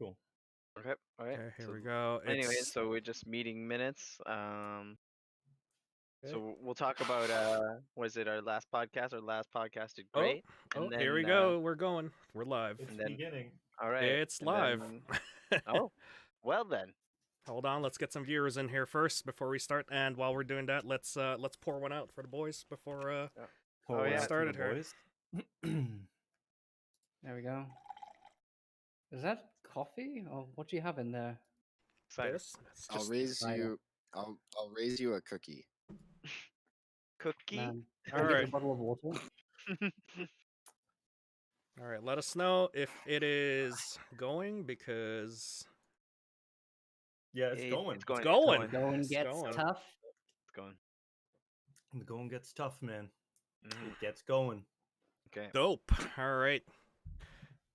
Cool. Okay, all right. Okay, here So we go. anyway, It's so we're just meeting minutes. Okay. So we'll talk about was it our last podcast? Our last podcast did oh, great, oh, and here we then go. We're going. We're live. It's and then beginning. all right, It's and live. then oh, well then. Hold on, let's get some viewers in here first before we start. And while we're doing that, let's pour one out for the boys before Pour Oh, one yeah. out to started the here. boys. There we go. Is that coffee or what do you have in there? Cider. This. It's I'll just raise cider. you. I'll raise you a cookie. Cookie. Man, all can I get right. a bottle of water? All right, let us know if it is going because Yeah, it's going. it's going. Going It's gets going. tough. It's going. The going gets tough, man. Mhm. It gets going. Okay. Dope. All right.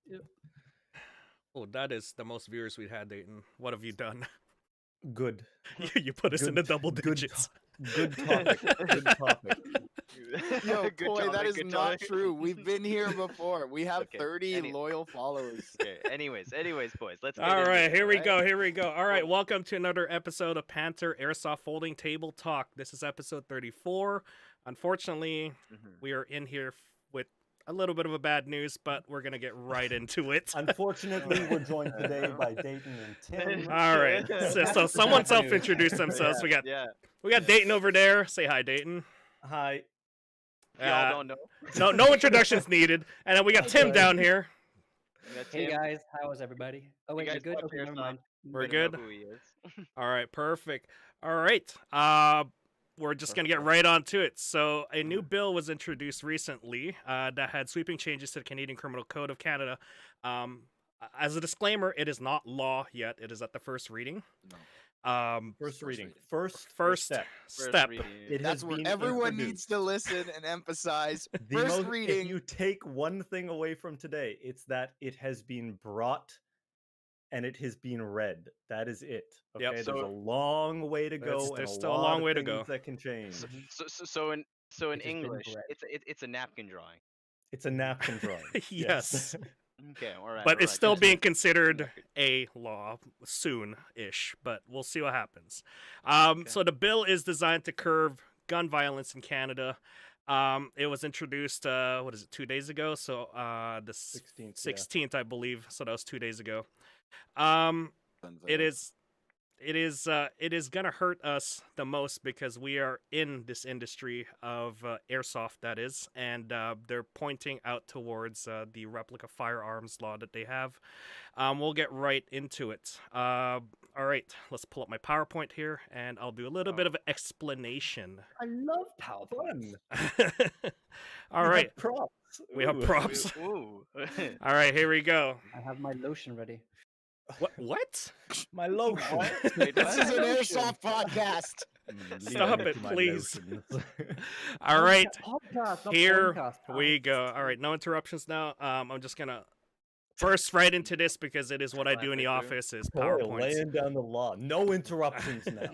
Yep. Oh, that is the most viewers we've had, Dayton. What have you done? Good. You put us in the double good digits. Good topic. Good topic. Yo, Good boy, that topic, is good not topic. true. We've been here before. We have Okay, 30 loyal followers. Okay. Anyways, boys, let's. Get All into right, it, here we alright? go. Here we go. All right, welcome to another episode of Panther Airsoft Folding Table Talk. This is episode 34. Unfortunately, Mhm. we are in here with a little bit of a bad news, but we're going to get right into it. Unfortunately, we're joined today by Dayton and Tim. All right. So someone self-introduce themselves. We got Dayton over there. Say hi, Dayton. Hi. Y'all don't know. No introductions needed. And then we got Tim down here. We got Hey Tim. guys, how is everybody? Oh wait, guys you're good? watch Okay, never Airsoft? mind. We're Better know good? who he is. All right, perfect. All right. We're just going to get right on to it. So, a new bill was introduced recently that had sweeping changes to the Canadian Criminal Code of Canada. As a disclaimer, it is not law yet. It is at the first reading. First reading. reading. First step. step. reading. It That's has where been everyone introduced. needs to listen and emphasize. The First most- reading. If you take one thing away from today, it's that it has been brought and it has been read. That is it. Okay, Yep. there's So- a long way to go. There's and still a lot long of way to things go. that can change. So in It has been English, read. it's a napkin drawing. It's a napkin drawing. Yes. Okay, all right. But it's still continue. being considered a law soon-ish, but we'll see what happens. So the bill is designed to curb gun violence in Canada. It was introduced, 2 days ago? So the 16th. 16th, I believe. So that was 2 days ago. It is gonna hurt us the most because we are in this industry of airsoft, that is, and they're pointing out towards the Replica firearms law that they have. We'll get right into it. All right, let's pull up my PowerPoint here, and I'll do a little bit of an explanation. I love PowerPoint. All We right, have props. we have Ooh. props. Ooh. All right, here we go. I have my lotion ready. What? My lotion. Wait, This is an Lotion. airsoft podcast. Stop Leave it, to my please. lotions. All right. Podcast, not Here podcast. we go. All right, no interruptions now. I'm just gonna burst right into this because it is what I do in the Classic, office is Boy, PowerPoints. laying down the law. No interruptions now.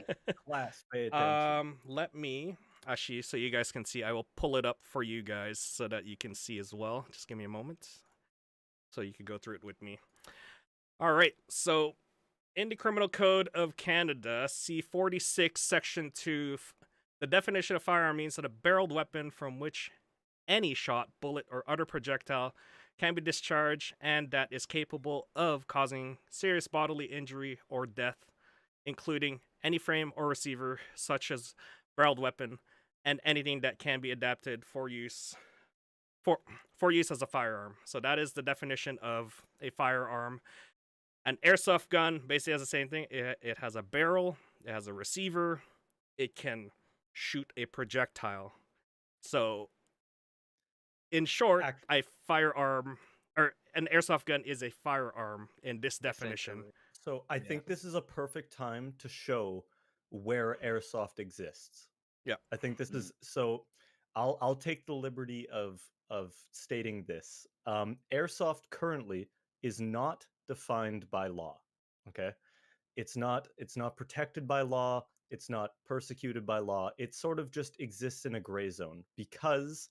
Class, pay attention. Let me actually, so you guys can see, I will pull it up for you guys so that you can see as well. Just give me a moment so you can go through it with me. All right, so in the Criminal Code of Canada, C46, Section 2, the definition of firearm means that a barreled weapon from which any shot, bullet, or other projectile can be discharged and that is capable of causing serious bodily injury or death, including any frame or receiver, such as barreled weapon, and anything that can be adapted for use as a firearm. So that is the definition of a firearm. An airsoft gun basically has the same thing. It has a barrel, it has a receiver, it can shoot a projectile. So, in short, a firearm or an airsoft gun is a firearm in this definition. Essentially. So I think this is a perfect time to show where airsoft exists. Yeah. I think this is so. I'll take the liberty of stating this. Airsoft currently is not defined by law. Okay, it's not protected by law. It's not persecuted by law. It sort of just exists in a gray zone because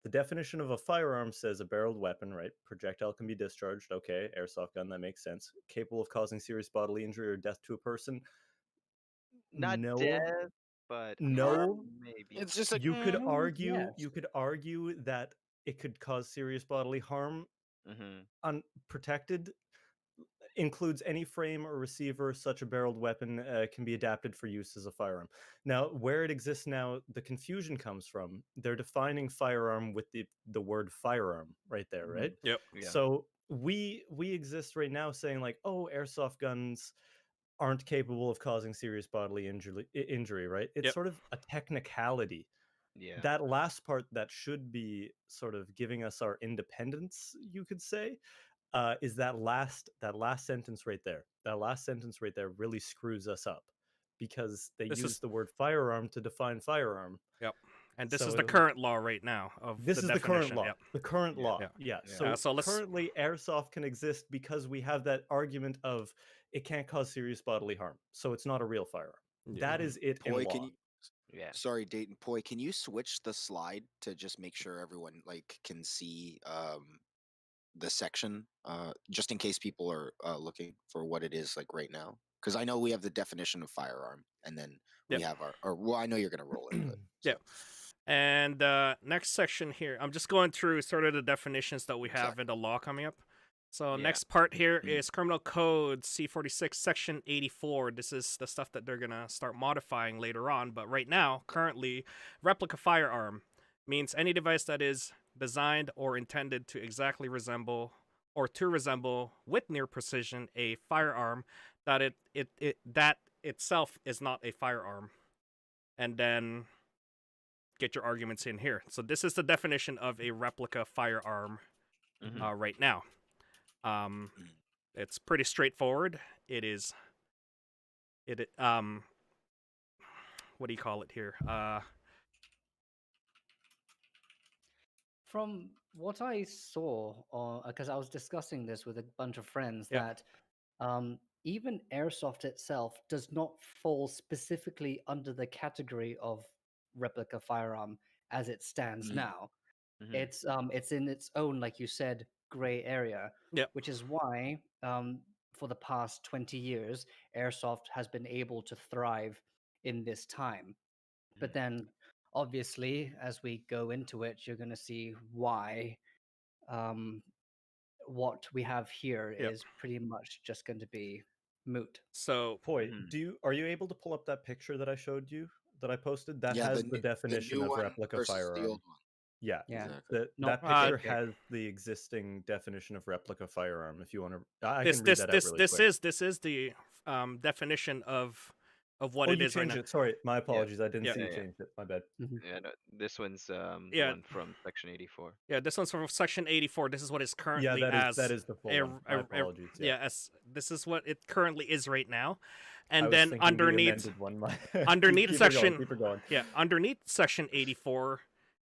The definition of a firearm says a barreled weapon, right? Projectile can be discharged. Okay, airsoft gun, that makes sense. Capable of causing serious bodily injury or death to a person. Not No, death, but no. harm maybe. It's just like You could yes. argue that it could cause serious bodily harm Mm-hmm. unprotected. Includes any frame or receiver. Such a barreled weapon can be adapted for use as a firearm. Now, where it exists now, the confusion comes from. They're defining firearm with the word firearm right there, right? Yep. Yeah. So we exist right now saying like, oh, airsoft guns aren't capable of causing serious bodily injury, right? It's Yep. sort of a technicality. Yeah. That last part that should be sort of giving us our independence, you could say, is that last sentence right there. That last sentence right there really screws us up because they This use is the word firearm to define firearm. Yep. And this So is the current law right now of this the is the definition. current law. Yep. The current Yeah. law. Yeah. Yeah. Yeah. So, let's currently, airsoft can exist because we have that argument of it can't cause serious bodily harm, so it's not a real firearm. Yeah. That is it in Poi, law. can you? Yeah. Sorry, Dayton. Poi, can you switch the slide to just make sure everyone like can see the section, just in case people are looking for what it is like right now? Because I know we have the definition of firearm, and then we Yep. have our. Or well, I know you're gonna roll it. But, Yeah. And next section here, I'm just going through sort of the definitions that we have in the law coming up. So Yeah. next part here Mhm. is Criminal Code C46 Section 84. This is the stuff that they're going to start modifying later on. But right now, currently, replica firearm means any device that is designed or intended to exactly resemble or to resemble with near precision a firearm that that itself is not a firearm. And then get your arguments in here. So this is the definition of a replica firearm Mhm. right now. It's pretty straightforward. It is. What do you call it here? From what I saw, because I was discussing this with a bunch of friends, Yeah. that even airsoft itself does not fall specifically under the category of replica firearm as it stands Mhm. now. Mhm. It's in its own, like you said, gray area, Yep. which is why for the past 20 years, airsoft has been able to thrive in this time. But then, obviously, as we go into it, you're going to see why what we have here Yep. is pretty much just going to be moot. So Poi, Mhm. are you able to pull up that picture that I showed you that I posted? That Yeah, has the the definition new of one replica versus the firearm. old one. Yeah, Yeah, Exactly. not that picture big. has the existing definition of replica firearm. If you want to, I this can read this that out this really this quick. is the definition of what Oh, it you is right now. changed it. Sorry, my apologies. I didn't Yeah. see you Yeah. changed it. My bad. Yeah. No, this one's the Yeah. one from Section 84. Yeah, this one's from Section 84. This is what is Yeah, currently that is the full a, one. My apologies. yeah, as this is what it currently is right now. And I was then thinking the underneath amended one. underneath keep section keep it going. yeah, underneath section 84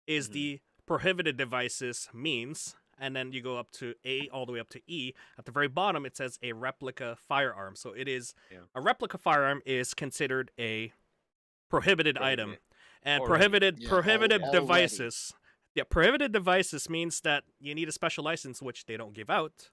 is Mhm. the prohibited devices means, and then you go up to A all the way up to E. At the very bottom it says a replica firearm. So it is Yeah. a replica firearm is considered a prohibited item. Prohibited. And Already. Yeah, prohibited already. devices. Yeah, prohibited devices means that you need a special license, which they don't give out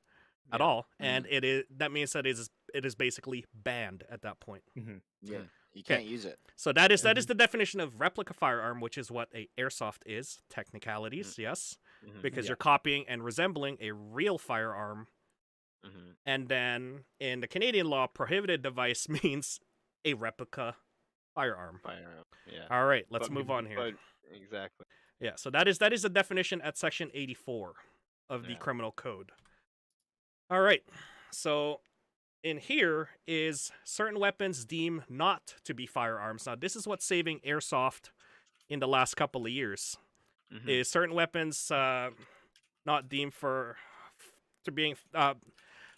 at Yeah. all, and that means that it is basically banned at that point. Mhm. Yeah, Mhm. you can't use it. So that is the definition of replica firearm, which is what a airsoft is. Technicalities, yes, Mhm. because Yeah. you're copying and resembling a real firearm. Mhm. And then in the Canadian law, prohibited device means a replica firearm. Firearm. Yeah. All right, let's But- move on here. But exactly. Yeah, so that is the definition at section 84 of the Yeah. criminal code. All right. So in here is certain weapons deemed not to be firearms. Now this is what's saving airsoft in the last couple of years. Mhm. Is certain weapons not deemed for being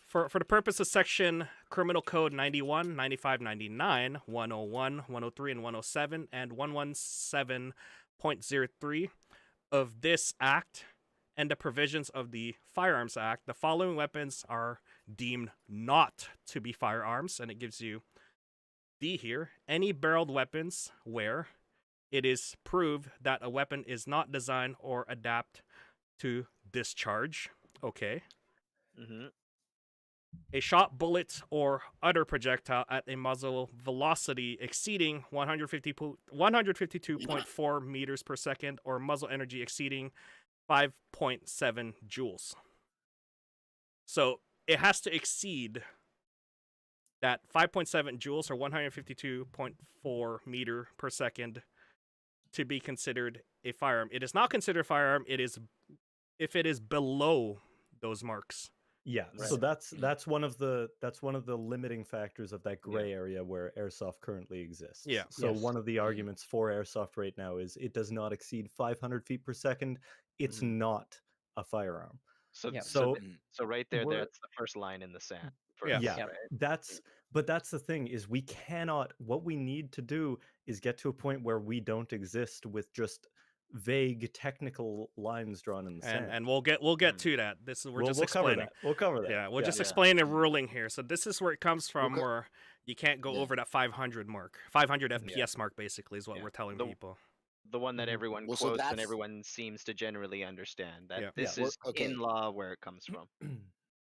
for the purpose of section criminal code 91, 95, 99, 101, 103 and 107 and 117.03 of this act and the provisions of the Firearms Act, the following weapons are deemed not to be firearms, and it gives you D here. Any barreled weapons where it is proved that a weapon is not designed or adapt to discharge. Okay. Mm-hmm. A shot, bullet, or other projectile at a muzzle velocity exceeding 152.4 meters per second, or muzzle energy exceeding 5.7 joules. So it has to exceed that 5.7 joules or 152.4 meter per second to be considered a firearm. It is not considered a firearm. It is if it is below those marks. Yeah, Right. so that's one of the limiting factors of that gray area where airsoft currently exists. Yeah. So Yes. one of the arguments for airsoft right now is it does not exceed 500 feet per second. It's not a firearm. So, Yeah. so, So so right there, we're- that's the first line in the sand. For Yeah. us, yeah, Yep. right? that's the thing is we cannot. What we need to do is get to a point where we don't exist with just vague technical lines drawn in the sand. And we'll get to that. This is we're just we'll cover explaining. that. We'll cover that. Yeah, we'll just Yeah. explain the ruling here. So this is where it comes from, go- where you can't go Yeah. over that 500 mark. 500 Yeah. FPS mark, basically, is what Yeah. we're telling The- people. The one that everyone Well, so quotes and that's- everyone seems to generally understand that Yeah. this Yeah, is okay. in law where it comes from.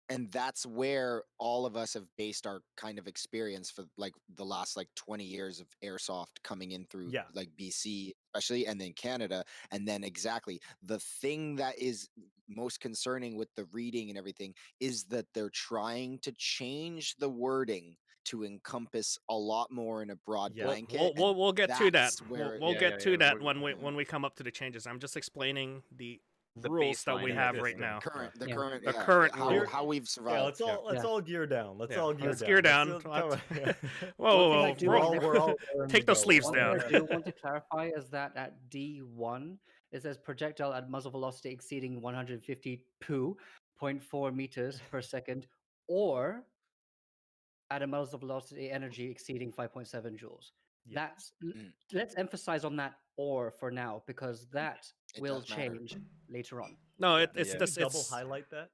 And that's where all of us have based our kind of experience for like the last like 20 years of airsoft coming in through Yeah. like BC especially, and then Canada. And then exactly the thing that is most concerning with the reading and everything is that they're trying to change the wording to encompass a lot more in a broad Yeah. blanket. We'll get to that. that's where- We'll Yeah, get yeah, to yeah, that we're- when we come up to the changes. I'm just explaining the The rules that we baseline of have this right thing. now. the Yeah. current The yeah, current how, rule. how we've Yeah, survived. let's all gear down. Let's Yeah. all gear Let's down. gear down. Let's cover- Whoa, One thing I whoa, do whoa. want to- we're all raring Take to those go. sleeves One down. thing I do want to clarify is that at D1, it says projectile at muzzle velocity exceeding 152.4 meters per second, or at a muzzle velocity energy exceeding 5.7 joules. Yeah. Let's emphasize on that "or" for now, because that It will does matter. change later on. No, Yeah. it's Yeah. this. Double It's highlight that.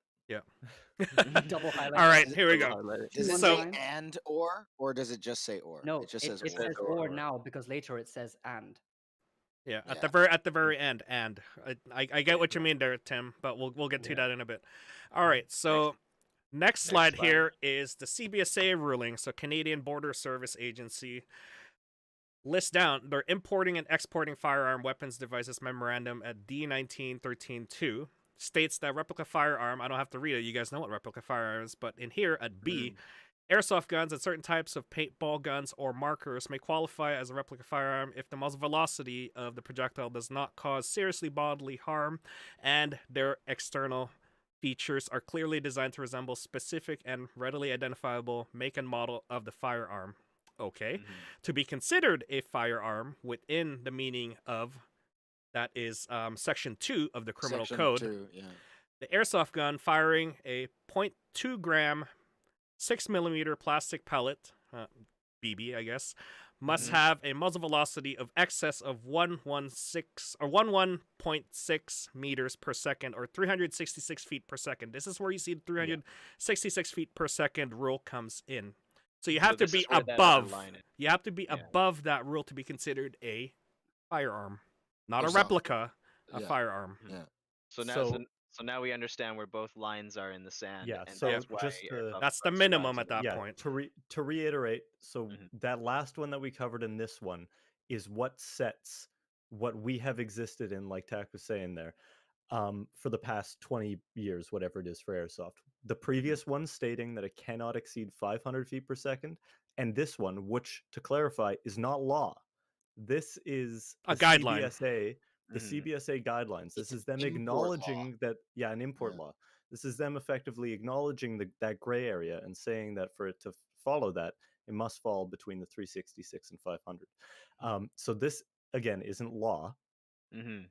Double highlight. all right. that. Here we go. Does it So- say and or does it just say or? No, it just it says says or. "or" now because later it says "and." Yeah, Yeah. at the very end, and I get what you mean there, Tim, but we'll get to Yeah. that in a bit. All right, so next slide here is the CBSA ruling. So Canadian Border Service Agency lists down they're importing and exporting firearm weapons devices memorandum at D1913-2 states that replica firearm. I don't have to read it. You guys know what replica firearm is, but in here at B. Airsoft guns and certain types of paintball guns or markers may qualify as a replica firearm if the muzzle velocity of the projectile does not cause seriously bodily harm and their external features are clearly designed to resemble specific and readily identifiable make and model of the firearm. Okay. To be considered a firearm within the meaning of that is Section 2 of the Criminal Section Code. 2, yeah. The airsoft gun firing a 0.2 gram 6mm plastic pellet, BB, I guess, must have a muzzle velocity of excess of 11.6 meters per second, or 366 feet per second. This is where you see the 366 feet per second rule comes in. So you have to this be is where that above. underline is. You have to be Yeah. above that rule to be considered a firearm, not a Airsoft. replica, a Yeah. firearm. So now, So- so now we understand where both lines are in the sand. Yeah, and so that's why just to- airsoft That's the survives minimum in at that yeah, point. to reiterate, so Mhm. that last one that we covered in this one is what sets what we have existed in, like Tak was saying there, for the past 20 years, whatever it is for airsoft. The previous one stating that it cannot exceed 500 feet per second, and this one, which, to clarify, is not law. This is A the guideline. CBSA, the Mhm. CBSA guidelines. This It's is them an import acknowledging law. that, an import Yeah. law. This is them effectively acknowledging that gray area and saying that for it to follow that, it must fall between the 366 and 500. So this, again, isn't law. Mhm.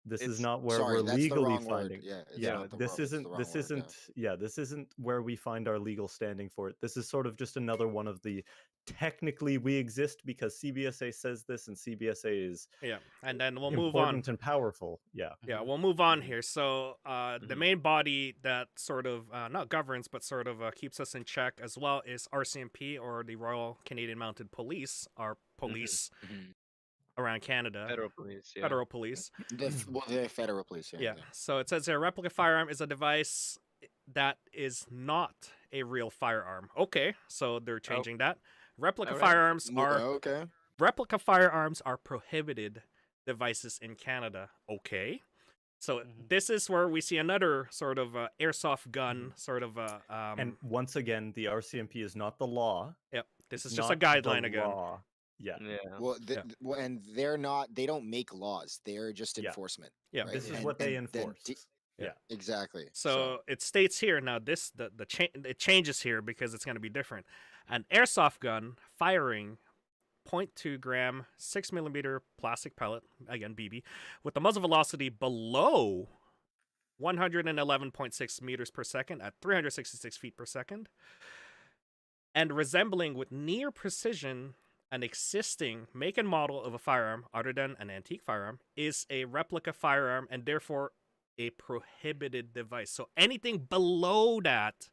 This is It's- not where Sorry, we're that's the legally wrong word. finding. Yeah, it's Yeah, not the this wrong- it's the isn't. wrong This word, yeah. isn't. Yeah, this isn't where we find our legal standing for it. This is sort of just another one of the technically we exist because CBSA says this, and CBSA is Yeah, and then we'll move on. important and powerful. Yeah. Yeah, we'll move on here. So the Mhm. main body that sort of not governs, but sort of keeps us in check as well is RCMP, or the Royal Canadian Mounted Police, our police. Mhm. around Canada. Federal police. Yeah. Federal police. The federal police. Yeah. So it says here, replica firearm is a device that is not a real firearm. Okay, so they're changing that. Replica Alright. firearms are Okay. replica firearms are prohibited devices in Canada. Okay. So this is where we see another sort of airsoft gun, sort of And once again, the RCMP is not the law. Yep. This is It's just a not the guideline again. law. Yeah. Yeah. Well, Yeah. well, and they're not. They don't make laws. They're just Yeah. enforcement. Yeah. right? This is And- what they and then enforce. Yeah. Exactly. So it states here now it changes here because it's going to be different. An airsoft gun firing 0.2 gram 6mm plastic pellet, again BB, with a muzzle velocity below 111.6 meters per second at 366 feet per second, and resembling with near precision an existing make and model of a firearm other than an antique firearm, is a replica firearm and therefore a prohibited device. So anything below that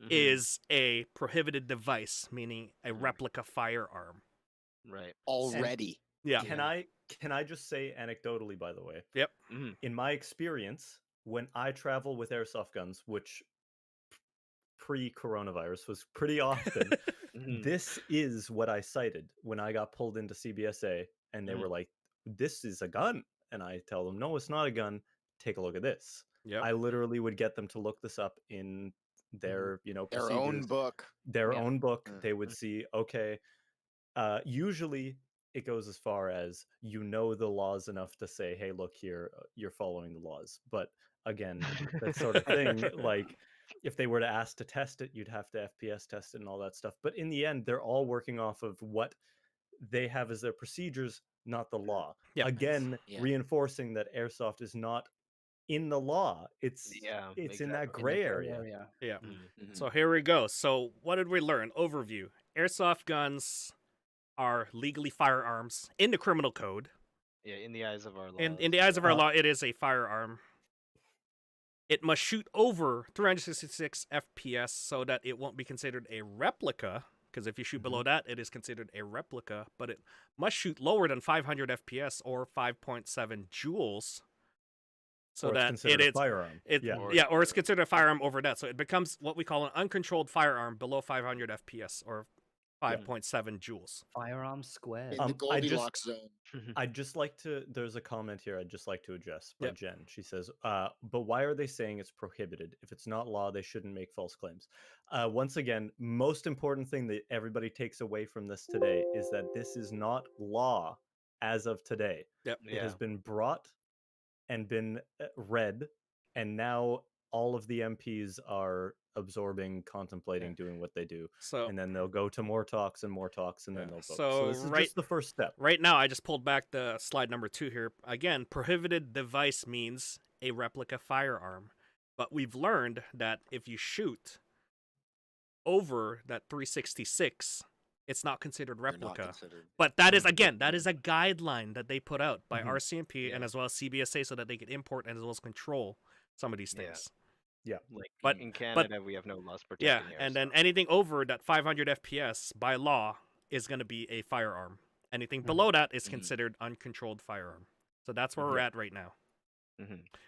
is a prohibited device, meaning a replica firearm. Right. already. Yeah. Can I just say anecdotally, by the way? Yep. In my experience, when I travel with airsoft guns, which pre-coronavirus was pretty often, this is what I cited when I got pulled into CBSA, and they were like, "This is a gun," and I tell them, "No, it's not a gun. Take a look at this." Yep. I literally would get them to look this up in their, Their own procedures, book. their Yeah. own book. They would see, okay, usually it goes as far as the laws enough to say, hey, look here, you're following the laws. But again, that sort of thing, like if they were to ask to test it, you'd have to FPS test it and all that stuff. But in the end, they're all working off of what they have as their procedures, not the law. Yeah. Again, Yeah. reinforcing that airsoft is not in the law. It's in that exactly. gray area. Yeah. Mhm. So here we go. So what did we learn? Overview. Airsoft guns are legally firearms in the criminal code. Yeah, in the eyes of our law. In the eyes of our law, it is a firearm. It must shoot over 366 FPS so that it won't be considered a replica, because if you shoot below that, it is considered a replica, but it must shoot lower than 500 FPS or 5.7 joules. So Or it's that considered it a is firearm. or it's considered a firearm over that. So it becomes what we call an uncontrolled firearm below 500 FPS or 5.7 joules. Firearm squared. In the I Goldilocks zone. I'd just like to, there's a comment here I'd just like to address by Yep. Jen. She says, but why are they saying it's prohibited? If it's not law, they shouldn't make false claims. Once again, most important thing that everybody takes away from this today is that this is not law as of today. Yep. It has been brought and been read, and now all of the MPs are absorbing, contemplating, doing what they do. So And then they'll go to more talks, and then they'll vote. So This is right- just the first step. right now, I just pulled back the slide number 2 here. Again, prohibited device means a replica firearm. But we've learned that if you shoot over that 366, it's not considered They're not replica. considered. But that is, again, that is a guideline that they put out by Mhm. RCMP and as well as CBSA so that they can import and as well as control some of these Yeah. things. Like But- in Canada, we have no laws protecting Yeah, and then anything over that 500 FPS by law is going to be a firearm. Anything below that is considered uncontrolled firearm. So that's where we're at right now.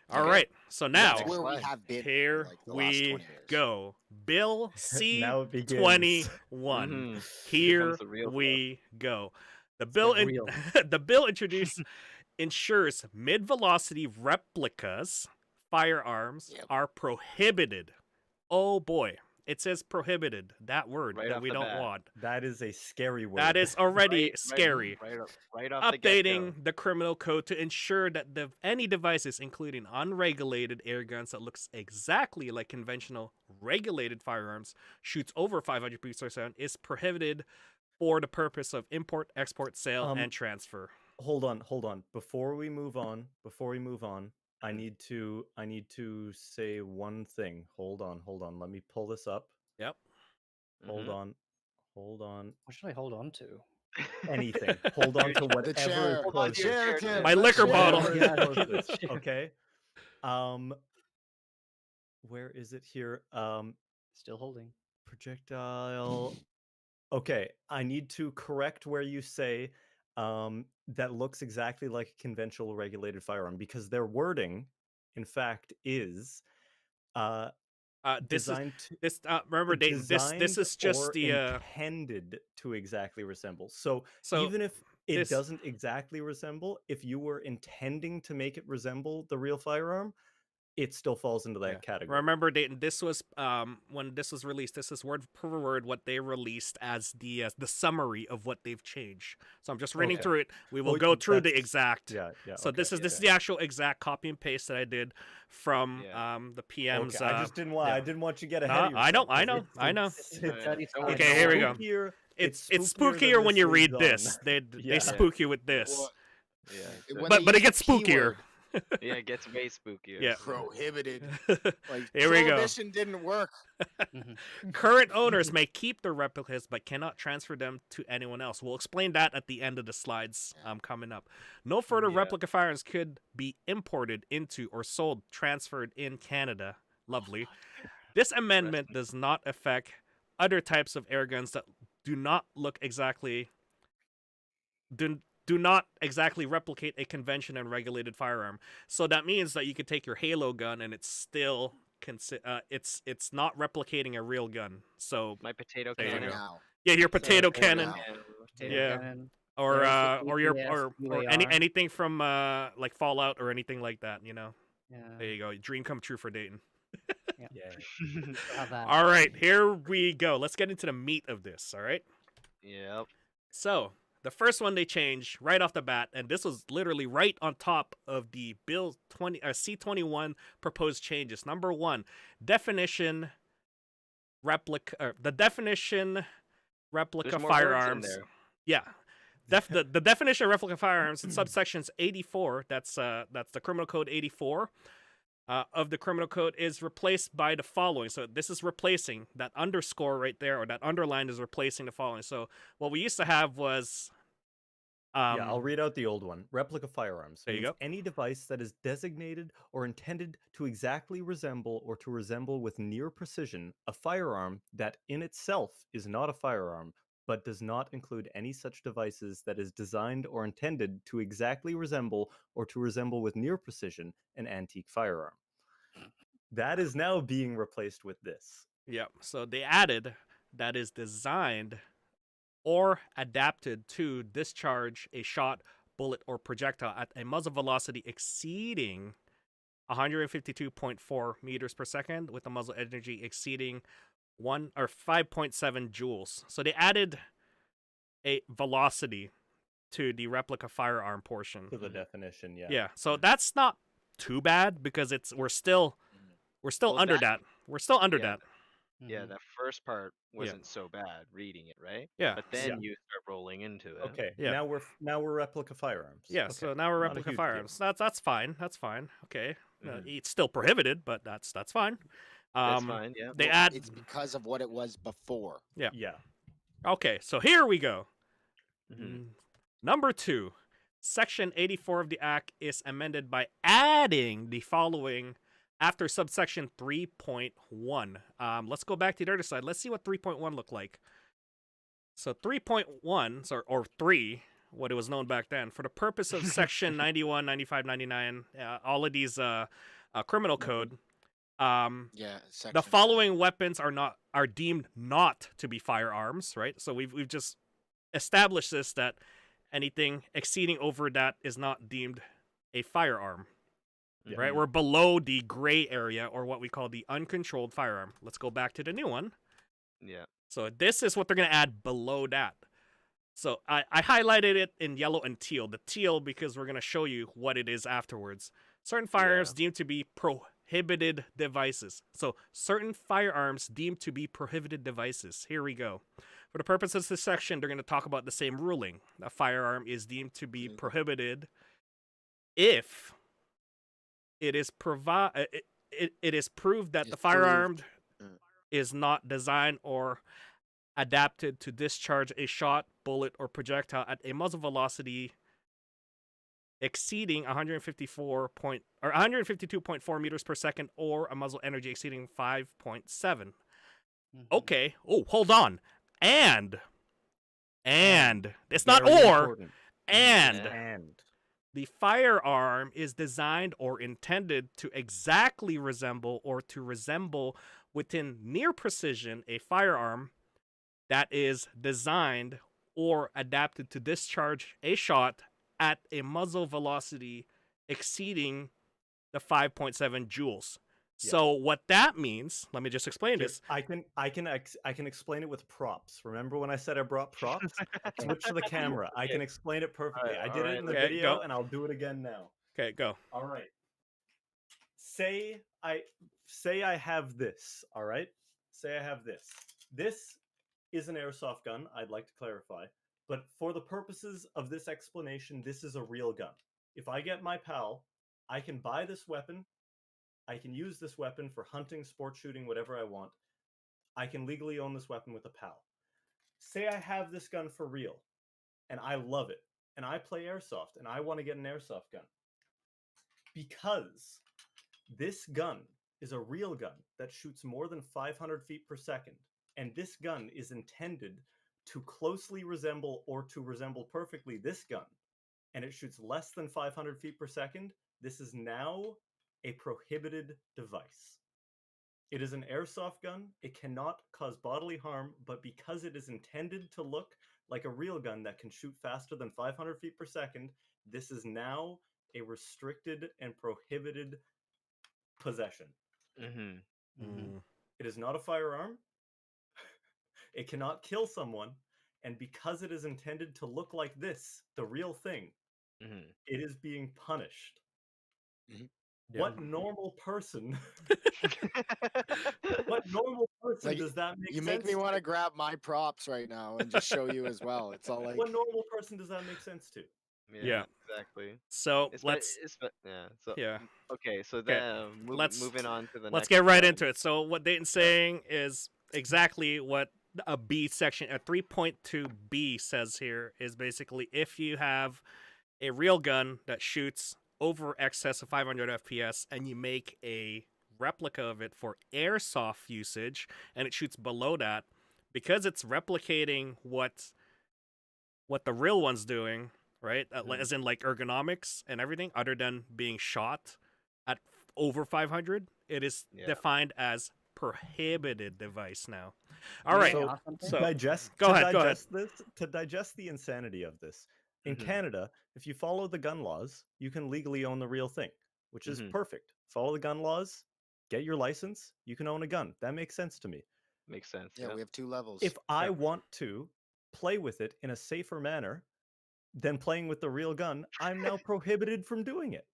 All Okay. right, so now That's where we slide. have been. for, here like, the last we 20 years. go. Bill Now it begins. C-21. Here Becomes the real we go. The bill get real. the bill introduced ensures mid-velocity replicas firearms Yep. are prohibited. Oh boy, it says prohibited. That word Right that off we the don't bat. want. That is a scary word. That is already scary. Right off the get-go. Updating the criminal code to ensure that any devices, including unregulated air guns that looks exactly like conventional regulated firearms, shoots over 500 beats per second, is prohibited for the purpose of import, export, sale, and transfer. Hold on. Before we move on, I need to say one thing. Hold on. Let me pull this up. Yep. Hold on. What should I hold on to? Anything. Hold on to The whatever chair. is Hold on to your closest. chair, Tim. My liquor bottle. Whatever Yeah, is closest, okay. Where is it here? Still holding. Projectile. Okay, I need to correct where you say that looks exactly like a conventional regulated firearm, because their wording, in fact, is This is designed to this. Remember, Dayton. This designed is just or the. intended to exactly resemble. So So even if it this. doesn't exactly resemble, if you were intending to make it resemble the real firearm, it still falls into that Yeah. category. Remember, Dayton. This was when this was released. This is word per word what they released as the summary of what they've changed. So I'm just reading Okay. through it. We will Well, go through the that's- exact. Yeah, yeah. So okay, this is okay. the actual exact copy and paste that I did from Yeah. the PM's. Okay, I just didn't want. yeah. I didn't want you to get ahead of I know, yourself. I know, 'cause I know. This is the Yeah. dirty Don't time. worry, Okay, here we go. spookier- It's than spookier when this you read leads this. on. They Yeah. spook you with this. Well, Yeah. when But they it use gets the spookier. keyword, Yeah, it gets way spookier. Yeah. prohibited. Like Here we go. prohibition didn't work. Mhm. Current owners may keep their replicas but cannot transfer them to anyone else. We'll explain that at the end of the slides coming up. No further Yeah. replica firearms could be imported into or sold, transferred in Canada. Lovely. This amendment does not affect other types of air guns that do not look exactly do not exactly replicate a convention and regulated firearm. So that means that you could take your Halo gun and it's still it's not replicating a real gun. So My potato There you cannon. go. Now, yeah, your potato there cannon now. Potato Yeah. cannon. or There's the your APS, or UAR. anything from like Fallout or anything like that, you know. Yeah. There you go. Dream come true for Dayton. Yeah. We'll have that. All right, here we go. Let's get into the meat of this, all right? Yep. So, the first one they changed right off the bat, and this was literally right on top of the Bill C-21 proposed changes. Number 1, definition replica, the definition replica There's more words in firearms. there. Yeah. The definition of replica firearms in subsections 84, that's the Criminal Code 84 of the Criminal Code, is replaced by the following. So this is replacing that underscore right there, or that underline is replacing the following. So what we used to have was Yeah, I'll read out the old one. Replica firearms. There you means go. Any device that is designated or intended to exactly resemble or to resemble with near precision a firearm that in itself is not a firearm, but does not include any such devices that is designed or intended to exactly resemble or to resemble with near precision an antique firearm. That is now being replaced with this. yeah. So they added that is designed or adapted to discharge a shot, bullet, or projectile at a muzzle velocity exceeding 152.4 meters per second, with the muzzle energy exceeding 5.7 joules. So they added a velocity to the replica firearm portion. To the definition, yeah. Yeah. So that's not too bad because we're still Well, under that- that. We're still under Yeah. that. Yeah, Mhm. that first part wasn't so bad reading it, right? Yeah. But then you start rolling into it. Okay. Yeah. Now we're replica firearms. Yeah, Okay, so now we're not a replica huge deal. firearms. That's fine. That's fine. Okay, Mhm. it's still prohibited, but that's fine. That's fine. Yeah. They Well, add. it's because of what it was before. Yeah. Okay, so here we go. Mhm. Number 2, Section 84 of the Act is amended by adding the following after subsection 3.1. Let's go back to the other side. Let's see what 3.1 looked like. So 3.1, or 3, what it was known back then, for the purpose of Section 91, 95, 99, all of these criminal code. Yeah. The Section. following weapons are deemed not to be firearms, right? So we've just established this, that anything exceeding over that is not deemed a firearm, Yeah. right? We're below the gray area, or what we call the uncontrolled firearm. Let's go back to the new one. Yeah. So this is what they're going to add below that. So I highlighted it in yellow and teal. The teal because we're going to show you what it is afterwards. Certain firearms deemed to be prohibited devices. So certain firearms deemed to be prohibited devices. Here we go. For the purpose of this section, they're going to talk about the same ruling. A firearm is deemed to be prohibited if it is it is proved that Is the firearm proved. is not designed or adapted to discharge a shot, bullet, or projectile at a muzzle velocity exceeding 152.4 meters per second, or a muzzle energy exceeding 5.7. Mhm. Okay. Oh, hold on. And it's not Very or. important. And Yeah. And the firearm is designed or intended to exactly resemble or to resemble within near precision a firearm that is designed or adapted to discharge a shot at a muzzle velocity exceeding the 5.7 joules. Yeah. So what that means, let me just explain here, this. I can explain it with props. Remember when I said I brought props? Okay. Switch to the camera. I can explain it perfectly. I did alright, it in the okay, video, go. and I'll do it again now. Okay, go. All right. Say I have this. All right. Say I have this. This is an airsoft gun. I'd like to clarify, but for the purposes of this explanation, this is a real gun. If I get my pal, I can buy this weapon. I can use this weapon for hunting, sport shooting, whatever I want. I can legally own this weapon with a pal. Say I have this gun for real, and I love it, and I play airsoft, and I want to get an airsoft gun. Because this gun is a real gun that shoots more than 500 feet per second, and this gun is intended to closely resemble or to resemble perfectly this gun, and it shoots less than 500 feet per second, this is now a prohibited device. It is an airsoft gun. It cannot cause bodily harm, but because it is intended to look like a real gun that can shoot faster than 500 feet per second, this is now a restricted and prohibited possession. Mm-hmm. It is not a firearm. It cannot kill someone. And because it is intended to look like this, the real thing, Mm-hmm. it is being punished. Mhm. What normal person what normal person Like, does that make You sense make me to? want to grab my props right now and just show you as well. It's all like What normal person does that make sense to? Yeah. Exactly. So It's let's yeah. So yeah. okay. So Okay. then moving on to the Let's next. get right into it. So what Dayton's saying is exactly what a B section, a 3.2B says here is basically if you have a real gun that shoots over excess of 500 FPS and you make a replica of it for airsoft usage and it shoots below that, because it's replicating what the real one's doing, right? As in like ergonomics and everything, other than being shot at over 500, it is Yeah. defined as prohibited device now. All Can I right. So- ask something? So Go ahead. go ahead. To digest the insanity of this, in Mhm. Canada, if you follow the gun laws, you can legally own the real thing, which is Mhm. perfect. Follow the gun laws, get your license, you can own a gun. That makes sense to me. Makes sense. yeah, we have 2 levels. If I want to play with it in a safer manner than playing with the real gun, I'm now prohibited from doing it.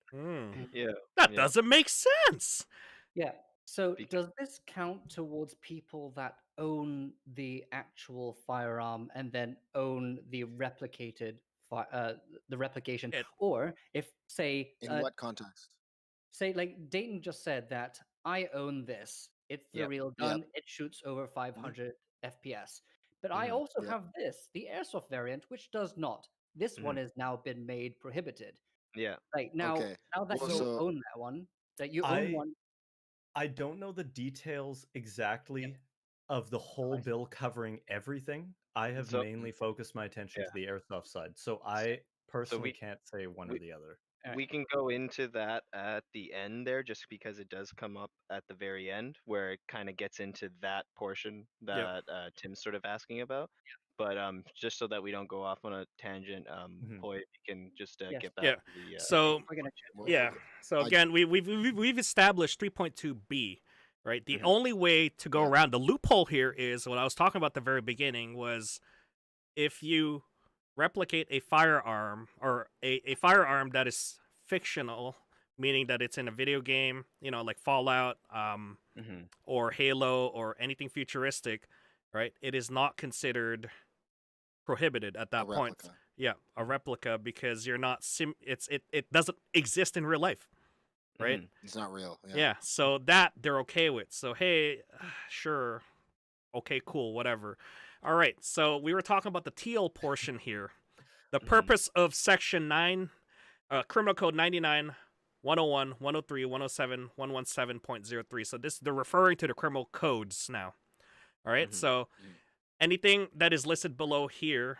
Yeah. That Yeah. doesn't make sense. Yeah. So Bec- does this count towards people that own the actual firearm and then own the replicated the replication, It- or if say In what context? say like Dayton just said that I own this, it's the Yep. real Yep. gun, it shoots over 500 FPS. But I Mhm. also Yep. have this, the airsoft variant, which does not. This one has now been made prohibited. Yeah. Like now, Okay. now that Well, you so own that one, that you own one. I don't know the details exactly of the whole see. bill covering everything. I have So- mainly focused my attention Yeah. to the airsoft side, so I personally we- can't say one or we- the other. Alright. We can go into that at the end there, just because it does come up at the very end, where it kind of gets into that portion that Tim's sort of asking about. But just so that we don't go off on a tangent, Mhm. Poi, you can just Yes. get back Yeah. to the. So We're gonna well, yeah. So I- again, we've established 3.2B, right? The Mhm. only way to go Yeah. around the loophole here is what I was talking about at the very beginning was if you replicate a firearm or a firearm that is fictional, meaning that it's in a video game, like Fallout, Mhm. or Halo or anything futuristic, right? It is not considered prohibited at a that point. replica. Yeah, a replica because you're not it doesn't exist in real life, right? Mhm. It's not real. Yeah. Yeah, so that they're okay with. So hey, sure, okay, cool, whatever. All right, so we were talking about the teal portion here. The Mhm. purpose of Section 9, Criminal Code 99, 101, 103, 107, 117.03. So they're referring to the criminal codes now. All right, Mhm. so Mhm. anything that is listed below here,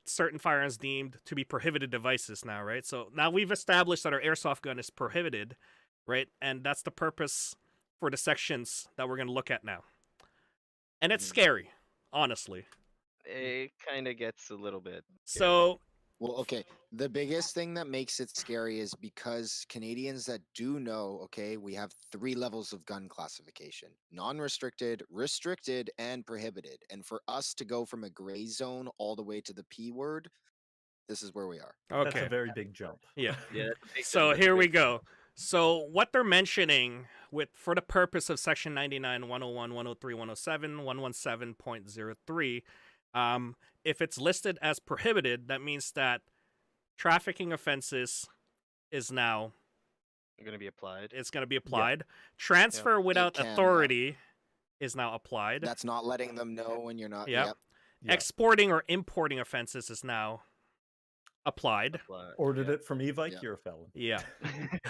certain firearms deemed to be prohibited devices now, right? So now we've established that our airsoft gun is prohibited, right? And that's the purpose for the sections that we're going to look at now. And it's scary, honestly. It kind of gets a little bit scary. So, Well, okay. The biggest thing that makes it scary is because Canadians that do know, okay, we have 3 levels of gun classification: non-restricted, restricted, and prohibited. And for us to go from a gray zone all the way to the P word, this is where we are. That's okay. a very big jump. Yeah. Yeah, that's a big So jump, that's a here we big go. So what they're mentioning for the purpose of section 99, 101, 103, 107, 117.03, if it's listed as prohibited, that means that trafficking offenses is now going to be applied. it's going to be applied. Transfer without can, yeah. authority is now applied. That's not letting them know when you're not. Yep. Yep. Yeah. Exporting or importing offenses is now applied. Ordered it from Evike, Yeah. you're a felon. Yeah.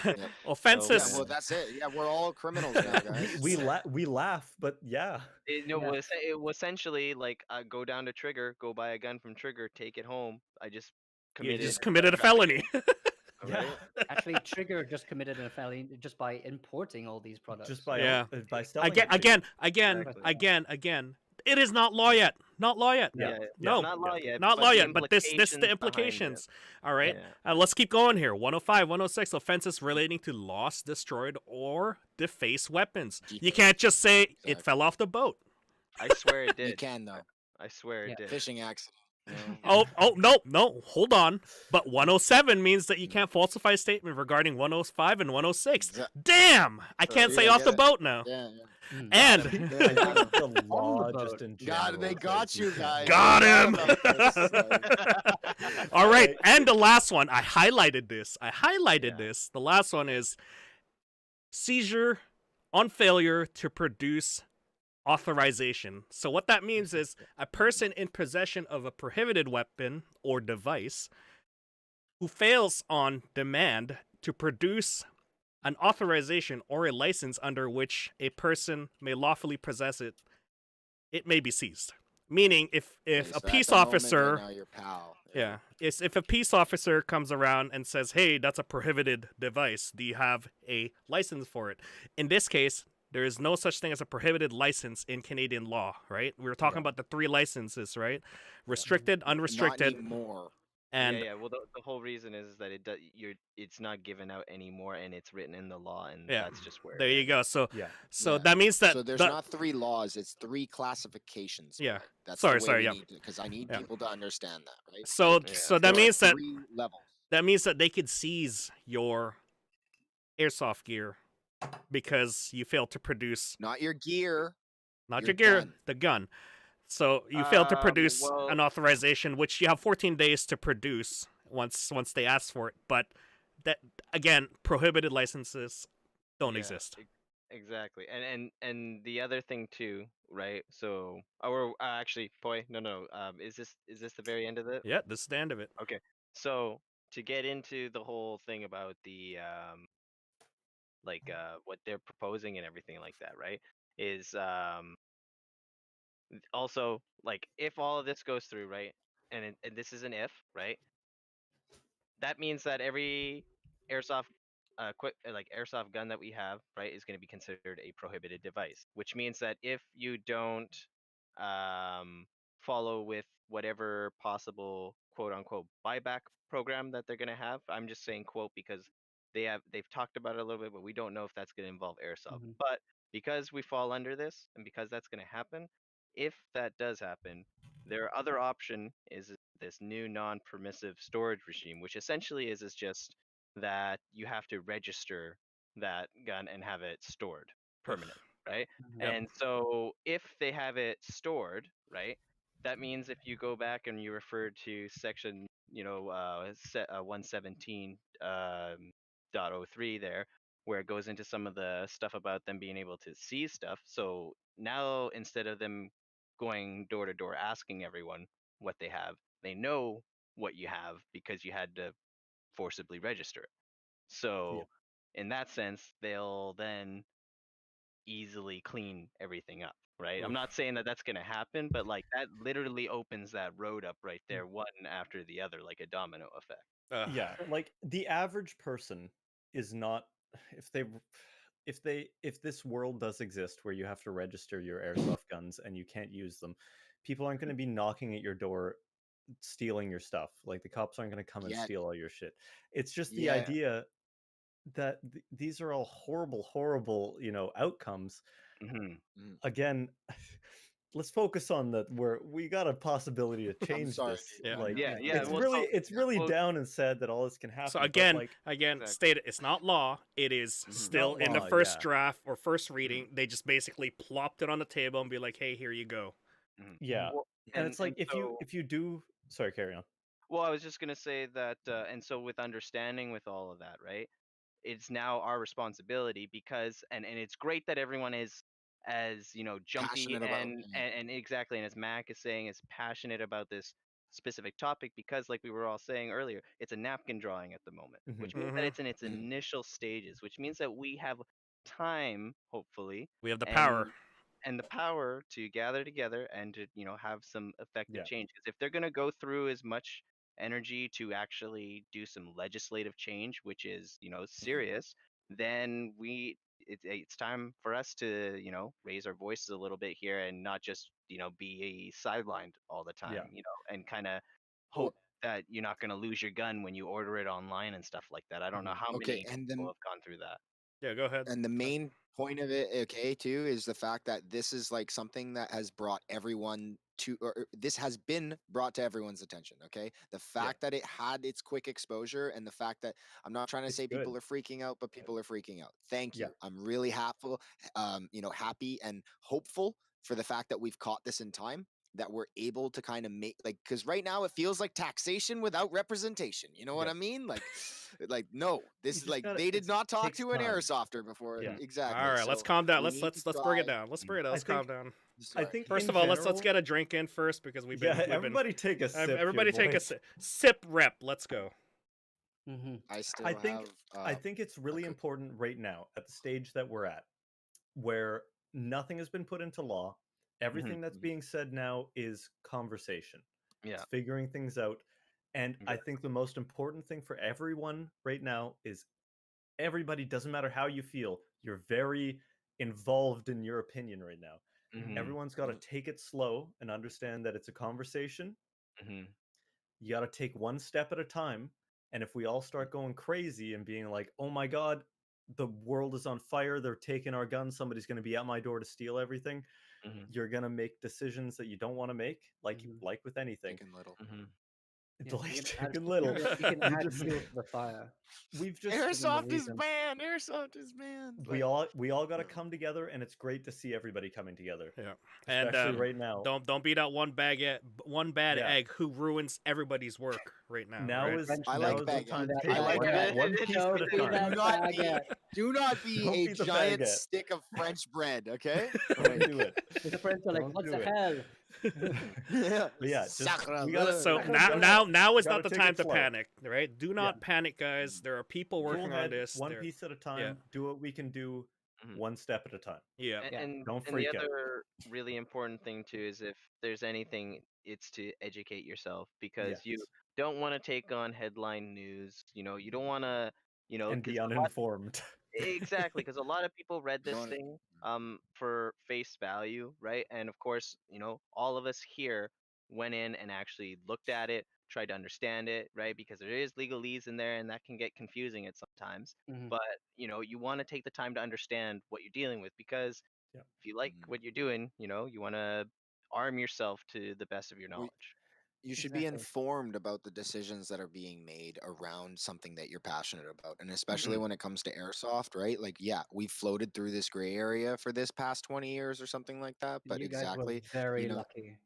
Yep. Offenses. Yeah, well, that's it. Yeah, we're all criminals now, guys. We laugh, but yeah. It was essentially like go down to Trigger, go buy a gun from Trigger, take it home. I just You committed. just committed a felony. Yeah. Right? Actually, Trigger just committed a felony just by importing all these products. Just by Yeah. by selling Again, it to you. again. It is not law yet. Not law yet. Yeah. No. not law yet. Not but law the yet, but this is the behind it. implications. All right. Yeah. Let's keep going here. 105, 106 offenses relating to lost, destroyed, or defaced weapons. You can't just say it Exactly. fell off the boat. I swear it did. You can though. I swear it did. Fishing accident. Oh, no, hold on. But 107 means that you can't falsify a statement regarding 105 and 106. Yeah. Damn! I can't say off get the it. boat now. Yeah. And I think the law boat. just in general. God, they got you guys. Got They him! about this, like- all right, and the last one, I highlighted this. Yeah. This. The last one is seizure on failure to produce authorization. So what that means is a person in possession of a prohibited weapon or device who fails on demand to produce an authorization or a license under which a person may lawfully possess it, it may be seized. Meaning, if Okay, so a at peace the moment, officer, now you're pal. yeah, if a peace officer comes around and says, "Hey, that's a prohibited device. Do you have a license for it?" In this case, there is no such thing as a prohibited license in Canadian law, right? We were talking about the 3 licenses, right? Restricted, Not unrestricted, anymore. and yeah. Well, the whole reason is that it's not given out anymore, and it's written in the law, and Yeah. that's just where. there you go. So Yeah. so Yeah. that means that So there's the- not 3 laws; it's 3 classifications. Yeah. Mike. That's Sorry, the way yeah. because I need Yeah. people to understand that, right? so Yeah. so that There are means that 3 levels. they could seize your airsoft gear because you failed to produce Not your gear. not Your your gear, gun. the gun. So you failed to produce well- an authorization, which you have 14 days to produce once they ask for it. But that again, prohibited licenses don't Yeah, exist. Exactly, and the other thing too, right? So, or actually, Poi, no. Is this the very end of it? Yeah, this is the end of it. Okay, so to get into the whole thing about the what they're proposing and everything like that, right? Is also like if all of this goes through, right? And this is an if, right? That means that every airsoft airsoft gun that we have, right, is going to be considered a prohibited device, which means that if you don't follow with whatever possible quote unquote buyback program that they're going to have, I'm just saying quote because they've talked about it a little bit, but we don't know if that's going to involve airsoft. Mhm. But because we fall under this and because that's going to happen, if that does happen, their other option is this new non-permissive storage regime, which essentially is just that you have to register that gun and have it stored permanent, right? Yep. And so if they have it stored, right, that means if you go back and you refer to section, 117 .03 there, where it goes into some of the stuff about them being able to seize stuff. So now instead of them going door to door asking everyone what they have, they know what you have because you had to forcibly register it. So in that sense, they'll then easily clean everything up, right? I'm Oof. not saying that that's going to happen, but like that literally opens that road up right there, one after the other, like a domino effect. Yeah, like the average person is not if this world does exist where you have to register your airsoft guns and you can't use them, people aren't going to be knocking at your door stealing your stuff. Like the cops aren't going to come and Yet. steal all your shit. It's just the Yeah. idea that these are all horrible, outcomes. Hmm. Again, let's focus on that where we got a possibility to I'm change sorry. this. Yeah. Like Yeah, it's well, really so- it's really well- down and sad that all this can happen. So but, again, like, Exactly. state it's not law. It is Mhm. still Not in the law, first yeah. draft or first reading. They just basically plopped it on the table and be like, "Hey, here you go." yeah, Well, and it's like so- if you do, sorry, carry on. Well, I was just gonna say that, and so with understanding with all of that, right? It's now our responsibility because, and it's great that everyone is as jumpy Passionate about and, it. and exactly, and as Mac is saying, is passionate about this specific topic because, like we were all saying earlier, it's a napkin drawing at the moment, which means that Mhm. it's in its initial stages, which means that we have time, hopefully, We have the and power. and the power to gather together and to have some effective Yeah. change. Because if they're going to go through as much energy to actually do some legislative change, which is serious, then it's time for us to raise our voices a little bit here and not just be sidelined all the time, and kind of Well- hope that you're not going to lose your gun when you order it online and stuff like that. I don't know how Okay, many and people then have gone through that. Yeah, go ahead. and the main point of it, okay, too, is the fact that this is like something that has brought everyone to, or this has been brought to everyone's attention. Okay, the fact that it had its quick exposure, and the fact that I'm not trying to It's say people good. are freaking out, but people are freaking out. Thank you. Yeah. I'm really happy and hopeful for the fact that we've caught this in time, that we're able to kind of make, like, because right now it feels like taxation without representation. You know what Yeah. I mean? Like no, this is just like gotta- they did not talk takes to an time. airsofter before. Yeah. Exactly. All right, let's So calm down. we Let's need let's to let's bring it try- down. Let's bring it down. Let's think- calm down. I Sorry. think First in of all, let's general- get a drink in first because we've been everybody take a sip. everybody here, take a boys. sip rep. Let's go. Mm-hmm. I still I think have. I think it's really okay. important right now at the stage that we're at, where nothing has been put into law. Everything that's being said now is conversation. Yeah. It's figuring things out. And I think the most important thing for everyone right now is everybody, doesn't matter how you feel, you're very involved in your opinion right now. Mhm. Everyone's got to take it slow and understand that it's a conversation. Mhm. You got to take one step at a time. And if we all start going crazy and being like, oh my God, the world is on fire, they're taking our guns, somebody's going to be at my door to steal everything, Mhm. you're going to make decisions that you don't want to make, like with anything. Big and little. Mhm. It's like you can chicken add, little. You can We add just- fuel to the fire. We've just Airsoft is reason. banned. Airsoft is banned. we all got to no. come together, and it's great to see everybody coming together. Yeah, and Especially right now. don't beat out one bad Yeah. egg who ruins everybody's work right now. Now right? is I now like is the baguette. time to I take like one, baguette. one piece Don't at a do time. that. Do not be, baguette. do not be Don't a be the giant baguette. stick of French bread. Okay. Don't do it. The friends are like, Don't what do the it. hell? Yeah. But yeah, just Sacre we gotta. bleu. So gotta- now is gotta not the take time it to slow. panic, right? Do not panic, guys. There are people Go working on ahead, this. one There- piece at a time. Do what we can do, Mhm. one step at a time. Yeah. And, Yeah. and, Don't and the freak out. other really important thing too is if there's anything, it's to educate yourself because you Yes. don't want to take on headline news. You don't want to, And be 'cause a lot- uninformed. exactly, because a lot of people read this Don't- thing for face value, right? And of course, all of us here went in and actually looked at it, tried to understand it, right? Because there is legalese in there and that can get confusing at sometimes. Mhm. But you want to take the time to understand what you're dealing with because Yeah. if you like what you're doing, you want to arm yourself to the best of your We- knowledge. You should be Exactly. informed about the decisions that are being made around something that you're passionate about. And especially when it comes to airsoft, right? Like, yeah, we've floated through this gray area for this past 20 years or something like that. But You guys were exactly, very you know, lucky.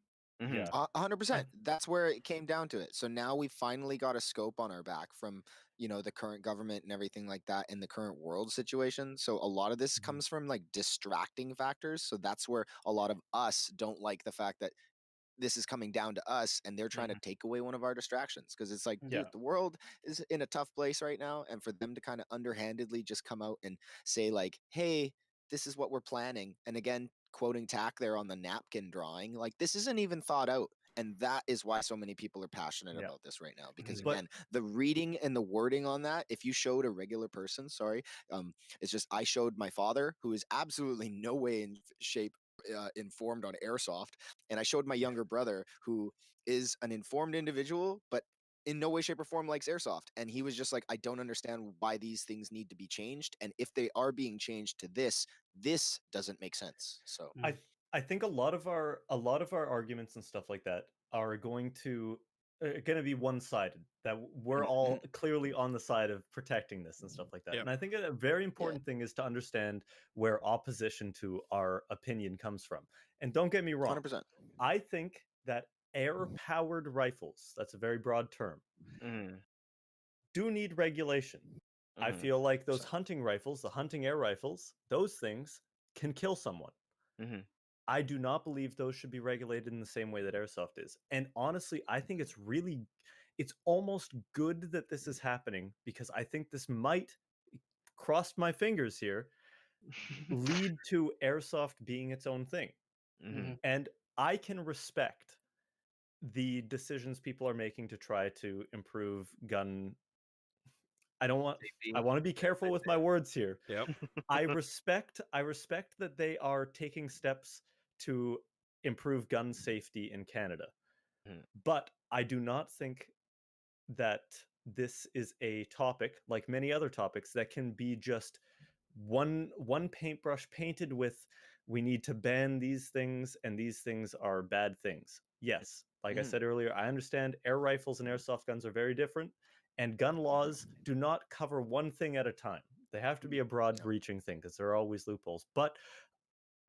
Mhm. Yeah. 100%. That's where it came down to it. So now we finally got a scope on our back from, the current government and everything like that in the current world situation. So a lot of this Mhm. comes from like distracting factors. So that's where a lot of us don't like the fact that this is coming down to us and they're trying to take away one of our distractions, because it's like, dude, Yeah. the world is in a tough place right now, and for them to kind of underhandedly just come out and say like, hey, this is what we're planning. And again, quoting Tack there on the napkin drawing, like this isn't even thought out. And that is why so many people are passionate Yeah. about this right now. Because But- again, the reading and the wording on that, if you showed a regular person, it's just I showed my father, who is absolutely no way in shape informed on airsoft, and I showed my younger brother, who is an informed individual, but in no way, shape, or form likes airsoft. And he was just like, I don't understand why these things need to be changed, and if they are being changed to this doesn't make sense. So I think a lot of our arguments and stuff like that are going to be one-sided. That we're all clearly on the side of protecting this and stuff like that. Yep. And I think a very important thing is to understand where opposition to our opinion comes from. And don't get me wrong, 100%. I think that air-powered rifles, that's a very broad term, do need regulation. I feel like those hunting rifles, the hunting air rifles, those things can kill someone. I do not believe those should be regulated in the same way that airsoft is. And honestly, I think it's almost good that this is happening, because I think this might, cross my fingers here, lead to airsoft being its own thing. And I can respect the decisions people are making to try to improve gun. I want to be careful with my words here. Yep. I respect that they are taking steps to improve gun safety in Canada. But I do not think that this is a topic, like many other topics, that can be just one paintbrush painted with, we need to ban these things and these things are bad things. Yes, like I said earlier, I understand air rifles and airsoft guns are very different, and gun laws do not cover one thing at a time. They have to be a broad reaching thing, because there are always loopholes. But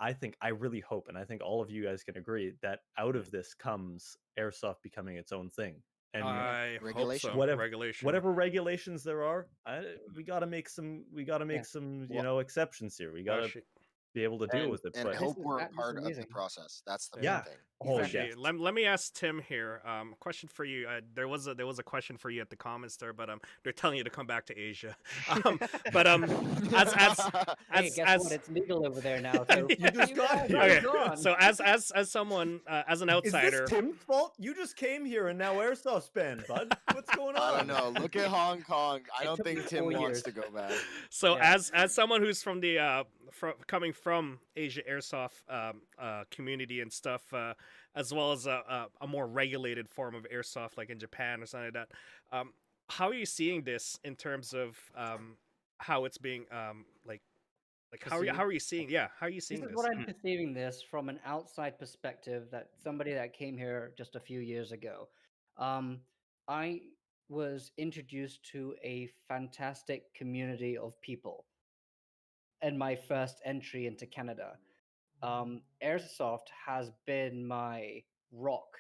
I really hope, and I think all of you guys can agree, that out of this comes airsoft becoming its own thing. And I hope so. whatever regulations there are, we got to make some exceptions here. We got to be able to deal with it. And but I hope we're a part of the process. That's the main thing. Actually, let me ask Tim here. Question for you. There was a question for you at the comments there, but they're telling you to come back to Asia. But guess what? It's legal over there now. So you just got here. Okay. So as someone as an outsider, is this Tim's fault? You just came here and now airsoft's banned, bud. What's going on? I don't know. Look at Hong Kong. I don't think Tim wants to go back. So as someone who's from the coming from Asia airsoft community and stuff, as well as a more regulated form of airsoft like in Japan or something like that, how are you seeing this in terms of how it's being how are you seeing this? This is what I'm perceiving this from an outside perspective, that somebody that came here just a few years ago. I was introduced to a fantastic community of people and my first entry into Canada. Airsoft has been my rock,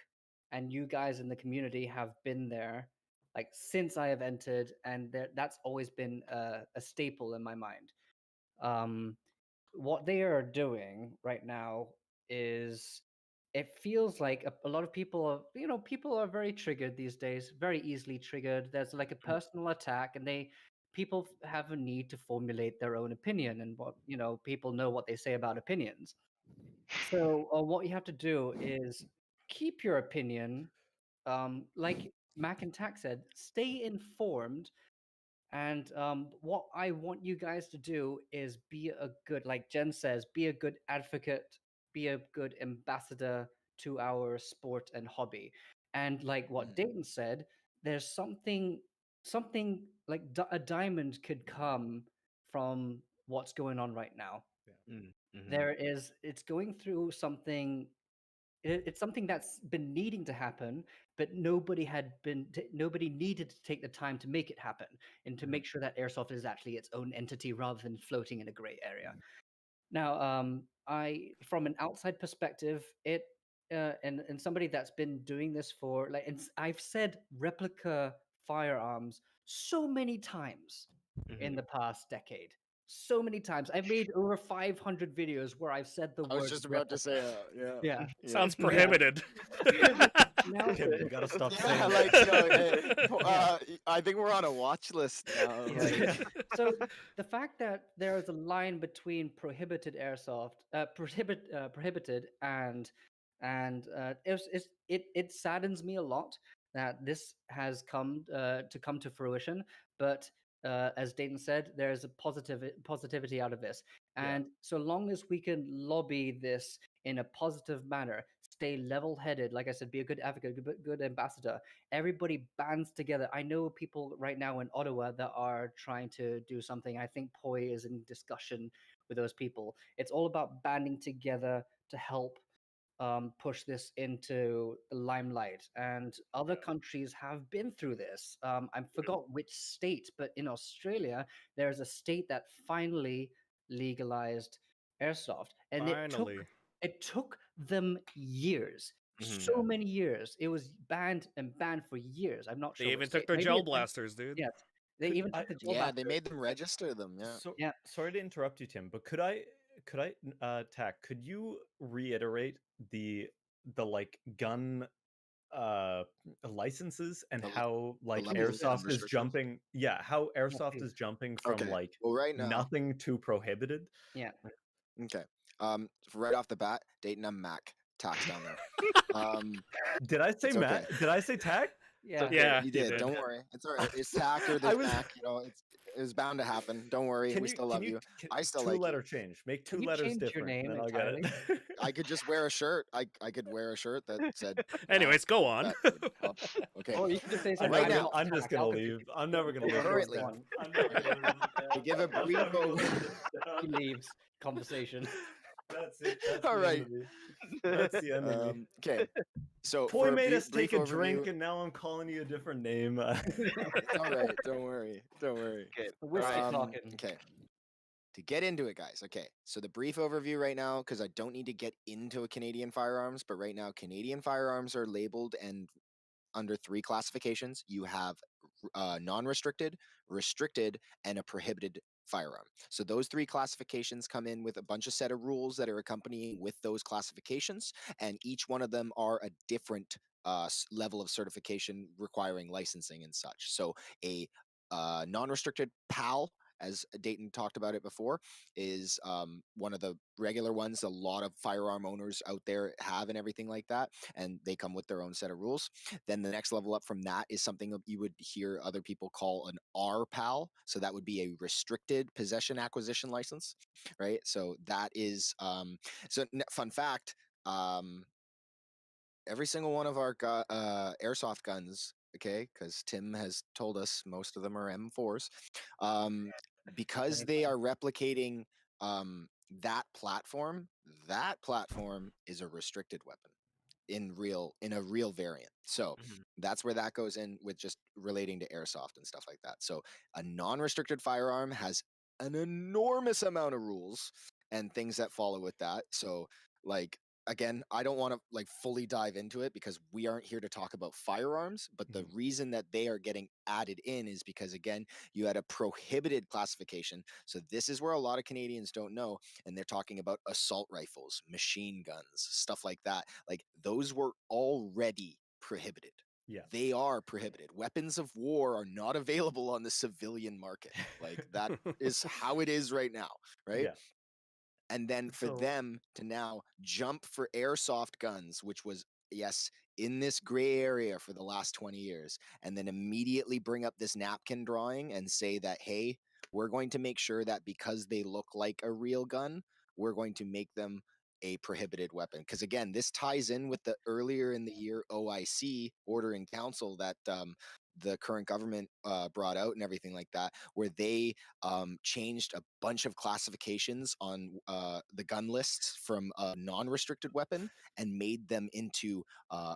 and you guys in the community have been there like since I have entered, and that's always been a staple in my mind. What they are doing right now is, it feels like a lot of people are very triggered these days, very easily triggered. There's like a personal attack, and people have a need to formulate their own opinion, and people know what they say about opinions. So what you have to do is keep your opinion, like Mac and Tack said, stay informed. And what I want you guys to do is be a good, like Jen says, be a good advocate, be a good ambassador to our sport and hobby. And like what Dayton said, there's something like a diamond could come from what's going on right now. It's going through something. It's something that's been needing to happen, but nobody needed to take the time to make it happen, and to make sure that airsoft is actually its own entity rather than floating in a gray area. Now, from an outside perspective, and somebody that's been doing this for and I've said Replica firearms so many times in the past decade. So many times. I've made over 500 videos where I've said the word. I was just about to say, Sounds prohibited. Now, Tim, you gotta stop Yeah, saying like that. I think we're on a watch list now. Yeah. Like, So the fact that there is a line between prohibited airsoft, prohibited it saddens me a lot that this has come to fruition. But as Dayton said, there's a positivity out of this, Yeah. and so long as we can lobby this in a positive manner, stay level-headed, like I said, be a good advocate, good ambassador, everybody bands together. I know people right now in Ottawa that are trying to do something. I think Poi is in discussion with those people. It's all about banding together to help push this into the limelight. And other countries have been through this. I forgot which state, but in Australia, there's a state that finally legalized airsoft, and Finally. it took them years, so Mhm. many years. It was banned and banned for years. I'm not They sure even which took state. the Maybe gel it's been, blasters, dude. yes. They Could even I? took the gel yeah, they blasters. made them register them. Yeah. So Yeah. sorry to interrupt you, Tim, but could I Tack, could you reiterate the like gun licenses and The, how like level of airsoft is restrictions. jumping, yeah, how Yeah, airsoft please. is jumping from Okay. like Well, right now. nothing to prohibited? Yeah. Okay. Right off the bat, Dayton, I'm Mac. Tax down there. Did I say It's Matt? okay. Did I say Tack? Yeah. Okay, Yeah, you you did. did. Don't worry. It's all right. It's Tack or I there's was. Mac. You know, it was bound to happen. Don't worry. Can We you still love you. I still two like you. letter change? Make Can two you letters change your different, name then I'll get entirely? it. I could just wear a shirt. I could wear a shirt that said. Anyways, go on. That would help. Okay. Or you can just say I something. Right I'm, now, I'm just I'll gonna continue. leave. I'm never gonna live this Currently. down. I'm never gonna live this To give a down. I'm brief never gonna over- live this He down. leaves conversation. That's it. That's All the right. end of me. That's the end of me. Okay. So Poi for a made us brief take a overview, drink, and now I'm calling you a different name. it's all right. Don't worry. Don't worry. Okay. Whiskey Alright. talking. Okay. To get into it, guys. Okay. So the brief overview right now, because I don't need to get into a Canadian firearms, but right now Canadian firearms are labeled and under three classifications. You have non-restricted, restricted, and a prohibited firearm. So those three classifications come in with a bunch of set of rules that are accompanying with those classifications, and each one of them are a different level of certification requiring licensing and such. So a non-restricted PAL, as Dayton talked about it before, is one of the regular ones a lot of firearm owners out there have and everything like that, and they come with their own set of rules. Then the next level up from that is something that you would hear other people call an RPAL. So that would be a restricted possession acquisition license, right? So that is fun fact. Every single one of our airsoft guns, okay, because Tim has told us most of them are M4s, because they are replicating that platform. That platform is a restricted weapon in a real variant. So Mhm. that's where that goes in with just relating to airsoft and stuff like that. So a non-restricted firearm has an enormous amount of rules and things that follow with that. So like again, I don't want to like fully dive into it because we aren't here to talk about firearms, but the reason that they are getting added in is because again, you had a prohibited classification. So this is where a lot of Canadians don't know, and they're talking about assault rifles, machine guns, stuff like that. Like those were already prohibited. Yeah. They are prohibited. Weapons of war are not available on the civilian market. Like that is how it is right now, right? Yeah. And then for So- them to now jump for airsoft guns, which was, yes, in this gray area for the last 20 years, and then immediately bring up this napkin drawing and say that, hey, we're going to make sure that because they look like a real gun, we're going to make them a prohibited weapon. Because again, this ties in with the earlier in the year OIC, Order in Council, that the current government brought out and everything like that, where they changed a bunch of classifications on the gun lists from a non-restricted weapon and made them into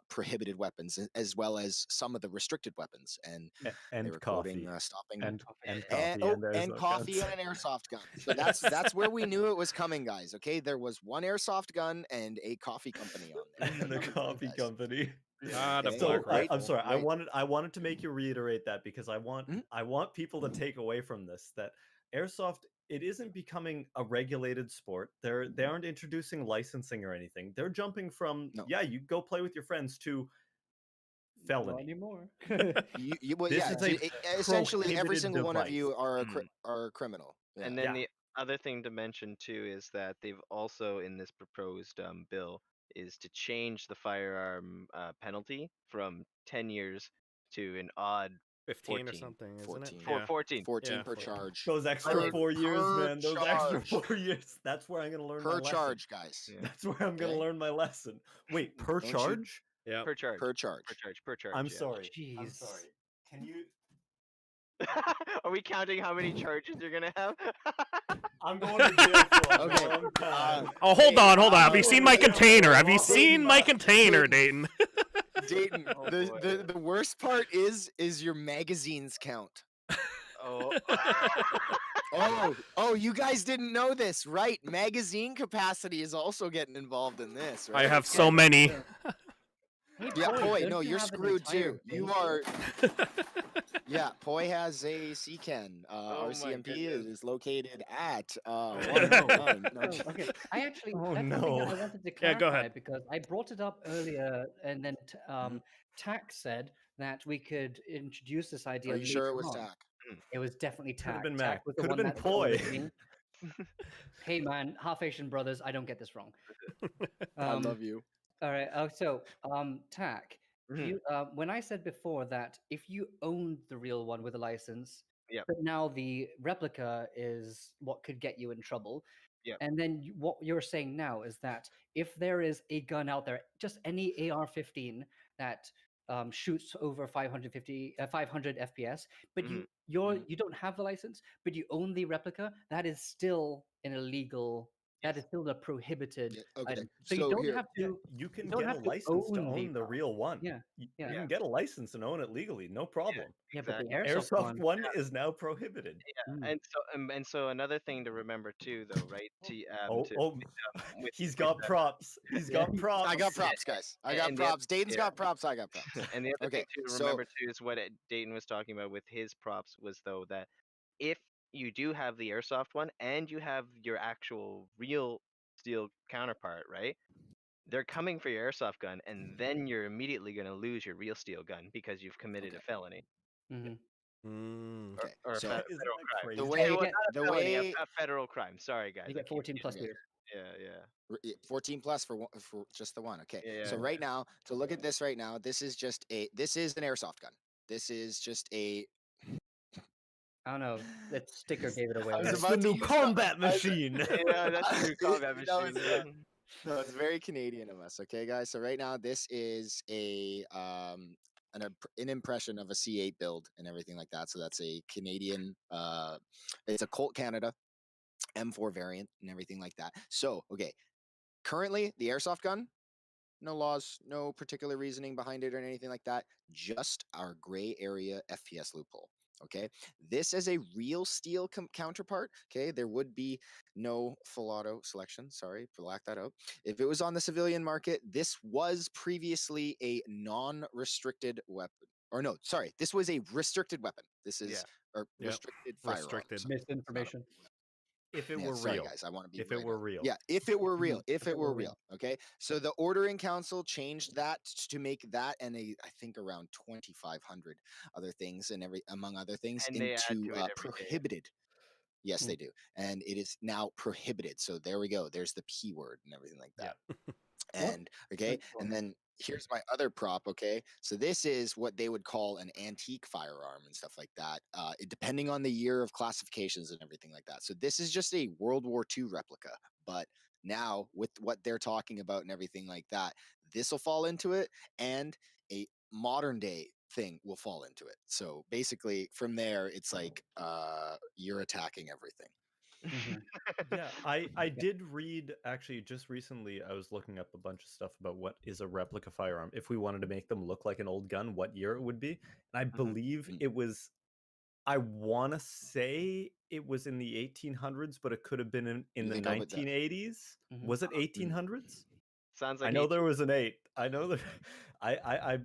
prohibited weapons, as well as some of the restricted weapons. And and they were coffee. quoting stopping And and, coffee and coffee and an airsoft gun. So that's where we knew it was coming, guys. Okay, there was one airsoft gun and a coffee company on there. the Number one, coffee guys. company. Ah, the Okay, So black right, I'm rifle. sorry. right. I wanted to make you reiterate that because I want people to take away from this that airsoft, it isn't becoming a regulated sport. They aren't introducing licensing or anything. They're jumping from No. yeah, you go play with your friends to Not felony. anymore. Well, This yeah. is a Essentially, every prohibited single one of you device. are a criminal. Yeah. And then Yeah. the other thing to mention too is that they've also in this proposed bill is to change the firearm penalty from 10 years to an odd 15 or 14. something, isn't 14. it? For Yeah. 14. 14 Yeah, per 14. charge. Those extra Per- 4 years, per man. Those extra charge. 4 years. That's where I'm gonna learn my Per lesson. charge, guys. Yeah. That's where I'm gonna Okay. learn my lesson. Wait, per Don't you- charge? Yeah. Per charge. Per charge. Per charge. I'm yeah. sorry. I'm Jeez. sorry. Can you? Are we counting how many charges you're gonna have? I'm going to jail for a Okay, long time. Oh, hold on. Have you Oh, seen my yeah. container? Have you Dayton, seen my container, Dayton? Dayton, Oh, the worst part is your magazines count. Oh. Oh, you guys didn't know this, right? Magazine capacity is also getting involved in this, right? I have so many. Hey, Yeah, Poi, Poi, don't no, you you're have an screwed entire too. You bin? are. Yeah, Poi has a CCAN. Oh my RCMP goodness. is located at Oh, 109. No, Oh, okay. I actually, Oh, that's something that no. I wanted to Yeah, clarify go ahead. because I brought it up earlier, and then Tack said that we could introduce this idea Are you sure it later was on. TAC? It was definitely Could have Tack. been Tack Mac. was the Could have one been that Poi. Hey man, half Asian brothers, I don't get this wrong. I love you. All right. So, Tack, Mhm. you when I said before that if you owned the real one with a license, Yep. but now the replica is what could get you in trouble. Yep. And then what you're saying now is that if there is a gun out there, just any AR-15 that shoots over 500 FPS, but Mhm. you don't have the license, but you own the replica, that is still an illegal. That is still a prohibited Yeah, okay, item. So you so don't here- have Yeah, to. you can don't get a have to license to own the own the prop. real one. Yeah, You yeah. can get a license and own it legally, no problem. Yeah, but the Exactly. airsoft Airsoft one. one is now prohibited. Yeah, and so another thing to remember too, though, right? Oh, With he's got props. He's Yeah. got props. I got props, guys. I got and the props. Dayton's yeah. got props. I got props. And the other Okay, thing to so remember too is what Dayton was talking about with his props was though that if you do have the airsoft one and you have your actual real steel counterpart, right? They're coming for your airsoft gun, and then you're immediately going to lose your real steel gun because you've committed a felony Mhm. Mm. okay, or a so federal Isn't that crime. crazy? the Yeah, way you Well, get not a the felony, way a federal crime. Sorry, guys. you I get can't 14 plus Okay. years. Yeah. 14 plus for just the one. Okay, Yeah, so yeah. right now, to look at this right now, this is an airsoft gun. This is just a. I don't know. That sticker gave it away. I was That's about the to new use combat machine. Yeah, that's the new combat That was- machine. No, it's very Canadian of us, okay, guys. So right now, this is an impression of a C8 build and everything like that. So that's a Canadian. It's a Colt Canada M4 variant and everything like that. So okay, currently the airsoft gun, no laws, no particular reasoning behind it or anything like that. Just our gray area FPS loophole. Okay, this is a real steel counterpart. Okay, there would be no full auto selection. Sorry, black that out. If it was on the civilian market, this was previously a non-restricted weapon. Or no, sorry, this was a restricted weapon. This is or Yep. restricted firearm. Restricted. Sorry, it's not a Misinformation. If it yeah, were sorry real. guys, I want to be If right it were now. real. Yeah, if it were real, if it were real. real. Okay, so the ordering council changed that to make that and I think around 2,500 other things and among other things And they add into to it every day. prohibited. Yes, they do, and it is now prohibited. So there we go. There's the P word and everything like that. And okay, and then here's my other prop. Okay, so this is what they would call an antique firearm and stuff like that, depending on the year of classifications and everything like that. So this is just a World War II replica, but now with what they're talking about and everything like that, this will fall into it, and a modern day thing will fall into it. So basically, from there, it's like you're attacking everything. Yeah, I did read actually just recently. I was looking up a bunch of stuff about what is a replica firearm. If we wanted to make them look like an old gun, what year it would be. And I believe it was. I want to say it was in the 1800s, but it could have been in the think I would that. 1980s. Was it 1800s? Sounds like I know there was an 8. I know that. I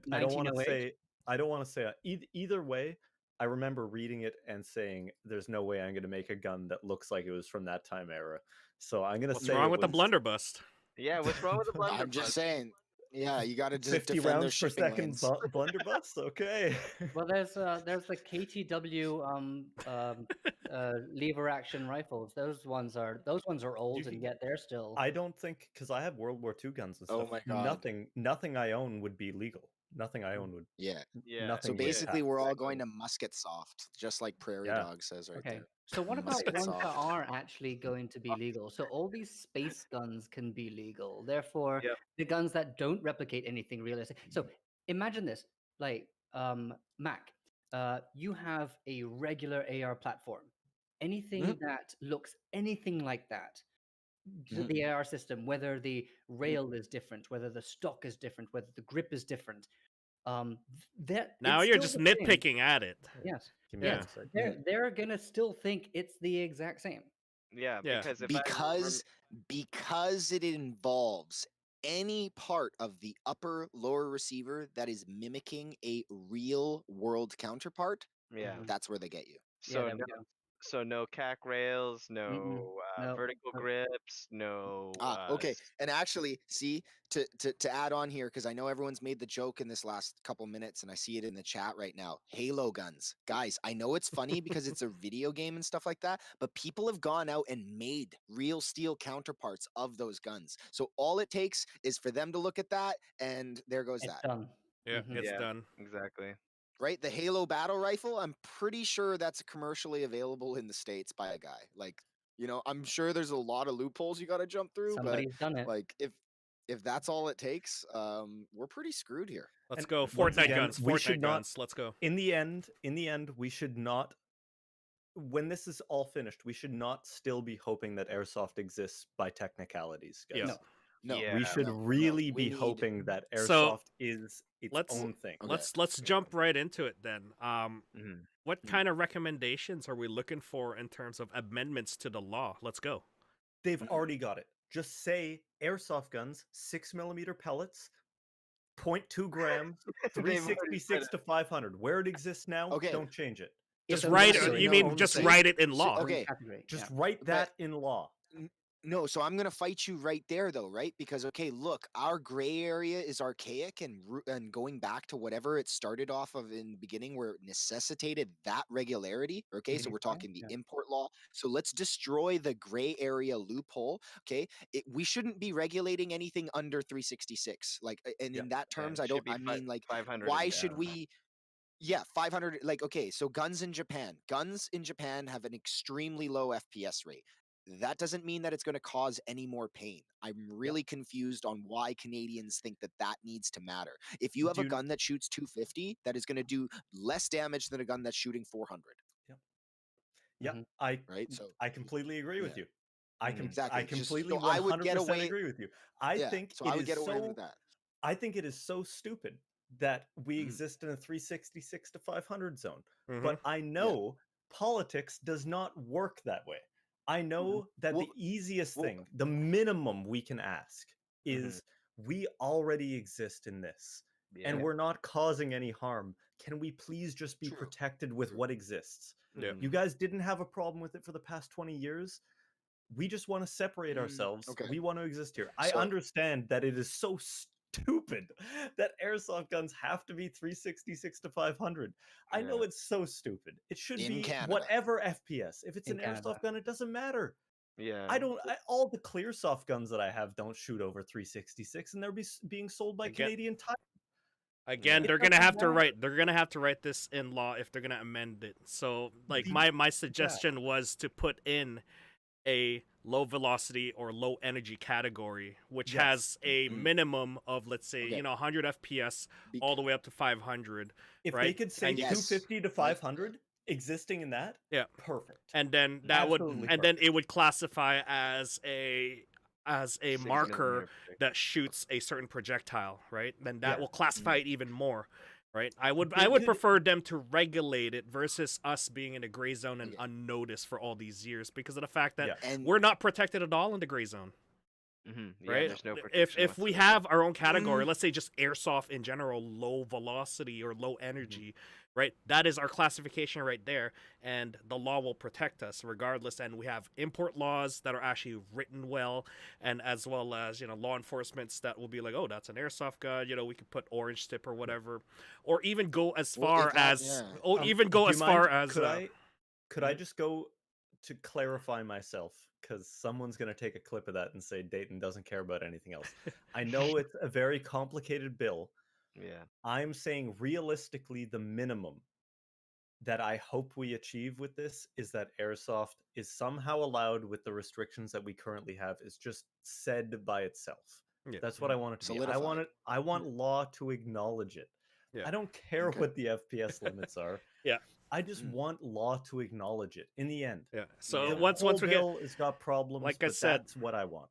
don't want to 1908? say. I don't want to say either way. I remember reading it and saying, "There's no way I'm going to make a gun that looks like it was from that time era." So I'm going to What's say wrong it with the was- blunderbuss? Yeah, what's wrong with the blunderbuss? I'm just saying. Yeah, you got to just 50 defend their rounds per shipping second lanes. blunderbuss. Okay. Well, there's the KTW lever action rifles. Those ones are old, can and get- yet they're still. I don't think, because I have World War II guns and Oh stuff. my God. Nothing I own would be legal. Nothing I own would. Yeah. Yeah. Nothing So would basically, pass. we're all going to musket soft, just like Prairie Yeah. Dog says right Okay. there. So what about Musket ones that soft. are actually going to be legal? So all these space guns can be legal. Therefore, Yep. the guns that don't replicate anything realistic. So imagine this, like Mac, you have a regular AR platform. Anything that looks anything like that, Mhm. the AR system, whether the rail is different, whether the stock is different, whether the grip is different, that Now it's you're still just the same. nitpicking at it. Yes. Give me Yeah. one sec. They're gonna still think it's the exact same. Yeah, Yeah. because if I Because it involves any part of the upper lower receiver that is mimicking a real world counterpart, yeah, that's where they get you. so there we no, go. so no cac rails, Mm-mm. no No, vertical no. grips, no. Okay. And actually, see, to add on here, because I know everyone's made the joke in this last couple minutes, and I see it in the chat right now. Halo guns. Guys, I know it's funny because it's a video game and stuff like that, but people have gone out and made real steel counterparts of those guns. So all it takes is for them to look at that, and there goes It's that. done. Yeah, Mhm. it's Yeah. done. Exactly. Right? The Halo battle rifle, I'm pretty sure that's commercially available in the States by a guy. Like, I'm sure there's a lot of loopholes you got to jump through, but Somebody's done it. like if that's all it takes, we're pretty screwed here. Let's And go. once Fortnite again, guns. we Fortnite should not- guns. Let's go. In the end, we should not. When this is all finished, we should not still be hoping that airsoft exists by technicalities, guys. Yeah. No. No, Yeah. We should no, really we be need- hoping that So, airsoft is its let's- own thing. Okay. Let's jump right into it then. Mhm. What kind of recommendations are we looking for in terms of amendments to the law? Let's go. They've already got it. Just say airsoft guns, 6mm pellets, 0.2 grams, They've already said 366 to 500. Where it exists now, Okay. don't change it. Just It's a write category. it. You No, mean just see- write it in see, law? okay. Category. Just Yeah. write But- that in law. No, so I'm gonna fight you right there, though, right? Because okay, look, our gray area is archaic and going back to whatever it started off of in the beginning, where it necessitated that regularity. Okay, so we're talking the Yeah. import law. So let's destroy the gray area loophole. Okay, we shouldn't be regulating anything under 366. Like, and Yeah. in that terms, I mean like, 500. why should we? Yeah, 500. Like, okay, so guns in Japan have an extremely low FPS rate. That doesn't mean that it's going to cause any more pain. I'm really confused on why Canadians think that needs to matter. If you have a gun that shoots 250, that is going to do less damage than a gun that's shooting 400. Yeah, Mhm. Right? So I completely agree with yeah. you. I Exactly. completely So I would 100% get away. agree with you. I Yeah. think So it I would is get away so with that. I think it is so stupid that we Mhm. exist in a 366 to 500 zone. Mhm. But I know politics does not work that way. I know that Well- the easiest well- thing, the minimum we can ask is we already exist in this and we're not causing any harm. Can we please just be True. protected with True. what exists? Yeah. You guys didn't have a problem with it for the past 20 years. We just want to separate ourselves. okay. We want to exist here. I So- understand that it is so stupid that airsoft guns have to be 366 to 500. I know it's so stupid. It should In be Canada. whatever FPS. If it's In an Canada. airsoft gun, it doesn't matter. Yeah. All the clearsoft guns that I have don't shoot over 366, and they're being sold by Again- Canadian Tire. Again, It they're gonna doesn't have to matter. write. They're gonna have to write this in law if they're gonna amend it. So, like, The- my suggestion was to put in a low velocity or low energy category, which Yes. has a Mhm. minimum of, let's say, Okay. 100 FPS Bec- all the way up to 500, If they right? could say And yes. 250 to 500 existing in that, Yeah. perfect. and then that would, Absolutely and then it would classify as a Signal marker interpretation. that shoots a certain projectile, right? Then that Yeah. will classify it even more, right? I would They could- prefer them to regulate it versus us being in a gray zone and Yeah. unnoticed for all these years because of the fact that Yeah. And we're not protected at all in the gray zone. Yeah, right? there's no If protection we whatsoever. have our own category, let's say just airsoft in general, low velocity or low energy, right? That is our classification right there, and the law will protect us regardless. And we have import laws that are actually written well, and as well as law enforcements that will be like, oh, that's an airsoft gun. We could put orange tip or whatever, or even go as Well, far if that, as, yeah. or even go Do you as far mind? as, Could I just go to clarify myself? Because someone's going to take a clip of that and say Dayton doesn't care about anything else. I know it's a very complicated bill. Yeah. I'm saying realistically, the minimum that I hope we achieve with this is that airsoft is somehow allowed with the restrictions that we currently have, is just said by itself. yeah, That's what I want it to be. Solidified. I want law to acknowledge it. Yeah. I don't care Okay. what the FPS limits are. Yeah. I just want law to acknowledge it in the end. yeah. So Yeah. once Whole we get, bill has got problems, like I but said, that's what I want.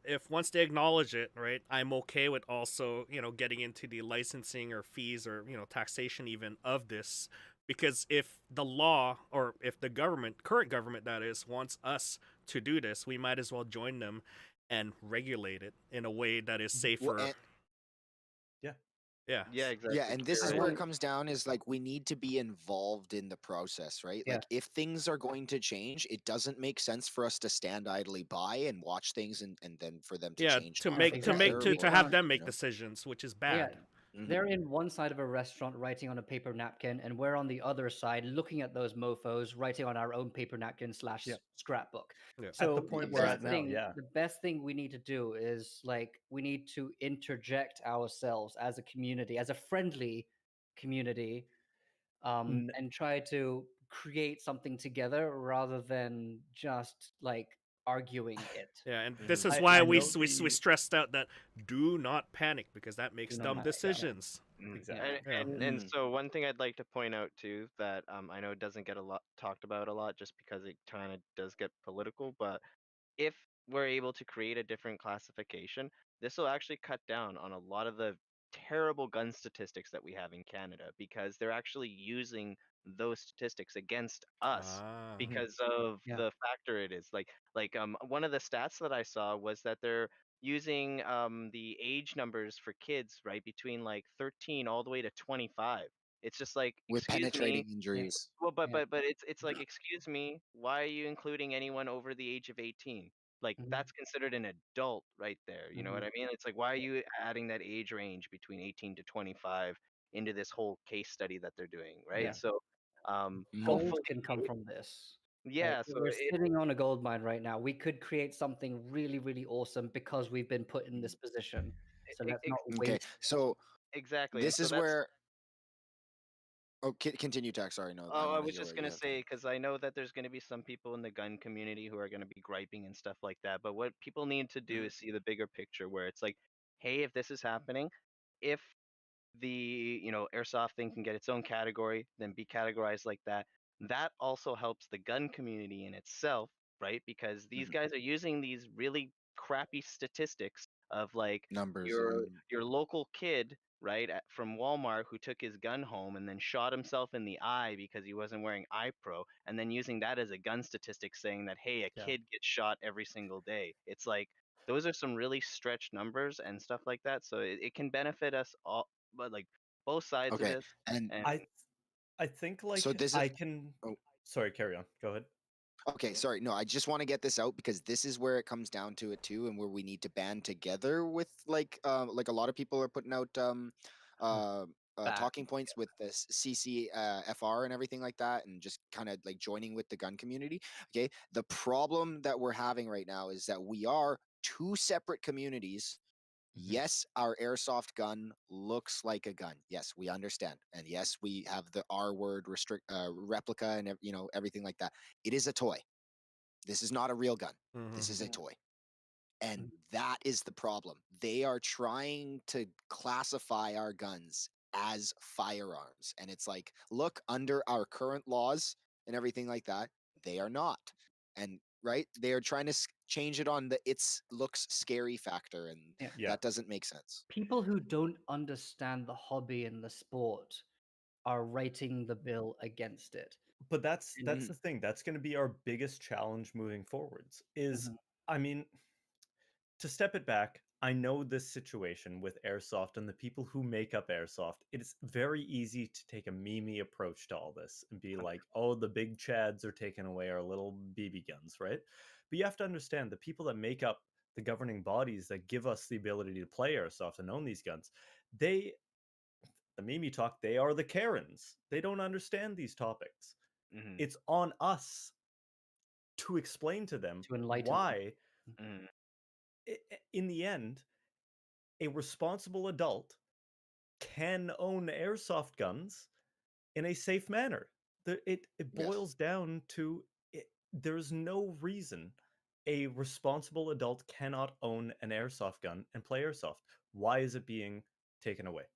if once they acknowledge it, right, I'm okay with also, getting into the licensing or fees or, taxation even of this. Because if the law, or if the current government that is, wants us to do this, we might as well join them and regulate it in a way that is safer. Well, and, Yeah. Yeah. Yeah, exactly. yeah, and this is Right. where it comes down is like we need to be involved in the process, right? Yeah. Like if things are going to change, it doesn't make sense for us to stand idly by and watch things and then for them to Yeah, change. to not make for to make better to, or to have worse, them make you know? decisions, which is Yeah, bad. they're in one side of a restaurant writing on a paper napkin, and we're on the other side looking at those mofos writing on our own paper napkin slash Yeah. scrapbook. Yeah. At So the point the we're best at now, thing, yeah. the best thing we need to do is like we need to interject ourselves as a community, as a friendly community, N- and try to create something together rather than just like arguing it. Yeah, and this is I why we know we the stressed out that do not panic, because that makes not dumb panic, yeah. decisions. exactly. Yeah. And so one thing I'd like to point out too that I know doesn't get a lot talked about a lot just because it kind of does get political, but if we're able to create a different classification, this will actually cut down on a lot of the terrible gun statistics that we have in Canada because they're actually using those statistics against us Ah. because of Yeah. the factor it is. One of the stats that I saw was that they're using the age numbers for kids, right, between like 13 all the way to 25. It's just like, With excuse penetrating me, injuries. well, Yeah. but it's like, excuse me, why are you including anyone over the age of 18? Like Mhm. that's considered an adult right there. You know what I mean? It's like, why are you adding that age range between 18 to 25 into this whole case study that they're doing, right? Yeah. So, Mhm. Gold hopefully, can come from this. Like, yeah. So we're it sitting on a gold mine right now. We could create something really, really awesome because we've been put in this position. So let's not Okay, waste. so exactly, and this so is that's where. Oh, continue, Tax. Sorry, no, I Oh, I want to was hear just what you gonna have to say say. because I know that there's gonna be some people in the gun community who are gonna be griping and stuff like that. But what people need to do is see the bigger picture, where it's like, hey, if this is happening, if the airsoft thing can get its own category, then be categorized like that. That also helps the gun community in itself, right? Because these Mhm. guys are using these really crappy statistics of like Numbers, your your local kid, right, from Walmart who took his gun home and then shot himself in the eye because he wasn't wearing eye pro, and then using that as a gun statistic saying that hey, a Yeah. kid gets shot every single day. It's like those are some really stretched numbers and stuff like that. So it can benefit us all, but like both sides of Okay, this. and And I think like so this I is. can. Oh, Sorry, carry on. Go ahead. okay, sorry. No, I just want to get this out because this is where it comes down to it too, and where we need to band together with like a lot of people are putting out uh, Back. talking points with the CCFR and everything like that, and just kind of like joining with the gun community. Okay, the problem that we're having right now is that we are two separate communities. Yes, our airsoft gun looks like a gun. Yes, we understand, and yes, we have the R word replica and everything like that. It is a toy. This is not a real gun. This is a Mhm. toy. And Mhm. that is the problem. They are trying to classify our guns as firearms. And it's like, look, under our current laws and everything like that, they are not. And right, they are trying to change it on the it's looks scary factor, and Yeah. Yeah. that doesn't make sense. People who don't understand the hobby and the sport are writing the bill against it. But that's And the thing. That's going to be our biggest challenge moving forwards. Is Mhm. I mean, to step it back, I know this situation with Airsoft and the people who make up Airsoft. It's very easy to take a meme approach to all this and be like, oh, the big Chads are taking away our little BB guns, right? But you have to understand the people that make up the governing bodies that give us the ability to play Airsoft and own these guns, the meme talk, they are the Karens. They don't understand these topics. Mhm. It's on us to explain to them To enlighten them. why, Mhm. in the end, a responsible adult can own airsoft guns in a safe manner. It Yes. boils down to there's no reason a responsible adult cannot own an airsoft gun and play airsoft. Why is it being taken away?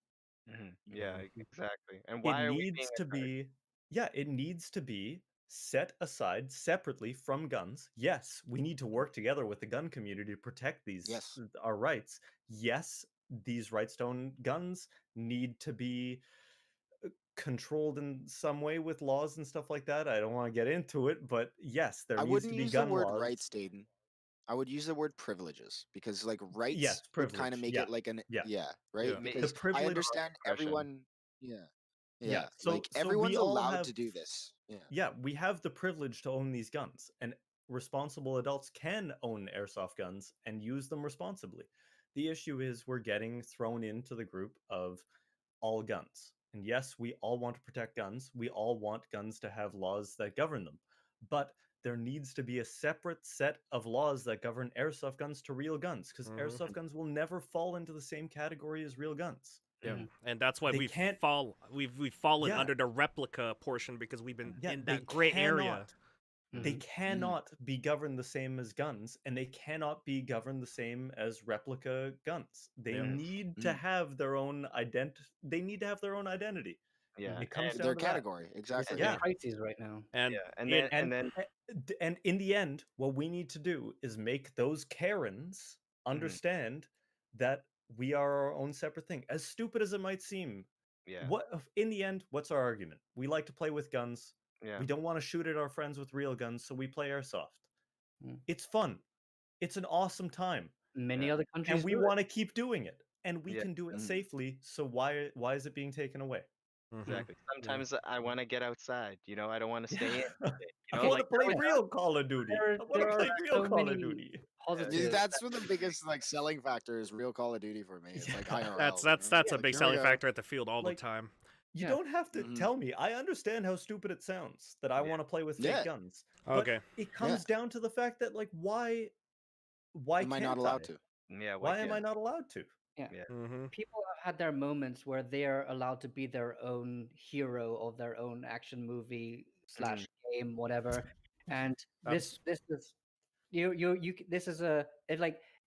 Mhm. Yeah, Mhm. exactly. And It why are we being needs to be, yeah, it needs to be set aside separately from guns. Yes, we need to work together with the gun community to protect these Yes. our rights. Yes, these rights to own guns need to be controlled in some way with laws and stuff like that. I don't want to get into it, but yes, there I needs wouldn't to be use the gun word laws. rights, Dayton. I would use the word privileges because like Yes, rights would kind of privilege. make Yeah, it like an yeah. right? Yeah. The Because I privilege. understand expression? everyone yeah. Yeah. Yeah. So Like so we everyone's all allowed have to do this. Yeah. yeah, we have the privilege to own these guns, and responsible adults can own airsoft guns and use them responsibly. The issue is we're getting thrown into the group of all guns. And yes, we all want to protect guns. We all want guns to have laws that govern them. But there needs to be a separate set of laws that govern airsoft guns to real guns, because Mhm. airsoft guns will never fall into the same category as real guns. Yeah, Mhm. and that's why They can't. we've fallen Yeah, under the replica portion because we've been yeah, in they that gray area. cannot. They Mhm. cannot be governed the same as guns, and they cannot be governed the same as replica guns. They Yeah. need to Mhm. have their own They need to have their own identity. Yeah. It comes And Their down to that. category. This Exactly. is a Yeah. crisis right now. And yeah, and it, then And in the end, what we need to do is make those Karens understand that we are our own separate thing. As stupid as it might seem, yeah, in the end, what's our argument? We like to play with guns. yeah, We don't want to shoot at our friends with real guns, so we play airsoft. Mm. It's fun. It's an awesome time, Many Yeah. other and countries we do it. want to keep doing it. And we Yeah. can do it Mhm. safely. So why is it being taken away? Mhm. exactly. Yeah. Sometimes I want to get outside. You know, I don't want to stay in. You I know, want to like play growing up, real Call of Duty. There, I want there to are play real so Call of many Duty. Yeah, positives. that's what the biggest like selling factor is real Call of Duty for me. It's like Yeah. IRL. That's you know? that's It's a like, big here we selling go. factor at the field all the Like, time. you Yeah. don't have to Mhm. tell me. I understand how stupid it sounds that I Yeah. want to play with Yeah. fake guns. Okay. But it comes down to the fact that like why Am I not can't allowed I? to? Yeah, Why am I Yeah. not allowed to? Yeah. Yeah. Mm-hmm. People have had their moments where they're allowed to be their own hero of their own action movie slash game, whatever. And That's this is this is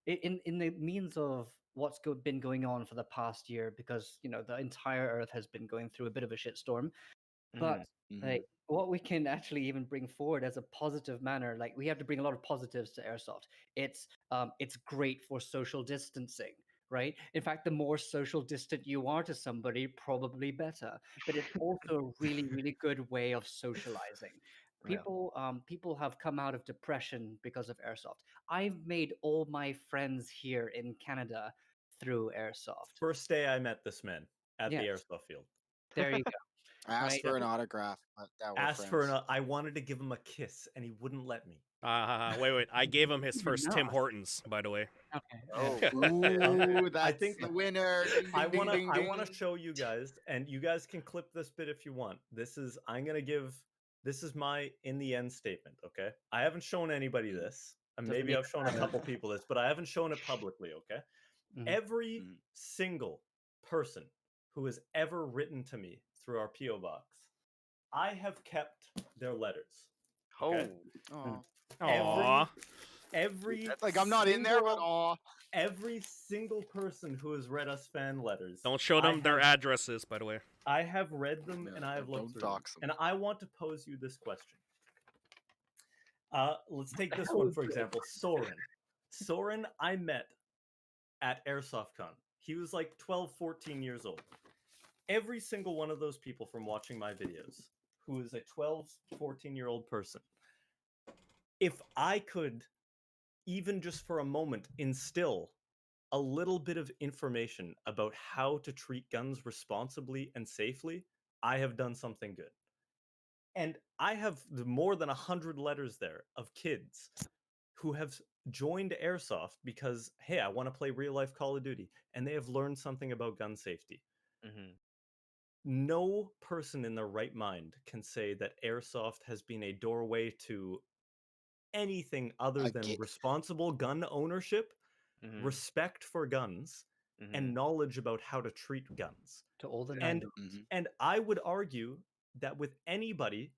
in the means of what's been going on for the past year, because the entire earth has been going through a bit of a shitstorm. But like Mhm. what we can actually even bring forward as a positive manner, like we have to bring a lot of positives to airsoft. It's great for social distancing, right? In fact, the more social distant you are to somebody, probably better. But it's also a really, really good way of socializing. Yeah. People have come out of depression because of airsoft. I've made all my friends here in Canada through airsoft. First day I met this man at the Yes, airsoft field. there you go. I asked Right? for an autograph, but that we're Asked for friends. I wanted to give him a kiss and he wouldn't let me. wait. I gave him his Even first Tim not. Hortons, by the way. Okay. Oh, Ooh, I that's think the winner. Ding, I ding, wanna ding, I ding, wanna ding. show you guys, and you guys can clip this bit if you want. This is my in the end statement, okay? I haven't shown anybody Mhm. this. And Doesn't maybe even I've shown a matter. couple people this, but I haven't shown it publicly, okay? Mhm. Every Mhm. single person who has ever written to me through our PO box, I have kept their letters. Okay? oh, Aw. Every Like I'm not in there, but single- aw. every single person who has read us fan letters. Don't show them their addresses, by the way. I have read them Yeah, and I have looked don't through them. dox them. And I want to pose you this question. Let's take this Oh, one for good. example. Soren, I met at AirsoftCon. He was like 12, 14 years old. Every single one of those people from watching my videos who is a 12, 14-year-old person, if I could even just for a moment, instill a little bit of information about how to treat guns responsibly and safely, I have done something good. And I have more than 100 letters there of kids who have joined Airsoft because, hey, I want to play real life Call of Duty, and they have learned something about gun safety. Mm-hmm. No person in their right mind can say that Airsoft has been a doorway to anything other than responsible gun ownership, Mm-hmm. respect for guns, Mm-hmm. and knowledge about how to treat guns. To all the And nine. and I would argue that with anybody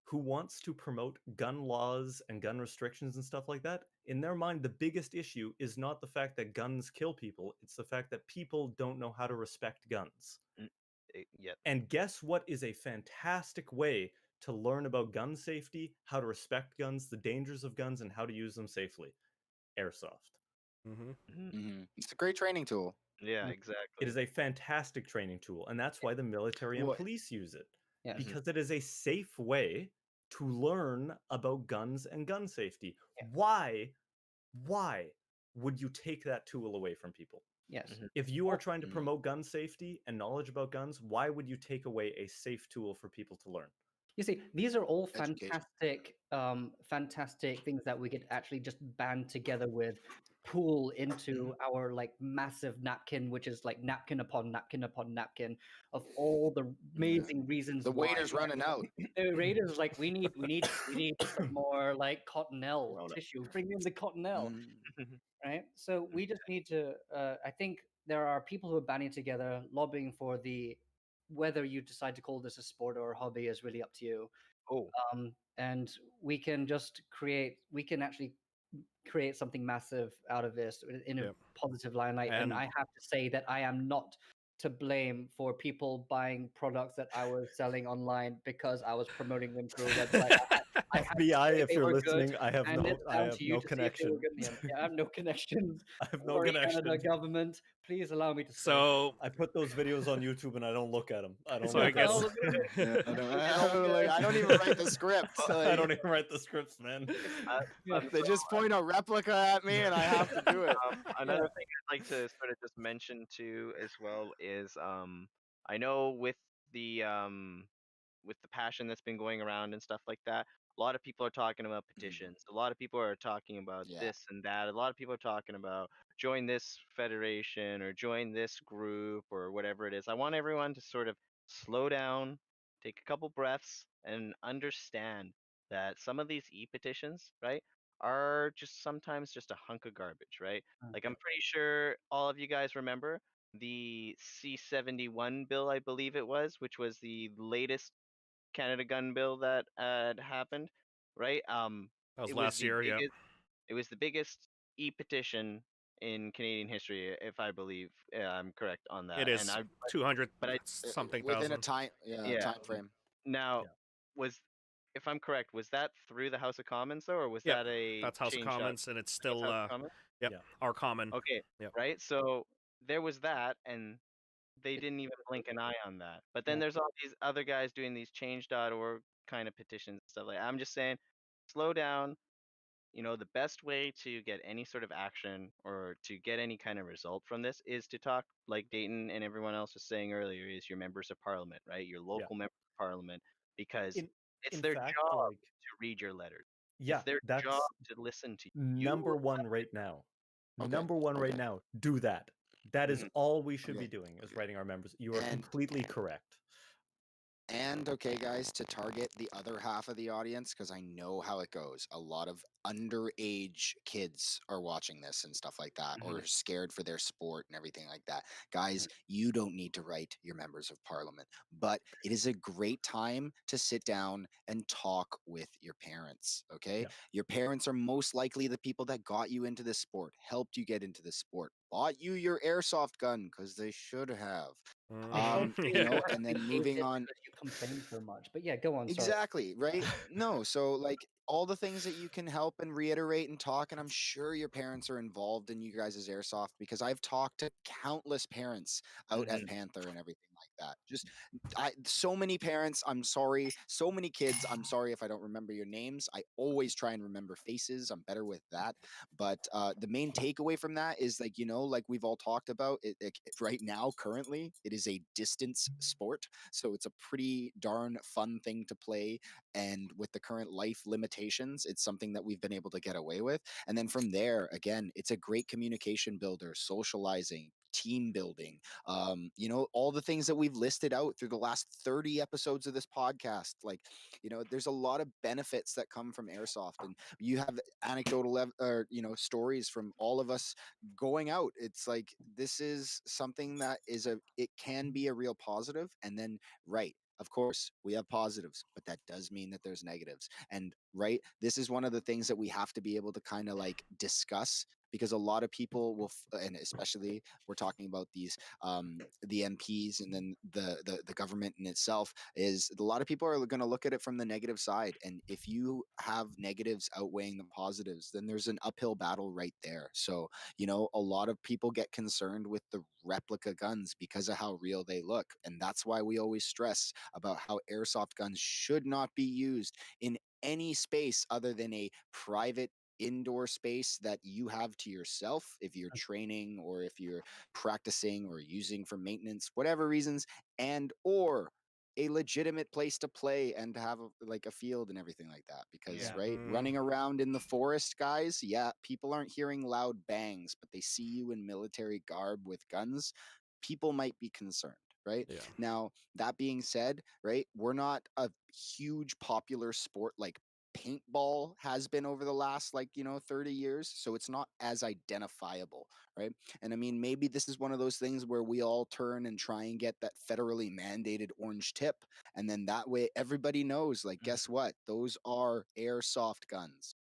who wants to promote gun laws and gun restrictions and stuff like that, in their mind, the biggest issue is not the fact that guns kill people, it's the fact that people don't know how to respect guns. Yep. And guess what is a fantastic way to learn about gun safety, how to respect guns, the dangers of guns, and how to use them safely? Airsoft. It's a great training tool. Yeah, It exactly. is a fantastic training tool, and that's why the military and What- police use it. Yes. Because it is a safe way to learn about guns and gun safety. Why would you take that tool away from people? Yes. Mhm. If you are trying to Mhm. promote gun safety and knowledge about guns, why would you take away a safe tool for people to learn? You see, these are all Education. fantastic things that we could actually just band together with, pool into our like massive napkin, which is like napkin upon napkin upon napkin of all the amazing reasons The why. waiter's running out. The Raiders is like, we need some more like cottonelle tissue. Bring in the cottonelle, Mm. right? So we just need to. I think there are people who are banding together, lobbying for the. Whether you decide to call this a sport or a hobby is really up to you. Oh. And we can just create. We can actually create something massive out of this in a Yep. positive limelight. And And- I have to say that I am not to blame for people buying products that I was selling online because I was promoting them through a website. I had to FBI, say if they you're were good, listening, I have and it's down to you no to see if they were connection. good. Yeah, I have no connections. I have no Sorry, connection. Canada government, please allow me to say. So I put those videos on YouTube and I don't look at them. I don't. So I look at guess- them. I don't even write the scripts. I don't even write the scripts, man. They just point a replica at me and I have to do it. Another thing I'd like to sort of just mention too as well is I know with the passion that's been going around and stuff like that, a lot of people are talking about petitions. A lot of people are talking about Yeah. this and that. A lot of people are talking about join this federation or join this group or whatever it is. I want everyone to sort of slow down, take a couple breaths, and understand that some of these e-petitions, right, are just sometimes just a hunk of garbage, right? Like I'm pretty sure all of you guys remember the C-71 bill, I believe it was, which was the latest Canada gun bill that had happened, right? that was It last the year, yeah. biggest, It was the biggest e-petition in Canadian history, if I believe I'm correct on that. It is And I, 200 but I- something within thousand. a time time frame. now Yeah. was, if I'm correct, was that through the House of Commons though, or was Yeah, that a That's House of change Commons, and it's That's still House of Commons? yep, Yeah. our common. Okay, Yep. right. So there was that, and they didn't even blink an eye on that. But then there's all these other guys doing these change.org kind of petitions and stuff like that. I'm just saying, slow down. The best way to get any sort of action or to get any kind of result from this is to talk, like Dayton and everyone else was saying earlier, is your members of parliament, right? Your local members of parliament, because it's In their fact, job like, to read your letters. yeah, It's their that's job to listen to you. number one right now. Okay, Number one right okay. now. Do that. That is Mhm. all we should be Okay, doing is writing our members. You are And- completely correct. And okay, guys, to target the other half of the audience, because I know how it goes. A lot of underage kids are watching this and stuff like that, or scared for their sport and everything like that. Guys, you don't need to write your members of parliament, but it is a great time to sit down and talk with your parents. Okay, Yeah. your parents are most likely the people that got you into this sport, helped you get into this sport, bought you your airsoft gun because they should have. And then moving on. You complain so much, but yeah, go on. Sorry. Exactly, right? No, so like all the things that you can help and reiterate and talk, and I'm sure your parents are involved in you guys' airsoft because I've talked to countless parents out at Panther and everything like that. Just so many parents, I'm sorry, so many kids, I'm sorry if I don't remember your names. I always try and remember faces. I'm better with that. But the main takeaway from that is, like, like we've all talked about right now, currently, it is a distance sport. So it's a pretty darn fun thing to play. And with the current life limitations, it's something that we've been able to get away with. And then from there, again, it's a great communication builder, socializing, team building, all the things that we've listed out through the last 30 episodes of this podcast. Like, there's a lot of benefits that come from airsoft, and you have anecdotal stories from all of us going out. It's like, this is something that it can be a real positive. And then, right, of course, we have positives, but that does mean that there's negatives. And right, this is one of the things that we have to be able to kind of like discuss, because a lot of people will, and especially we're talking about these the MPs, and then the government in itself, is a lot of people are going to look at it from the negative side. And if you have negatives outweighing the positives, then there's an uphill battle right there. So a lot of people get concerned with the replica guns because of how real they look, and that's why we always stress about how airsoft guns should not be used in any space other than a private indoor space that you have to yourself, if you're training or if you're practicing or using for maintenance, whatever reasons, and or a legitimate place to play and to have like a field and everything like that. Because Yeah. right, running around in the forest, guys, yeah, people aren't hearing loud bangs, but they see you in military garb with guns, people might be concerned. Right Yeah. now, that being said, right, we're not a huge popular sport like paintball has been over the last 30 years, so it's not as identifiable, right? And I mean, maybe this is one of those things where we all turn and try and get that federally mandated orange tip, and then that way everybody knows, like, guess what, those are airsoft guns.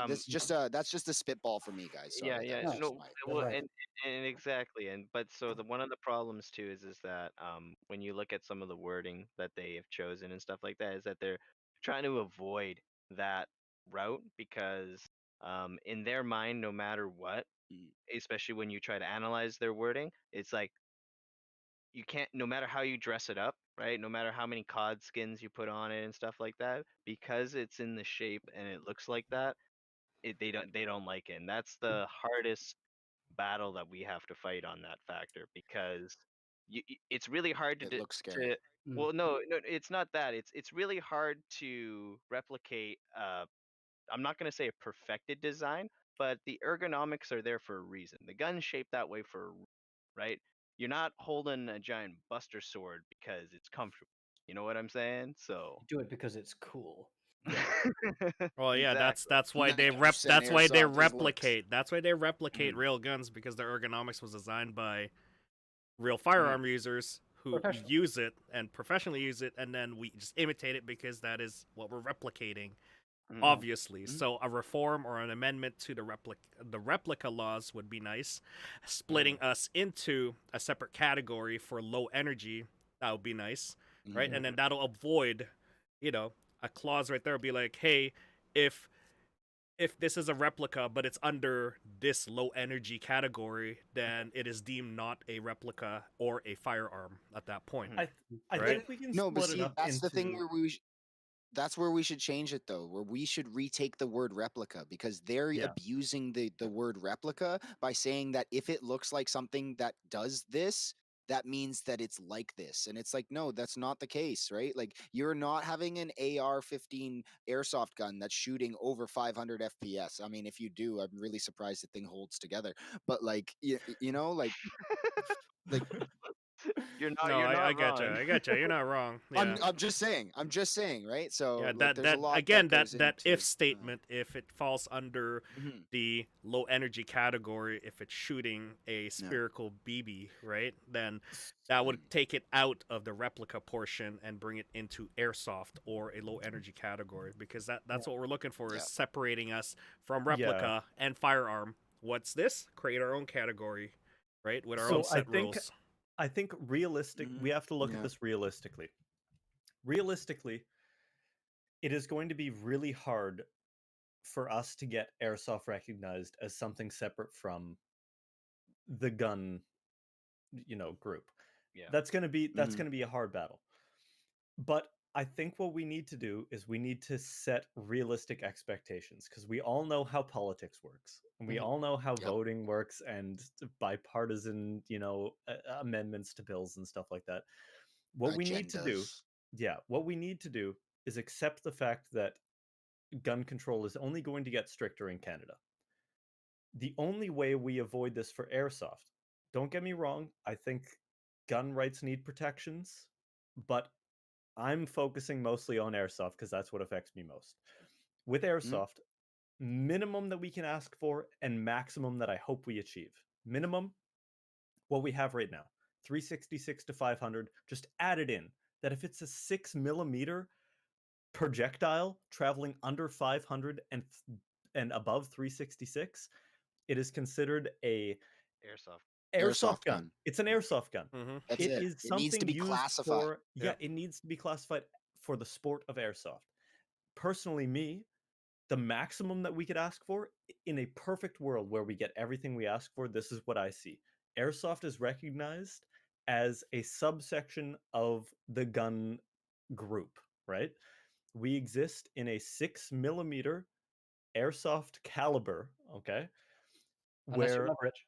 This just that's just a spitball for me, guys. Yeah, Sorry, that yeah, was No, just no, my you're well, right. and exactly, and but so one of the problems too is that when you look at some of the wording that they have chosen and stuff like that, is that they're trying to avoid that route, because in their mind, no matter what, Mm, especially when you try to analyze their wording, it's like, you can't, no matter how you dress it up, right? No matter how many cod skins you put on it and stuff like that, because it's in the shape and it looks like that, they don't like it. And that's the hardest battle that we have to fight on that factor, because it's really hard it looks to scary. Mm. well, no, it's not that. It's really hard to replicate. I'm not going to say a perfected design, but the ergonomics are there for a reason. The gun's shaped that way for a reason, right? You're not holding a giant buster sword because it's comfortable. You know what I'm saying? So You do it because it's cool. Well, yeah, that's exactly. that's why they 90% that's why they airsoft is looks. replicate. That's why they replicate Mhm. real guns, because the ergonomics was designed by real Mhm. firearm users who Professional. use it and professionally use it, and then we just imitate it because that is what we're replicating. Mhm. Obviously, Mhm. so a reform or an amendment to the replica laws would be nice. Splitting us into a separate category for low energy, that would be nice, right? Mhm. And then that'll avoid, a clause right there. Will be like, hey, if this is a replica but it's under this low energy category, then it is deemed not a replica or a firearm at that point, Mhm. I right? think we can No, but split it see, up that's the thing into where that's where we should change it, though, where we should retake the word replica, because they're yeah. abusing the word replica by saying that if it looks like something that does this, that means that it's like this. And it's like, no, that's not the case, right? Like, you're not having an AR-15 airsoft gun that's shooting over 500 FPS. I mean, if you do, I'm really surprised the thing holds together. But like, like You're not. No, You're I not gotcha. wrong. I gotcha. You're not wrong. I'm Yeah. I'm just saying. I'm just saying, right? So Yeah, like, there's a that lot that again, goes that if into. statement, if it falls under Mhm. the low energy category, if it's shooting a Yeah. spherical BB, right, then that would Mm. take it out of the replica portion and bring it into airsoft or a low energy category, because that's what we're looking for, is Yeah. separating us from Yeah. replica and firearm. What's this? Create our own category, right, with our own So set rules. I think we have to look at Yeah. this realistically. Realistically, it is going to be really hard for us to get airsoft recognized as something separate from the gun, group. Yeah. That's gonna be a hard battle. But I think what we need to do is we need to set realistic expectations, because we all know how politics works, and we Mhm. all know how Yep. voting works, and bipartisan, amendments to bills and stuff like that. What we need to do, Agendas. what we need to do is accept the fact that gun control is only going to get stricter in Canada. The only way we avoid this for airsoft, don't get me wrong, I think gun rights need protections, but I'm focusing mostly on airsoft because that's what affects me most. With airsoft, minimum that we can ask for and maximum that I hope we achieve. Minimum, what we have right now, 366 to 500, just add it in. That if it's a 6 millimeter projectile traveling under 500 and above 366, it is considered a Airsoft. airsoft gun. It's an airsoft gun. Mm-hmm. That's It it. is It needs to something be used classified. for it needs to be classified for the sport of airsoft. Personally, the maximum that we could ask for in a perfect world where we get everything we ask for, this is what I see. Airsoft is recognized as a subsection of the gun group, right? We exist in a 6 millimeter airsoft caliber, okay? Unless you're Where not rich.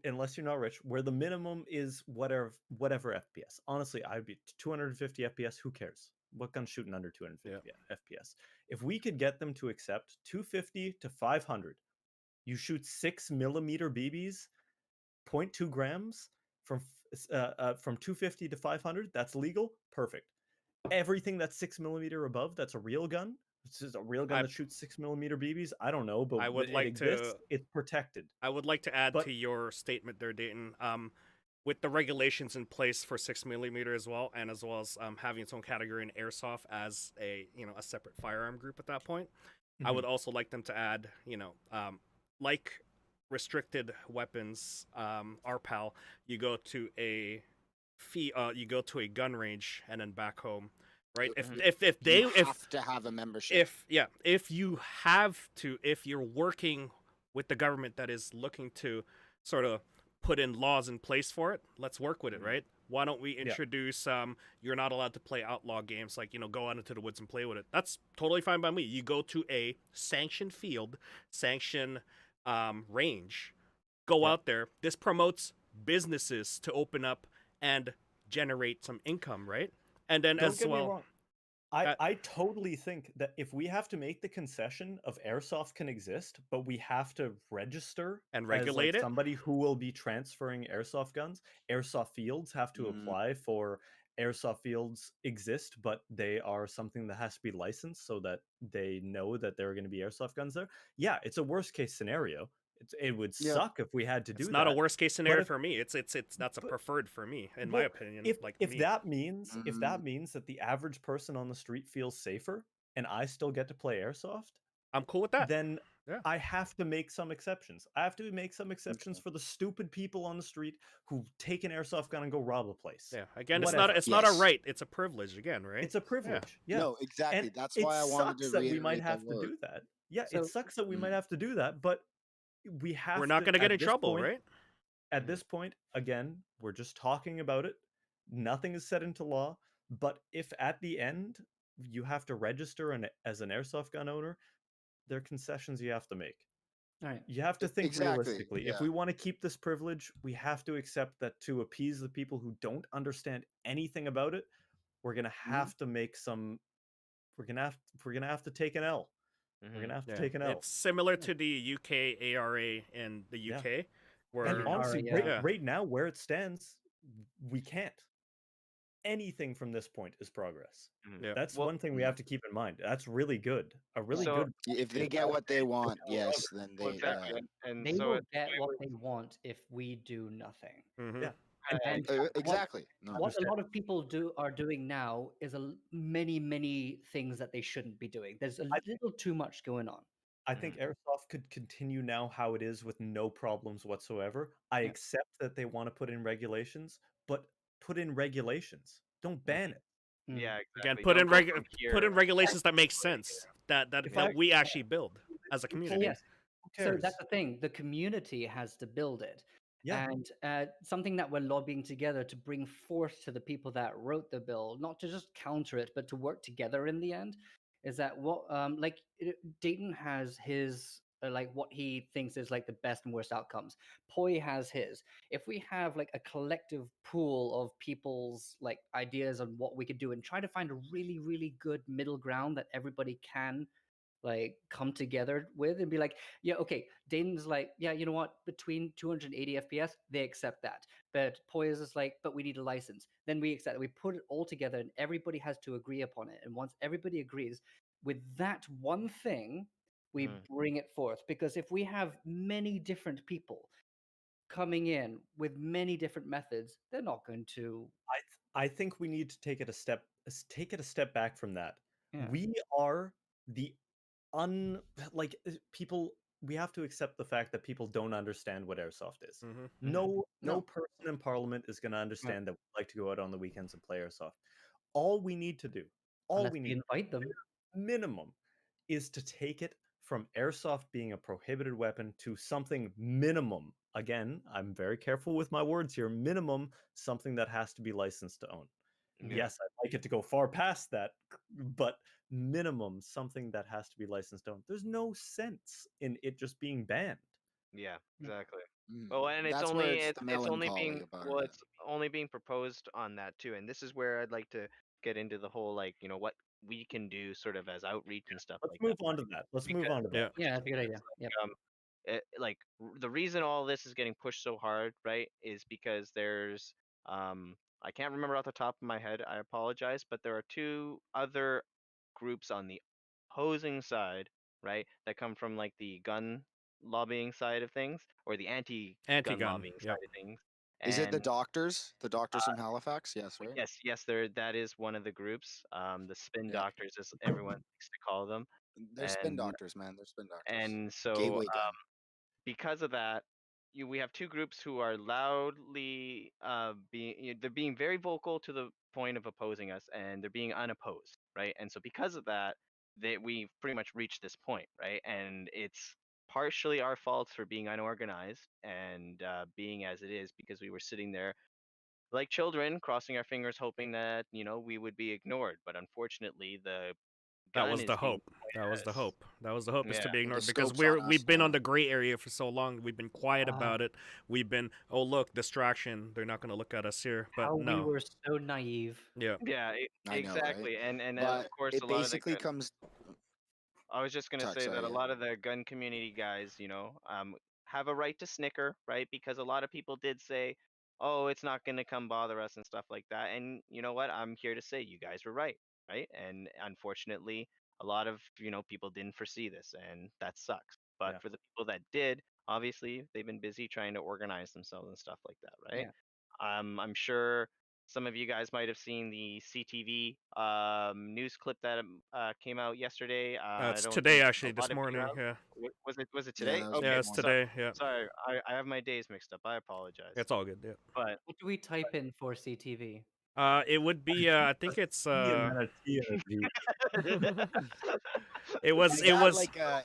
unless you're not rich, where the minimum is whatever FPS. Honestly, I'd be 250 FPS. Who cares? What gun's shooting under 250 FPS? If we could get them to accept 250 to 500, you shoot 6 millimeter BBs, 0.2 grams from 250 to 500. That's legal. Perfect. Everything that's 6 millimeter above, that's a real gun. It's just a real gun I- that shoots 6 millimeter BBs. I don't know, but I would it like exists. to- It's protected. I would like to add But- to your statement there, Dayton. With the regulations in place for 6 millimeter as well, and as well as having its own category in airsoft as a separate firearm group at that point, I would also like them to add like restricted weapons, RPAL, you go to a gun range and then back home, right? You have to have a membership. If you're working with the government that is looking to sort of put in laws in place for it, let's work with it, right? Why don't we introduce you're not allowed to play outlaw games, like go out into the woods and play with it. That's totally fine by me. You go to a sanctioned field, sanctioned range, go out there. This promotes businesses to open up and generate some income, right? And then Don't as get me well, wrong. I totally think that if we have to make the concession of airsoft can exist, but we have to register and regulate as it. somebody who will be transferring airsoft guns, airsoft fields have to apply for airsoft fields exist, but they are something that has to be licensed so that they know that there are going to be airsoft guns there. Yeah, it's a worst case scenario. It would suck if we had to do that. It's not a worst case scenario if- for me. It's that's a preferred for me, in my Well, opinion. if that means that the average person on the street feels safer and I still get to play airsoft, I'm cool with that. then Yeah. I have to make some exceptions. I have to make some exceptions for the stupid people on the street who take an airsoft gun and go rob a place. Yeah. Again, Whatever. it's not a right. It's a privilege. Again, right? It's a privilege. Yeah. No, exactly. And That's it why I wanted to sucks that we reiterate might that have to word. do that. Yeah, So- it sucks that we might have to do that, but we have. We're not going to get at in this trouble, point- right? At this point, again, we're just talking about it. Nothing is set into law. But if at the end you have to register as an airsoft gun owner, there are concessions you have to make. All right. You have to think Exactly, realistically. If yeah. we want to keep this privilege, we have to accept that to appease the people who don't understand anything about it, we're gonna have to make some. We're gonna have to take an L. We're gonna have to take an L. It's similar to the UK ARA in the UK, where And honestly, yeah. right now, where it stands, we can't. Anything from this point is progress. Yeah. That's one thing we have to keep in mind. That's really good. A really So- good. If they get what they want, yes, then Well, they. exactly. And They so will get what they want if we do nothing. Yeah. And Exactly. No. what a lot of people are doing now is many things that they shouldn't be doing. There's a little too much going on. I think airsoft could continue now how it is with no problems whatsoever. I accept that they want to put in regulations, but put in regulations. Don't ban it. yeah, exactly. again, put Don't in go from put in here- regulations that make sense, that If I- we actually build as a community. Yes. Who So cares? that's the thing. The community has to build it. Yeah. And something that we're lobbying together to bring forth to the people that wrote the bill, not to just counter it, but to work together in the end, is that Dayton has his like what he thinks is like the best and worst outcomes. Poi has his. If we have like a collective pool of people's like ideas on what we could do and try to find a really, really good middle ground that everybody can like come together with and be like, yeah, okay, Dayton's like, yeah, you know what, between 280 FPS, they accept that. But Poise is like, but we need a license. Then we accept it. We put it all together and everybody has to agree upon it. And once everybody agrees with that one thing, we bring it forth. Because if we have many different people coming in with many different methods, they're not going to. I think we need to take it a step back from that. Yeah. We are the people. We have to accept the fact that people don't understand what airsoft is. No No. person in parliament is going to understand that we like to go out on the weekends and play airsoft. All we need to do, Unless we invite them. minimum, is to take it from airsoft being a prohibited weapon to something minimum. Again, I'm very careful with my words here. Minimum, something that has to be licensed to own. Yes, I'd like it to go far past that, but minimum, something that has to be licensed to own. There's no sense in it just being banned. Yeah, exactly. Mm, Well, and that's where it's the it's only melancholy being about well, it. it's only being proposed on that too. And this is where I'd like to get into the whole like, what we can do sort of as outreach and stuff Let's like move that. on to that. Let's move Because on to Yeah. that. Yeah, that's a good idea. Yep. the reason all this is getting pushed so hard, right, is because there's I can't remember off the top of my head, I apologize, but there are two other groups on the opposing side, right, that come from like the gun lobbying side of things or the anti-gun Anti-gun. lobbying Yep. side of things. Is it the And doctors? The doctors from Halifax? Yes, right? yes, that is one of the groups. The spin Yeah. doctors, as everyone likes to call them. They're spin And doctors, man. They're spin doctors. and so Gateway gun. because of that, we have two groups who are loudly they're being very vocal to the point of opposing us, and they're being unopposed, right? And so because of that, we pretty much reached this point, right? And it's partially our fault for being unorganized and being as it is because we were sitting there like children, crossing our fingers, hoping that we would be ignored. But unfortunately, the That gun was is the being hope. That was the pointed at us. hope. That was the hope is Yeah. to be The ignored because scope's on us we've been on now. the gray area for so long. We've been quiet about it. We've been, oh look, distraction. They're not going to look at us here. But How we no. were so naive. Yeah. Yeah, I know, right? exactly. And of But course, it a lot of the basically comes. I was just gonna Talk, say that sorry, a yeah. lot of the gun community guys, have a right to snicker, right? Because a lot of people did say, "Oh, it's not gonna come bother us" and stuff like that. And you know what? I'm here to say you guys were right, right? And unfortunately, a lot of people didn't foresee this, and that sucks. But Yeah. for the people that did, obviously they've been busy trying to organize themselves and stuff like that, right? Yeah. I'm sure some of you guys might have seen the CTV news clip that came out yesterday. I It's don't today think actually, a lot this of you morning. have. Yeah. Was it Yeah, today? that was Yeah, Okay, it's morning. today. Yeah. sorry, I have my days mixed up. I apologize. It's all good. Yeah. But What do we type in for CTV? It would be. I think it's. It was. Is It that was. like a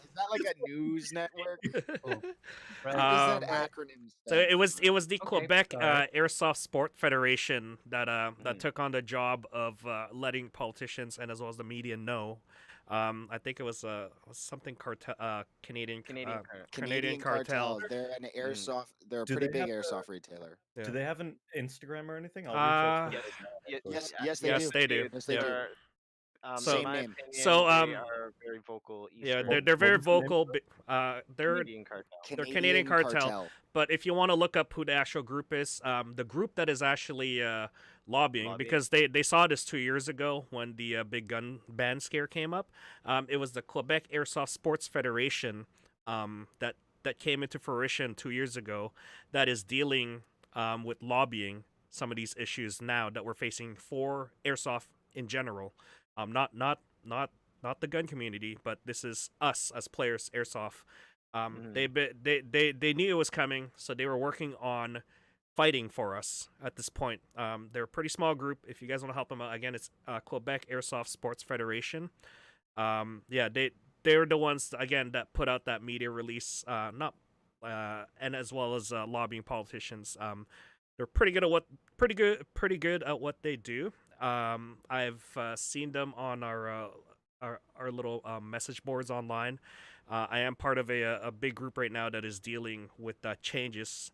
news network? Oh, What right. does that Right. acronym So stand it was for? it was the Okay, Quebec sorry. Airsoft Sport Federation that Mhm. took on the job of letting politicians and as well as the media know. I think it was something cartel Canadian Canadian current. Canadian cartel. They're an Mhm. airsoft. They're a Do pretty they big have airsoft retailer. Yeah. Do they have an Instagram or anything? I'll reach out to them Yes, right now. yes, actually. Yes, yeah, yes, they Yes, do. they do. Yes, they Yeah. do. They're, So in my Same name. opinion, they so are very vocal yeah, Eastern they're very was the name? vocal. They're Canadian cartel. they're Canadian cartel. But if you want to look up who the actual group is, the group that is actually lobbying, Lobbying. because they saw this 2 years ago when the big gun ban scare came up. It was the Quebec Airsoft Sports Federation that came into fruition 2 years ago that is dealing with lobbying some of these issues now that we're facing for airsoft in general. Not the gun community, but this is us as players, airsoft. They knew it was coming, so they were working on fighting for us at this point. They're a pretty small group. If you guys want to help them out, again, it's Quebec Airsoft Sports Federation. Yeah, they're the ones again that put out that media release. Not and as well as lobbying politicians. They're pretty good at pretty good at what they do. I've seen them on our little message boards online. I am part of a big group right now that is dealing with changes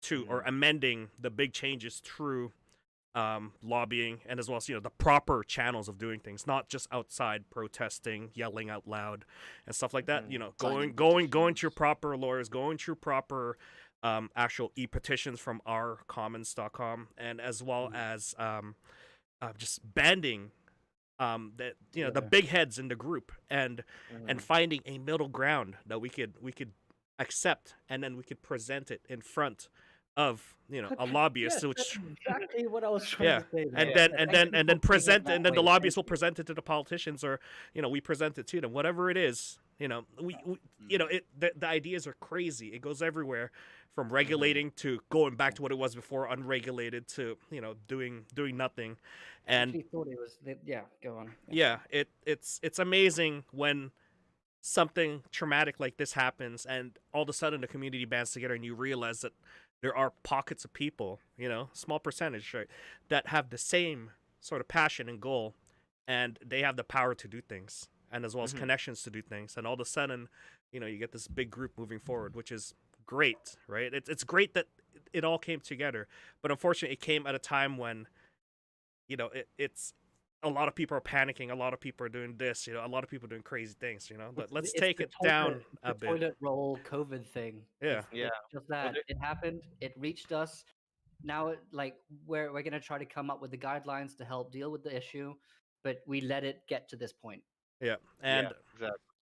to or amending the big changes through lobbying, and as well as the proper channels of doing things, not just outside protesting, yelling out loud, and stuff like that. Signing Going to your petitions. proper lawyers, going through proper actual petitions from ourcommons.com, and as well as just banding that the big heads in the group, and finding a middle ground that we could accept, and then we could present it in front of a lobbyist, Yes, which that's exactly what I was trying yeah, to say and there. then Yeah, and thank then you and for then putting it present, that and then the way. lobbyists will Thank you. present it to the politicians, or we present it to them, whatever it is. We the ideas are crazy. It goes everywhere, from regulating to going back to what it was before, unregulated, to doing nothing. I And actually thought it was. Yeah, go on. yeah, it's amazing when something traumatic like this happens, and all of a sudden the community bands together, and you realize that there are pockets of people, small percentage, right, that have the same sort of passion and goal, and they have the power to do things, and as well as connections to do things, and all of a sudden, you get this big group moving forward, which is great, right? It's great that it all came together, but unfortunately, it came at a time when, it's a lot of people are panicking. A lot of people are doing this. A lot of people are doing crazy things. But let's It's take the it down a the bit. toilet roll COVID thing. Yeah. It's just that it happened. It reached us. Now, like we're gonna try to come up with the guidelines to help deal with the issue, but we let it get to this point. Yeah.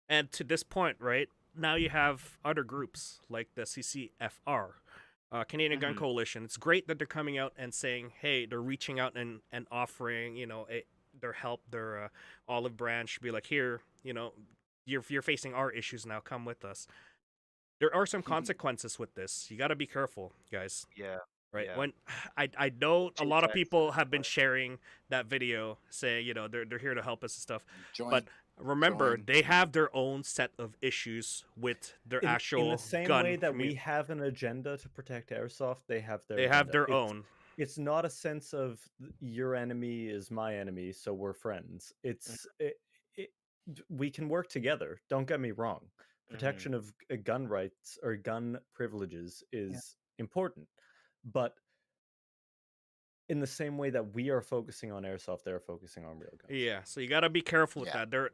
And to this point, right now, you have other groups like the CCFR, Canadian Gun Coalition. It's great that they're coming out and saying, hey, they're reaching out and offering, their help, their olive branch, be like, here, you're facing our issues now. Come with us. There are some consequences with this. You got to be careful, guys. Yeah. Right. Yeah. When I know a lot of Checks people and have been stuff. sharing that video, saying they're here to help us and stuff. Join. But remember, Join. they have their own set of issues with their actual in the same gun way that we community. have an agenda to protect airsoft, they have their They have agenda. their own. It's not a sense of your enemy is my enemy, so we're friends. It's we can work together. Don't get me wrong. Protection of gun rights or gun privileges is important, but in the same way that we are focusing on airsoft, they're focusing on real guns. Yeah, so you got to be careful with Yeah. that.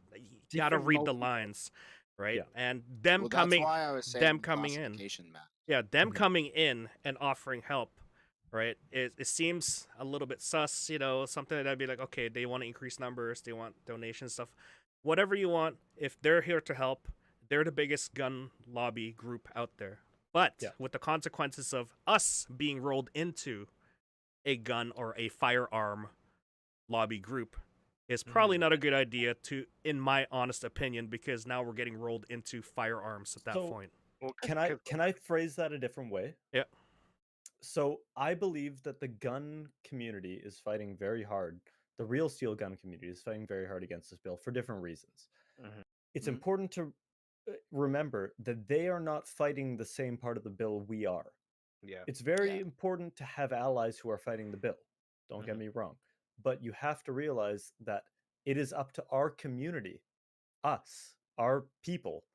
You got to Different read the multi- lines, right? Yeah. And them Well, coming, that's why I was saying them coming in. classification matters. Yeah, them Mhm. coming in and offering help, right? It seems a little bit sus, something that I'd be like, okay, they want to increase numbers, they want donations, stuff, whatever you want. If they're here to help, they're the biggest gun lobby group out there. But Yeah. with the consequences of us being rolled into a gun or a firearm lobby group, is probably not a good idea, to, in my honest opinion, because now we're getting rolled into firearms at that So- point. Well, Can I phrase that a different way? Yeah. So I believe that the gun community is fighting very hard. The real steel gun community is fighting very hard against this bill for different reasons. It's Mhm. important to remember that they are not fighting the same part of the bill we are. Yeah. It's very Yeah. important to have allies who are fighting the bill. Don't get me wrong. But you have to realize that it is up to our community, us, our people,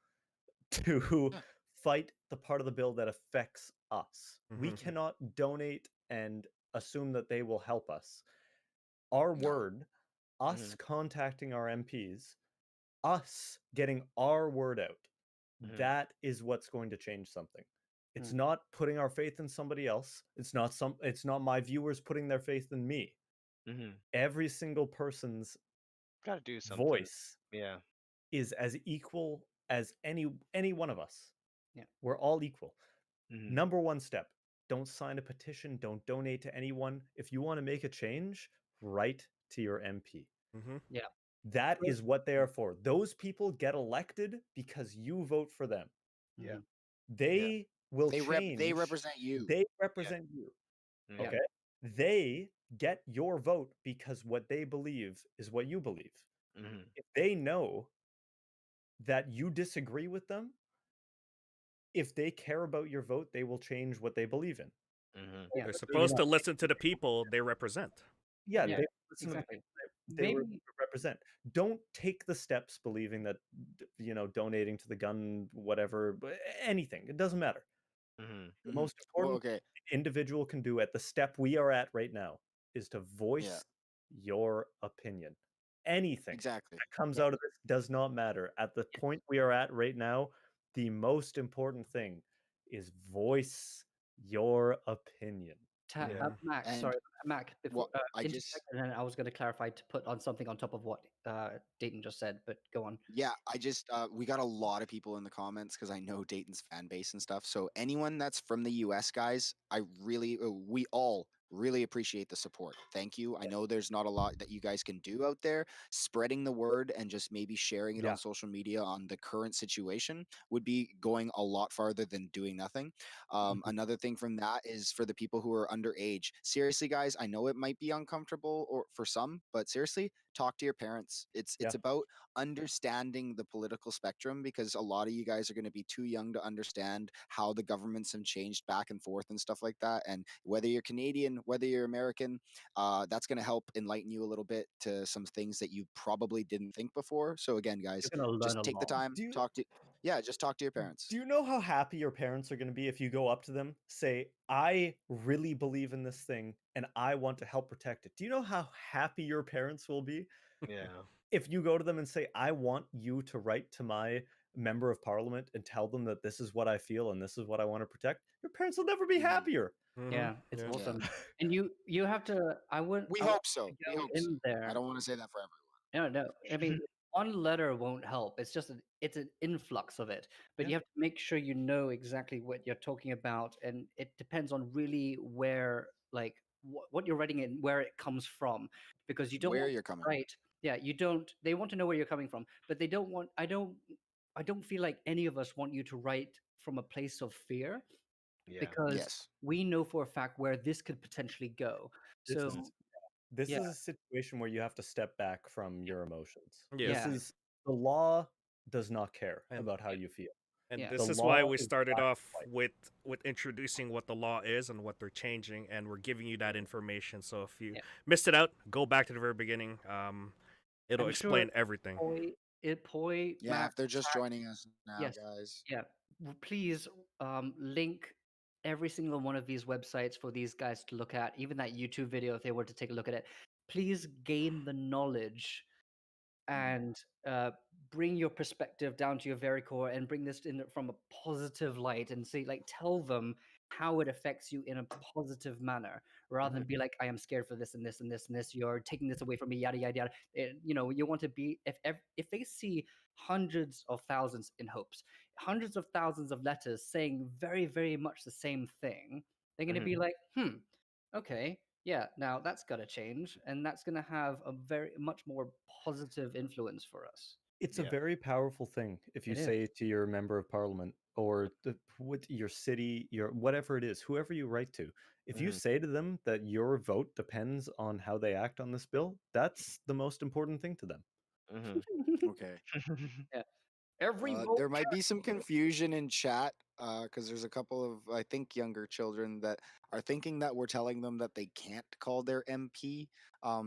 to Yeah. fight the part of the bill that affects us. We Mhm. cannot donate and assume that they will help us. Our No. word, us contacting our MPs, us getting our word out, that is what's going to change something. It's not putting our faith in somebody else. It's not my viewers putting their faith in me. Every single person's Got to do something. voice Yeah. is as equal as any one of us. Yeah. We're all equal. Mhm. Number one step, don't sign a petition, don't donate to anyone. If you want to make a change, write to your MP. Yeah. That is what they are for. Those people get elected because you vote for them. Yeah. They will They change. represent you. They represent you. Yeah. Okay? They get your vote because what they believe is what you believe. If they know that you disagree with them, if they care about your vote, they will change what they believe in. Mhm. Yeah, They're So, supposed to listen to the people they represent. yeah, yeah, they listen to the exactly. they Maybe represent. Don't take the steps believing that donating to the gun, whatever, anything. It doesn't matter. Mhm. The Mhm. most Well, important okay. individual can do at the step we are at right now is to Yeah. voice your opinion. Anything Exactly. that comes yeah, out of this does not matter. At the point we are at right now, the most important thing is voice your opinion. Yeah. Mac, And sorry, Mac, before what I interject, just and then I was going to clarify to put on something on top of what Dayton just said, but go on. Yeah, I just we got a lot of people in the comments because I know Dayton's fan base and stuff. So anyone that's from the US, guys, we all really appreciate the support. Thank you. I know there's not a lot that you guys can do out there. Spreading the word and just maybe sharing it Yeah. on social media on the current situation would be going a lot farther than doing nothing. Another thing from that is for the people who are underage. Seriously, guys, I know it might be uncomfortable or for some, but seriously, talk to your parents. It's Yeah. it's about understanding the political spectrum because a lot of you guys are going to be too young to understand how the governments have changed back and forth and stuff like that. And whether you're Canadian, whether you're American, that's going to help enlighten you a little bit to some things that you probably didn't think before. So again, guys, You're going to learn just a take the lot. time, Do you just talk to your parents. do you know how happy your parents are going to be if you go up to them, say, "I really believe in this thing and I want to help protect it." Do you know how happy your parents will be Yeah. if you go to them and say, "I want you to write to my member of parliament and tell them that this is what I feel and this is what I want to protect"? Your parents will never be Mhm. happier. Mm-hmm. Yeah, it's Yeah. Yeah, awesome. And you have to. we I want hope so. you We to go hope so. in I there. don't want to say that for everyone. No, no. I mean, one letter won't help. It's just it's an influx of it. But Yeah. you have to make sure you know exactly what you're talking about, and it depends on really where, like, what you're writing and where it comes from, because you don't Where want you're to coming. write. Yeah, you don't. They want to know where you're coming from, but they don't want. I don't feel like any of us want you to write from a place of fear, Yeah. because Yes. we know for a fact where this could potentially go. This So is this yeah, is a situation where you have to step back from your emotions. Yeah. This yeah, is the law does not care And about how you feel. and yeah, The this is law why we is started black off and white. with introducing what the law is and what they're changing, and we're giving you that information. So if you yeah. missed it out, go back to the very beginning. It'll I'm sure explain everything. Poi, Yeah, Mac, if they're just Zach, joining us now, yes, guys. yeah. Please link every single one of these websites for these guys to look at, even that YouTube video if they were to take a look at it. Please gain the knowledge and bring your perspective down to your very core and bring this in from a positive light and say, like, tell them how it affects you in a positive manner rather than be like, I am scared for this and this and this and this, you're taking this away from me, yada yada yada. You want to be, if they see hundreds of thousands, in hopes, hundreds of thousands of letters saying very very much the same thing, they're going to Mhm. be like, okay, yeah, now that's got to change, and that's going to have a very much more positive influence for us. It's a Yeah. very powerful thing if you It is. say to your member of parliament or with your city, your whatever it is, whoever you write to, if you Mhm. say to them that your vote depends on how they act on this bill, that's the most important thing to them. Mhm. Okay. Yeah. Every There vote might be some counts. confusion in chat because there's a couple of, I think, younger children that are thinking that we're telling them that they can't call their MP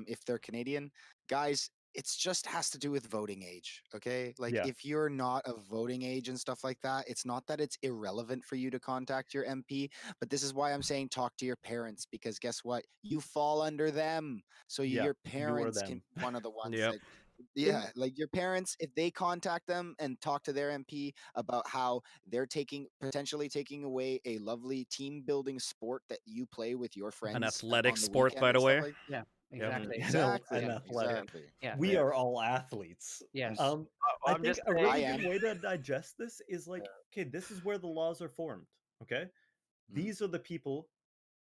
if they're Canadian. Guys, it's just has to do with voting age, okay? Like, Yeah. if you're not of voting age and stuff like that, it's not that it's irrelevant for you to contact your MP, but this is why I'm saying talk to your parents because guess what? You fall under them. So Yeah. your You are parents can them. be one of the ones Yep. that yeah, like your parents, if they contact them and talk to their MP about how they're potentially taking away a lovely team building sport that you play with your An friends athletic on the sport, weekend by and the stuff way. like Yeah, Yep. Mhm. exactly. An exactly, athletic. exactly. Yeah, We Yeah. are all athletes. yes. And I I'm think just a saying. I really good am. way to digest this is like, okay, this is where the laws are formed. Okay. Mm, These are the people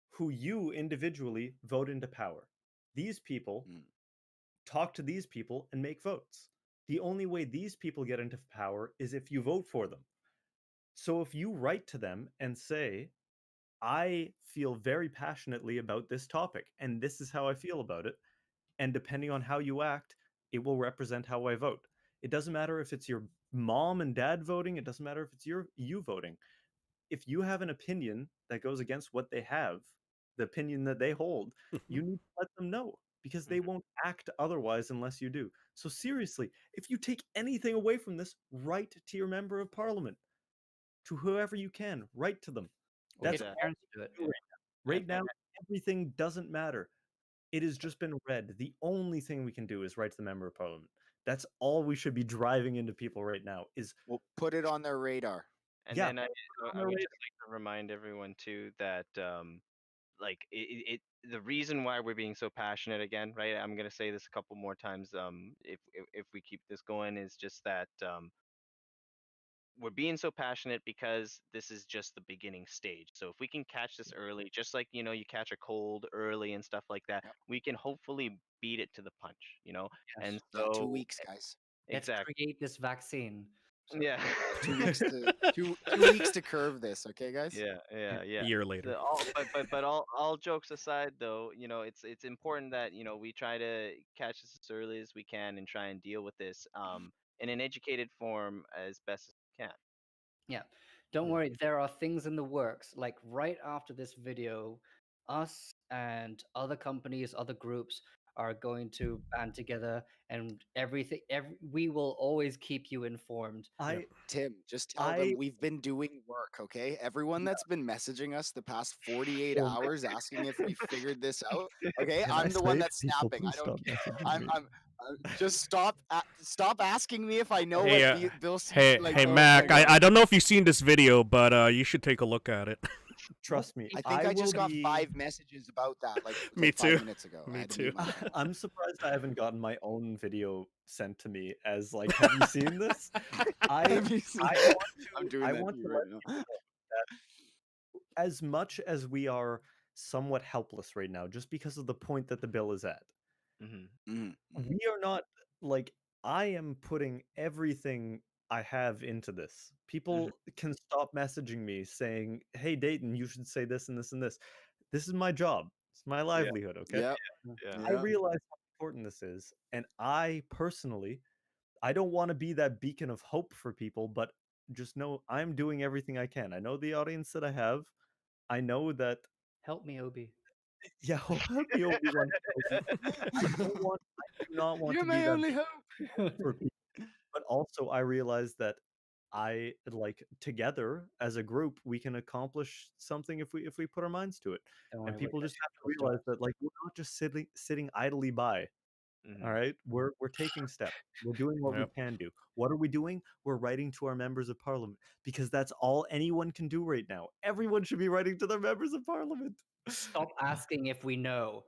who you individually vote into power. These people mm, talk to these people and make votes. The only way these people get into power is if you vote for them. So if you write to them and say, I feel very passionately about this topic, and this is how I feel about it, and depending on how you act, it will represent how I vote. It doesn't matter if it's your mom and dad voting, it doesn't matter if it's you voting. if you have an opinion that goes against what they have, the opinion that they hold, you need to let them know because they won't act otherwise unless you do. So seriously, if you take anything away from this, write to your member of parliament, to whoever you can, write to them. Or That's get Exactly. all parents to do it. we do right now. Right now, everything doesn't matter. It has just been read. The only thing we can do is write to the member of parliament. That's all we should be driving into people right now. Is We'll put it on their radar. And yeah, then I on their would radar. just like to remind everyone too that like the reason why we're being so passionate again, right? I'm gonna say this a couple more times. If we keep this going, is just that we're being so passionate because this is just the beginning stage. So if we can catch this early, just like you catch a cold early and stuff like that, Yep. we can hopefully beat it to the punch. And Yes. Yeah, 2 so weeks, guys. Let's exactly, create this vaccine. So, yeah. 2 weeks to 2 weeks to curve this, okay, guys? Yeah, yeah, A yeah. year later. But all jokes aside, though, it's important that we try to catch this as early as we can and try and deal with this in an educated form as best as we can. yeah. Don't worry, there are things in the works. Like right after this video, us and other companies, other groups are going to band together and everything. We will always keep you informed. I Tim, just tell I them we've been doing work, okay? Everyone that's been messaging us the past 48 Oh, hours asking if we figured this out, okay? can I I'm the one say, that's people, snapping. I please don't. stop messaging I'm. me. Just stop asking me if I know Hey, what Bill C. hey, like. hey, Oh my Mac. God. I don't know if you've seen this video, but you should take a look at it. Trust me, I think I just will got be. 5 messages about that Me like too. 5 minutes ago. I Me had to too. mute my mic. I'm surprised I haven't gotten my own video sent to me as like, have you seen this? I Have you seen I that? want I'm to doing I that want to to you let right now. people know that as much as we are somewhat helpless right now, just because of the point that the bill is at, Mhm. we are not like I am putting everything I have into this. People can stop messaging me saying, "Hey, Dayton, you should say this and this and this." This is my job. It's my livelihood. Okay. Yep. Yeah. I Yeah. realize how important this is, and I personally, I don't want to be that beacon of hope for people, but just know I'm doing everything I can. I know the audience that I have. I know that. Help me, Obi. Yeah, help me, Obi-Wan Kenobi. I do not want You're to be my that only beacon hope. for people, but also I realize that I like together as a group we can accomplish something if we put our minds to it. Don't And worry, people we're just have to catching realize that like we're not just sitting idly by. All right, we're taking steps. We're doing what we Yep. can do. What are we doing? We're writing to our members of parliament because that's all anyone can do right now. Everyone should be writing to their members of parliament. Stop asking if we know.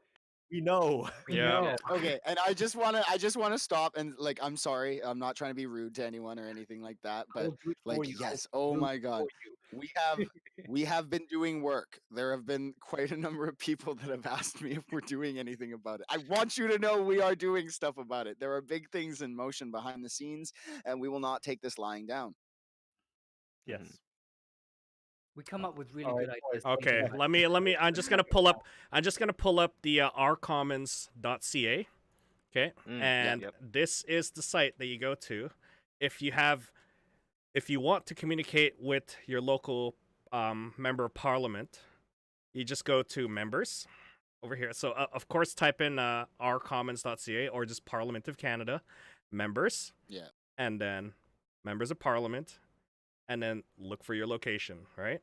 We know. We Yeah. know. Okay, and I just wanna stop and like I'm sorry, I'm not trying to be rude to anyone or anything like that, I but will do it like for you. yes, oh my God, we have been doing work. There have been quite a number of people that have asked me if we're doing anything about it. I want you to know we are doing stuff about it. There are big things in motion behind the scenes, and we will not take this lying down. Yes. We come up with really All right, good ideas. Okay, Thank you. let me. I'm just gonna pull up the rcommons.ca. Okay, and Yep. this is the site that you go to if you want to communicate with your local member of parliament. You just go to members over here. So of course, type in rcommons.ca or just Parliament of Canada members. Yeah. And then members of parliament, and then look for your location, right?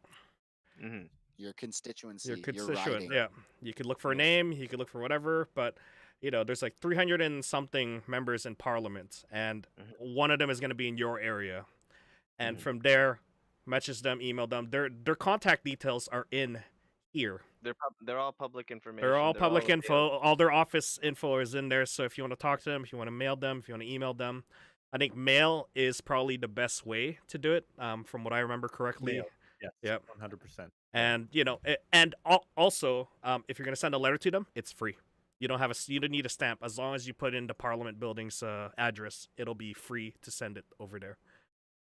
Your constituency, Your your constituent. riding. Yeah, you could look for a name, you could look for whatever, but there's like 300 and something members in parliament, and one of them is going to be in your area, and from there, message them, email them. Their contact details are in here. They're all public information. They're all public info. available. All their office info is in there. So if you want to talk to them, if you want to mail them, if you want to email them, I think mail is probably the best way to do it. From what I remember correctly. Mail. Yes. Yep. 100%. And also, if you're gonna send a letter to them, it's free. You don't need a stamp. As long as you put in the Parliament building's address, it'll be free to send it over there.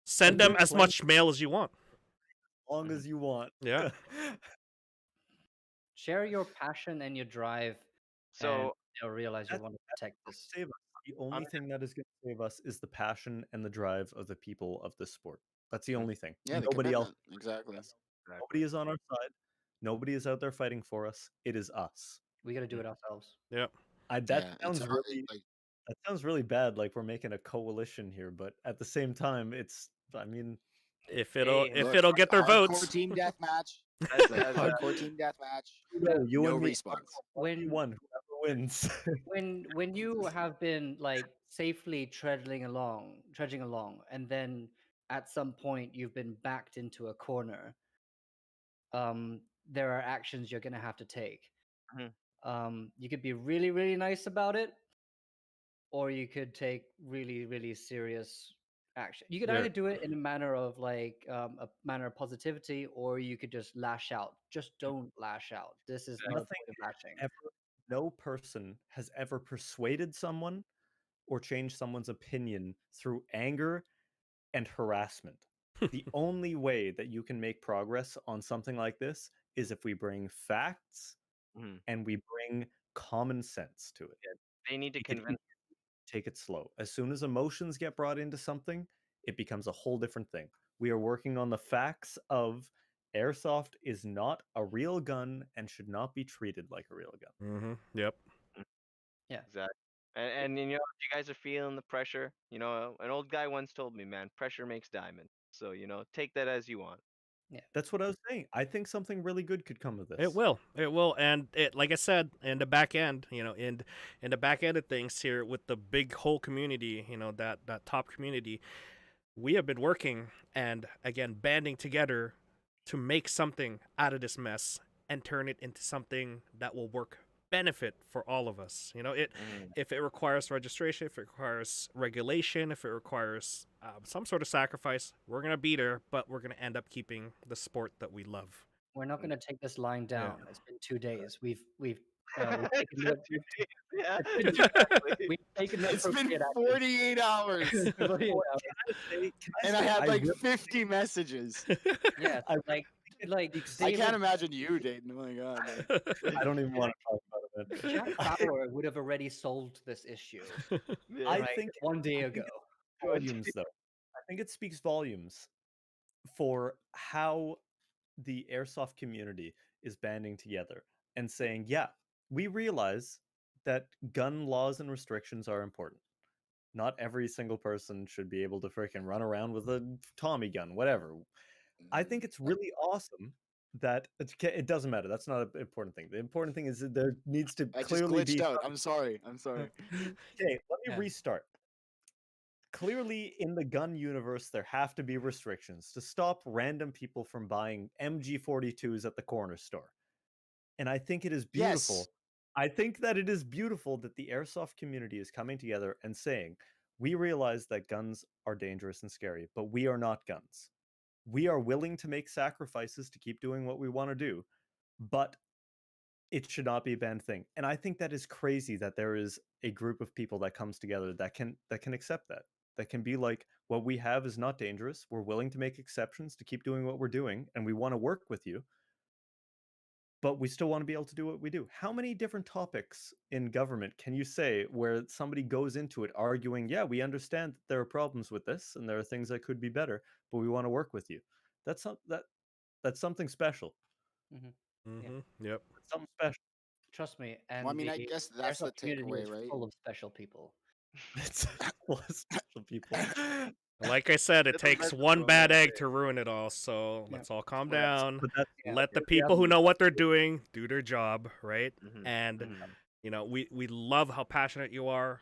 Send them as much mail as you want. As long as you want. Yeah. Share your passion and your drive, and So they'll realize you That's- want to protect this. Save us. The only thing that is going to save us is the passion and the drive of the people of this sport. That's the only thing. Yeah, the Nobody else. commitment, exactly. Nobody is on our side. Nobody is out there fighting for us. It is us. We got to do it ourselves. Yep. That Yeah, sounds it's really like that sounds really bad. Like we're making a coalition here, but at the same time, it's. I mean, If Hey, it'll look, get their hardcore votes. team deathmatch. as, Look, as, hardcore team deathmatch. you No and me, response. When one whoever wins. when you have been like safely trudging along, and then at some point you've been backed into a corner, there are actions you're gonna have to take. You could be really, really nice about it, or you could take really, really serious action. You could Yeah. either do it in a manner of like a manner of positivity, or you could just lash out. Just don't lash out. This is not a Nothing point of lashing. ever, no person has ever persuaded someone or changed someone's opinion through anger and harassment. The only way that you can make progress on something like this is if we bring facts and we bring common sense to it. they need to Take it convince. easy, take it slow. As soon as emotions get brought into something, it becomes a whole different thing. We are working on the facts of airsoft is not a real gun and should not be treated like a real gun. Mm-hmm. Yep. Yeah. Exactly. And if you guys are feeling the pressure, an old guy once told me, man, pressure makes diamonds. So, take that as you want. That's what I was saying. I think something really good could come of this. It will. It will. And it, like I said, in the back end, in the back end of things here with the big whole community, that top community, we have been working and again banding together to make something out of this mess and turn it into something that will work benefit for all of us. If it requires registration, if it requires regulation, if it requires some sort of sacrifice, we're gonna be there, but we're gonna end up keeping the sport that we love. We're not going to take this line Yeah. down. It's been 2 days. We've taken the, Yeah, it's been- exactly. we've taken the It's been appropriate action. 48 hours, 48 hours. and I had like really- 50 messages. Yeah, I like I David, can't imagine you, Dayton. Oh my god. I don't even want to talk about it. Jack Bauer would have already solved this issue Yeah. I right, think 1 day I think ago. volumes, though. I think it speaks volumes for how the airsoft community is banding together and saying, yeah, we realize that gun laws and restrictions are important. Not every single person should be able to freaking run around with a Tommy gun, whatever. I think it's really awesome that it doesn't matter. That's not an important thing. The important thing is that there needs to I just clearly glitched be. out. I'm sorry. I'm sorry. Okay, let me Yeah. restart. Clearly, in the gun universe, there have to be restrictions to stop random people from buying MG42s at the corner store. And I think it is beautiful. Yes. I think that it is beautiful that the airsoft community is coming together and saying, we realize that guns are dangerous and scary, but we are not guns. We are willing to make sacrifices to keep doing what we want to do, but it should not be a banned thing. And I think that is crazy that there is a group of people that comes together that can accept that. That can be like, what we have is not dangerous. We're willing to make exceptions to keep doing what we're doing, and we want to work with you. But we still want to be able to do what we do. How many different topics in government can you say where somebody goes into it arguing, yeah, we understand that there are problems with this and there are things that could be better, but we want to work with you. That's something special. Mm-hmm. Yep. That's something special. Trust me. And Well, I mean, I the guess that's the airsoft community takeaway, is right? full of special people. It's full of special people. Like I said, it That's takes the one one bad right egg to ruin it all. So let's all calm Yeah. down. But that's Let the the people who reality. know what they're doing do their job, right? Mhm, And mhm. we love how passionate you are.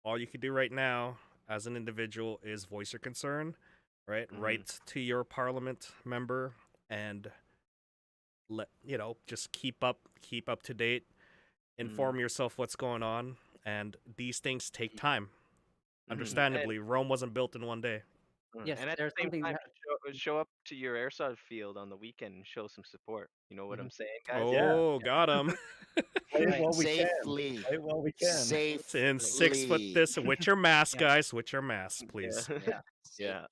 All you can do right now as an individual is voice your concern, right? Mhm. Write to your parliament member and just keep up to date, inform yourself what's going on, and these things take time. Mhm. Understandably, Rome wasn't built in one day. Yes, And at the there's same something time, that show up to your airsoft field on the weekend and show some support. You know what I'm saying, guys? Oh, got him. Play it Right. while we can. Safely. Play it while we can. It's in 6 foot Safely. this with your mask, Yeah. guys. With your mask, please. yeah. Yeah.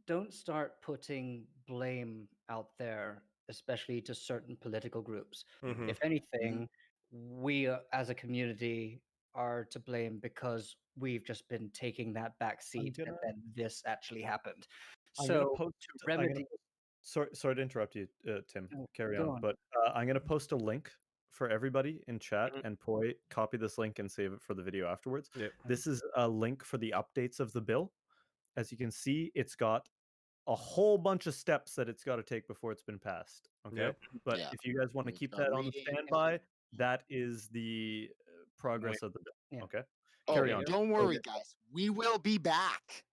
Don't start putting blame out there, especially to certain political groups. Mhm. If anything, we as a community are to blame because we've just been taking that back seat and gonna- then this actually happened. I'm gonna So post. to remedy sorry to interrupt you, Tim. Oh, Carry go on. on. But I'm gonna post a link for everybody in chat, Mhm. and Poi, copy this link and save it for the video afterwards. Yep. This is a link for the updates of the bill. As you can see, it's got a whole bunch of steps that it's got to take before it's been passed. Okay, Yep. but Yeah. if you guys want to We keep start that on the reading, standby, that is the progress of the bill. Yeah. Okay, Oh, carry on. don't worry, guys. We will be back.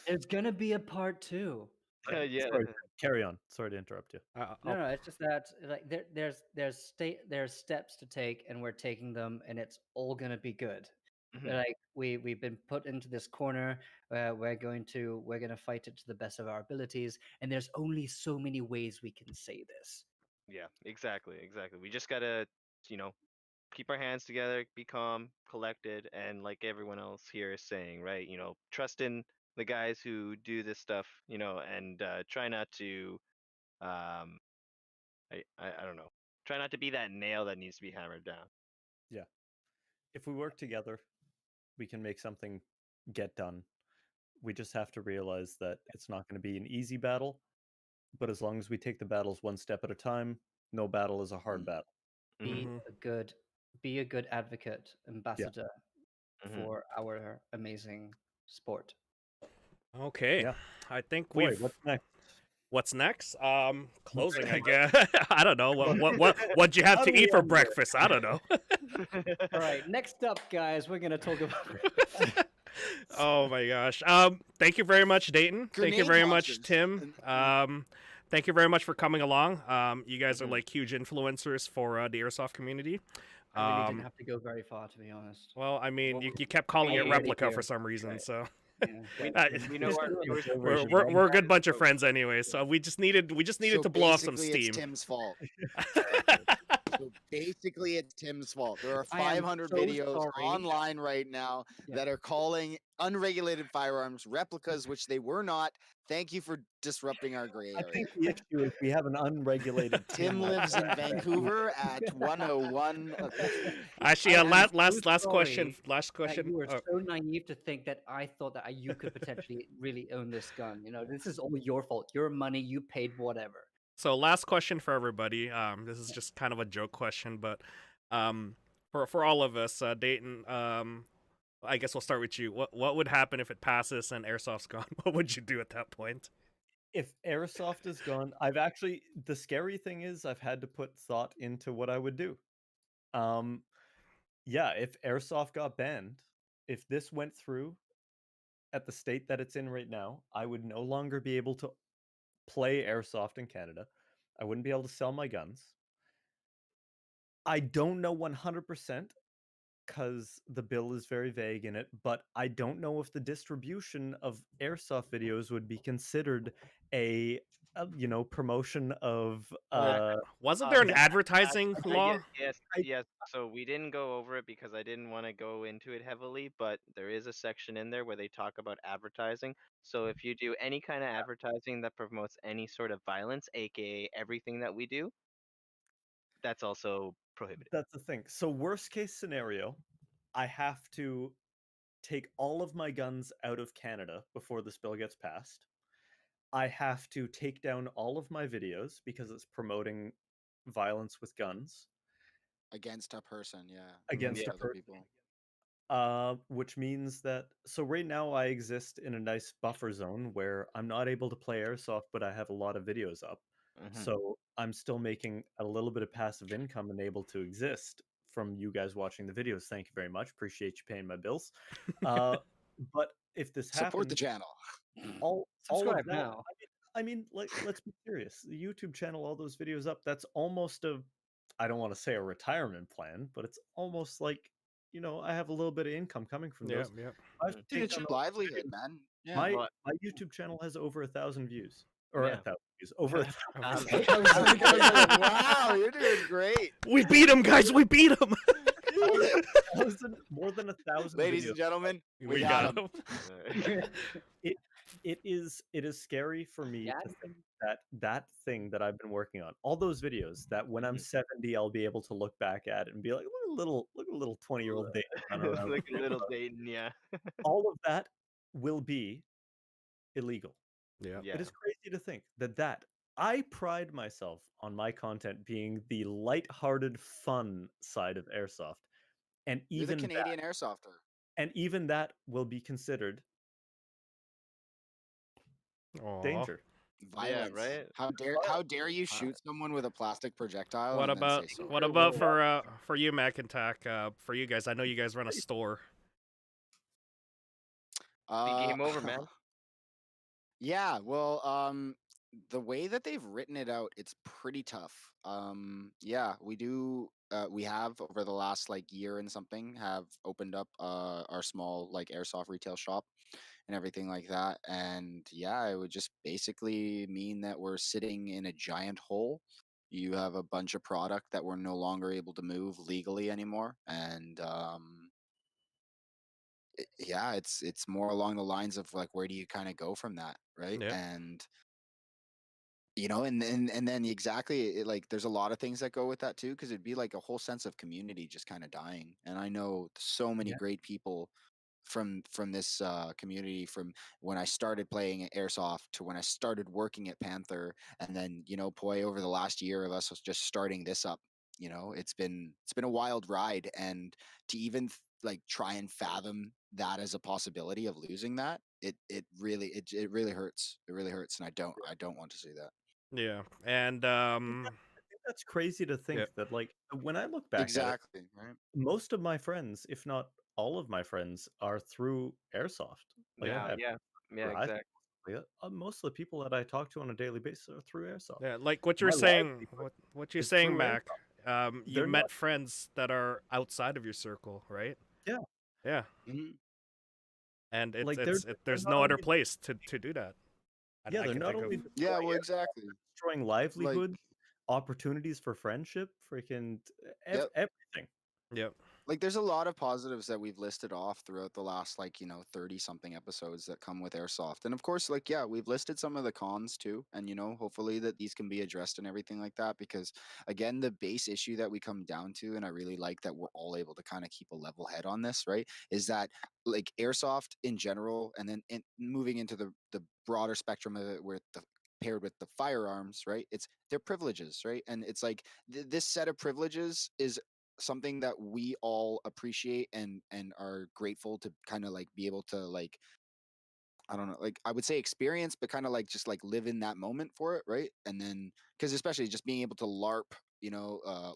There's gonna be a part 2. Yeah. Sorry, carry on. Sorry to interrupt you. No, it's just that like there's steps to take, and we're taking them, and it's all gonna be good. Mhm. Like we've been put into this corner. We're gonna fight it to the best of our abilities, and there's only so many ways we can say this. Yeah, exactly. We just gotta, you know, keep our hands together, be calm, collected, and like everyone else here is saying, right? Trust in the guys who do this stuff, and try not to, um, I don't know, try not to be that nail that needs to be hammered down. Yeah, if we work together, we can make something get done. We just have to realize that it's not going to be an easy battle, but as long as we take the battles one step at a time, no battle is a hard battle. Be Mhm. be a good advocate, ambassador Mhm. for our amazing sport. Okay. Yeah. I think Boy, we've. what's next? What's next? Closing, I next? guess. I don't know. What'd you have How to do we eat for end this? breakfast? I don't know. All right, next up, guys, we're gonna talk about. Oh my gosh. Thank you very much, Dayton. Thank you Grenade very much, launchers. Tim. Thank you very much for coming along. You guys are Mhm. like huge influencers for the airsoft community. I really didn't have to go very far, to be honest. Well, I mean, Well, you kept calling it we- Replica here. for some reason, Right. so Yeah, We know our viewers. we're a good bunch of friends anyway. So we just needed So to blow off some basically, steam. It's Tim's fault. So basically, it's Tim's fault. There are I am 500 so videos sorry. online right now Yeah. that are calling unregulated firearms replicas, which they were not. Thank you for disrupting our gray I area. think the issue is we have an unregulated Tim lives in Vancouver at 101. Actually, I am last so question. sorry Last that question. you were Oh, so naive to think that I thought that you could potentially really own this gun. This is all your fault. Your money, you paid whatever. So last question for everybody. This is just kind of a joke question, but for all of us, Dayton, I guess we'll start with you. What would happen if it passes and airsoft's gone? What would you do at that point? If airsoft is gone, the scary thing is I've had to put thought into what I would do. Yeah, if airsoft got banned, if this went through at the state that it's in right now, I would no longer be able to play airsoft in Canada. I wouldn't be able to sell my guns. I don't know 100% because the bill is very vague in it, but I don't know if the distribution of airsoft videos would be considered a promotion of Wasn't there an yeah, advertising law? Yes. So we didn't go over it because I didn't want to go into it heavily, but there is a section in there where they talk about advertising. So if you do any kind of advertising that promotes any sort of violence, aka everything that we do, that's also prohibited. that's the thing. So worst case scenario, I have to take all of my guns out of Canada before this bill gets passed. I have to take down all of my videos because it's promoting violence with guns Against a person, yeah. against a other person. people. Which means that right now I exist in a nice buffer zone where I'm not able to play airsoft, but I have a lot of videos up. So I'm still making a little bit of passive income and able to exist from you guys watching the videos. Thank you very much. Appreciate you paying my bills. But if this Support the happens, channel. all Subscribe of that, now. I mean, like, let's be serious. The YouTube channel, all those videos up, that's almost I don't want to say a retirement plan, but it's almost like, I have a little bit of income coming from Yeah, those. yeah. I have to Dude, take it's down your those livelihood, videos. man. Yeah. My Well, my YouTube channel has over 1,000 views. Or Yeah. 1,000 views. Over Wow, you're doing great. We beat him, guys. We beat him. more than 1,000 Ladies videos. and gentlemen, We got him. It is scary for me Yeah. to think that thing that I've been working on, all those videos that when I'm 70, I'll be able to look back at it and be like, look at a little 20-year-old Dayton running around. Like a little Dayton, yeah. All of that will be illegal. Yeah. Yeah. It is crazy to think that I pride myself on my content being the light-hearted fun side of airsoft, and You're the even Canadian airsofter. that will be considered Aw. danger. Yeah, Violence. right. How dare you shoot someone with a plastic projectile What and then about say so? what about for you, Mac and Tac? For you guys, I know you guys run a store. Be game over, man. Yeah, well, the way that they've written it out, it's pretty tough. Yeah, we have over the last like year and something have opened up our small like airsoft retail shop and everything like that. And yeah, it would just basically mean that we're sitting in a giant hole. You have a bunch of product that we're no longer able to move legally anymore, and yeah, it's more along the lines of like where do you kind of go from that, right? Yeah. And and then exactly like there's a lot of things that go with that too, because it'd be like a whole sense of community just kind of dying. And I know so many Yeah. great people from this community, from when I started playing at airsoft to when I started working at Panther, and then boy, over the last year of us was just starting this up. It's been a wild ride, and to even like try and fathom that as a possibility of losing that, it really hurts. It really hurts, and I don't want to see that. Yeah. And I think that's crazy to think yeah. that, like, when I look back at it, Exactly, right? most of my friends, if not all of my friends, are through airsoft. Like, Yeah, yeah, yeah, I think exactly. most of the people that I talk to on a daily basis are through airsoft. Yeah, like what My you're saying, livelihood what you're is saying, through Mac. airsoft. You They're met not. friends that are outside of your circle, right? Yeah, Yeah, Mhm. and like they're there's not no other only place to do that. yeah I they're can not think of. only Yeah, destroying well, airsoft, exactly. they're destroying Like, livelihood, opportunities for friendship, freaking yep. everything. Yep. Like, there's a lot of positives that we've listed off throughout the last, like, 30 something episodes that come with airsoft. And of course, like, yeah, we've listed some of the cons too. And, hopefully that these can be addressed and everything like that. Because, again, the base issue that we come down to, and I really like that we're all able to kind of keep a level head on this, right? Is that, like, airsoft in general, and then moving into the broader spectrum of it, where paired with the firearms, right? It's their privileges, right? And it's like this set of privileges is something that we all appreciate and are grateful to kind of like be able to like, I don't know, like I would say experience, but kind of like just like live in that moment for it, right? And then because especially just being able to LARP,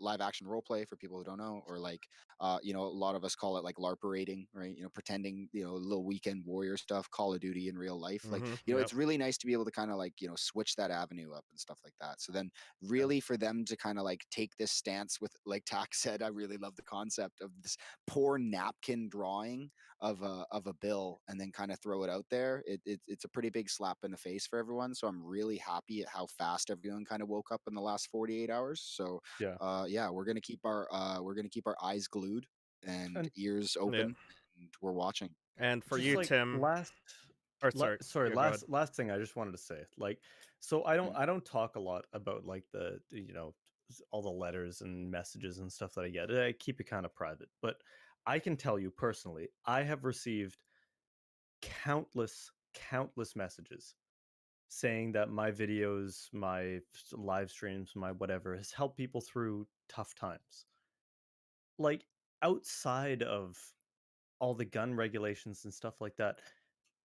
live action role play for people who don't know, or like, a lot of us call it like LARPerating, right? Pretending, little weekend warrior stuff, Call of Duty in real life. Like, Yep. it's really nice to be able to kind of like, switch that avenue up and stuff like that. So then really for them to kind of like take this stance with, like Tax said, I really love the concept of this poor napkin drawing of a bill and then kind of throw it out there. It's a pretty big slap in the face for everyone. So I'm really happy at how fast everyone kind of woke up in the last 48 hours. So Yeah, yeah, we're gonna keep our eyes glued and and ears Yeah. open, and we're watching. And for just you, like Tim. Or sorry. sorry, Yeah, go ahead. last thing I just wanted to say, like, so Mm. I don't talk a lot about like all the letters and messages and stuff that I get. I keep it kind of private, but I can tell you personally, I have received countless messages saying that my videos, my live streams, my whatever has helped people through tough times. Like, outside of all the gun regulations and stuff like that,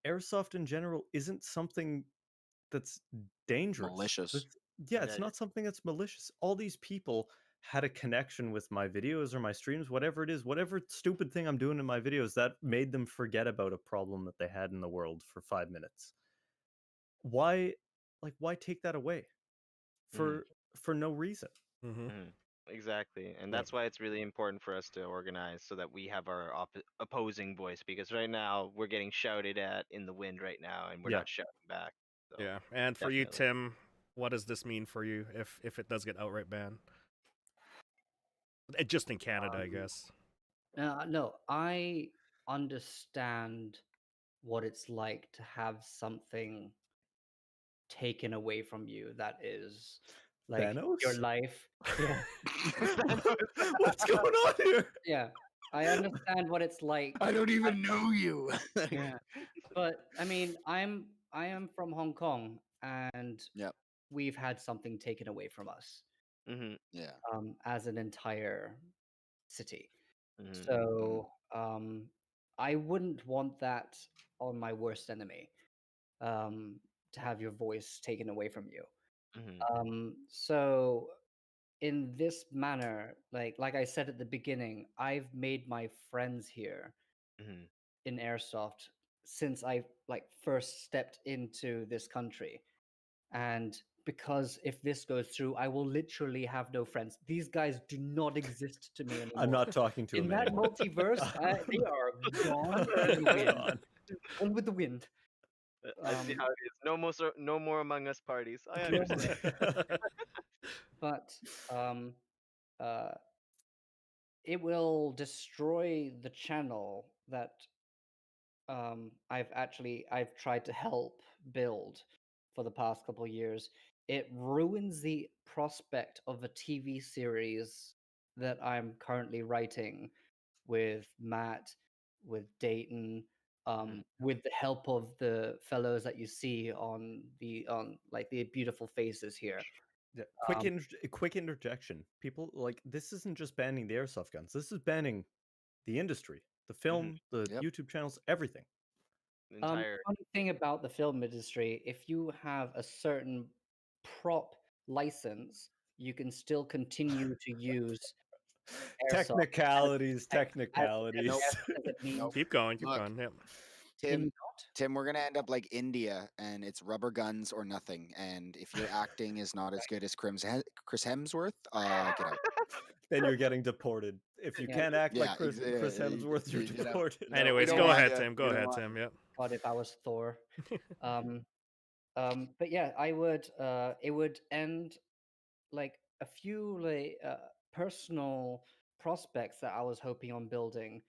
airsoft in general isn't something that's dangerous. Malicious. Yeah, Yeah, it's not something that's malicious. All these people had a connection with my videos or my streams, whatever it is, whatever stupid thing I'm doing in my videos that made them forget about a problem that they had in the world for 5 minutes. Why, why take that away mm-hmm. for no reason? Mm-hmm. Exactly, and Yeah. that's why it's really important for us to organize so that we have our opposing voice. Because right now we're getting shouted at in the wind right now, and we're Yeah. not shouting back. So Yeah. And for you, definitely. Tim, what does this mean for you if it does get outright banned? Just in Canada, I guess. No, I understand what it's like to have something taken away from you that is like your Thanos? life. Yeah. What's going on here? Yeah. I understand what it's like. I don't even know you. Yeah. But I mean, I'm I am from Hong Kong, and Yep. we've had something taken away from us Mm-hmm. Yeah. as an entire city. Mm-hmm. So I wouldn't want that on my worst enemy, to have your voice taken away from you. Mm-hmm. So in this manner, like I said at the beginning, I've made my friends here Mm-hmm. in Airsoft since I first stepped into this country. And because if this goes through, I will literally have no friends. These guys do not exist to me I'm anymore. not talking to In him that anymore. multiverse, they are gone with the wind. Gone. Gone with the wind. I see how it is. No more Among Us parties. I No understand. But uh, it will destroy the channel that I've tried to help build for the past couple of years. It ruins the prospect of a TV series that I'm currently writing with Matt, with Dayton, with the help of the fellows that you see on the beautiful faces here. Yeah, Um, quick interjection. People, like, this isn't just banning the airsoft guns. This is banning the industry, the film, the Yep. YouTube channels, everything. Entire. funny thing about the film industry, if you have a certain prop license, you can still continue to use airsoft Technicalities, as technicalities. Nope. as it means. Nope. Keep going. Look, Yep. Can Tim, you not? Tim, we're gonna end up like India, and it's rubber guns or nothing. And if your acting is not as good as Chris Hemsworth, get out. Then you're getting deported. If you Yeah. can't act like Yeah, Chris Hemsworth, you're you know, deported. no, we Anyways, don't go want ahead, ya. Tim. Go We don't ahead, want Tim. ya. Yep. God, if I was Thor. um, but yeah, I would. It would end like a few personal prospects that I was hoping on building.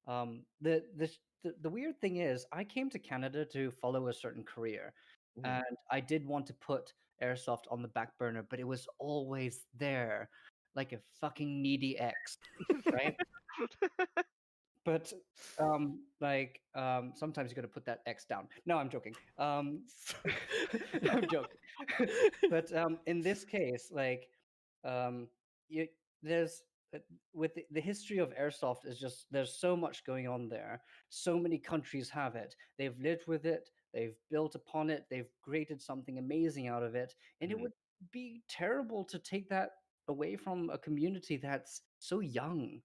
The weird thing is, I came to Canada to follow a certain career, Mhm. and I did want to put airsoft on the back burner, but it was always there, like a fucking needy ex, right? But sometimes you got to put that X down. No, I'm joking. I'm joking. But in this case, um, you there's with the history of airsoft is just there's so much going on there. So many countries have it. They've lived with it. They've built upon it. They've created something amazing out of it. And it Mhm. would be terrible to take that away from a community that's so young.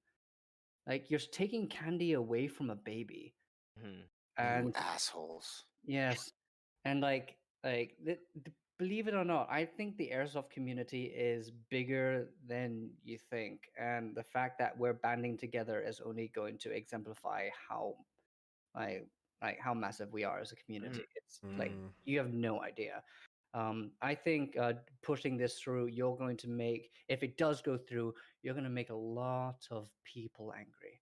Like you're taking candy away from a baby. Mhm. You And assholes. yes, and believe it or not, I think the airsoft community is bigger than you think, and the fact that we're banding together is only going to exemplify how like how massive we are as a community. It's like Mm, you have no idea. I think pushing this through, you're going to make, if it does go through, you're going to make a lot of people angry.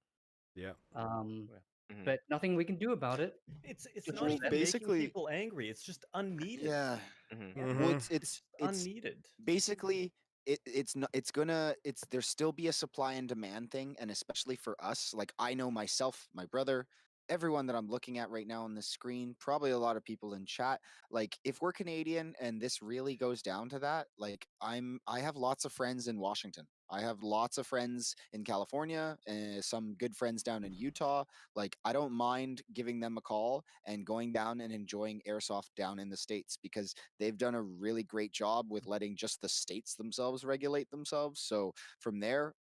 yeah. Um, Mhm. but nothing we can do about it. It's Just not Well, even resent. making basically, people angry. It's just unneeded. yeah. Mhm. Yeah, Well, Mm-hmm. it's just unneeded. basically it's not it's gonna it's there still be a supply and demand thing, and especially for us, like I know myself, my brother, everyone that I'm looking at right now on the screen, probably a lot of people in chat, like if we're Canadian and this really goes down to that, like I have lots of friends in Washington, I have lots of friends in California, and some good friends down in Utah. Like I don't mind giving them a call and going down and enjoying airsoft down in the States, because they've done a really great job with letting just the states themselves regulate themselves. So from there,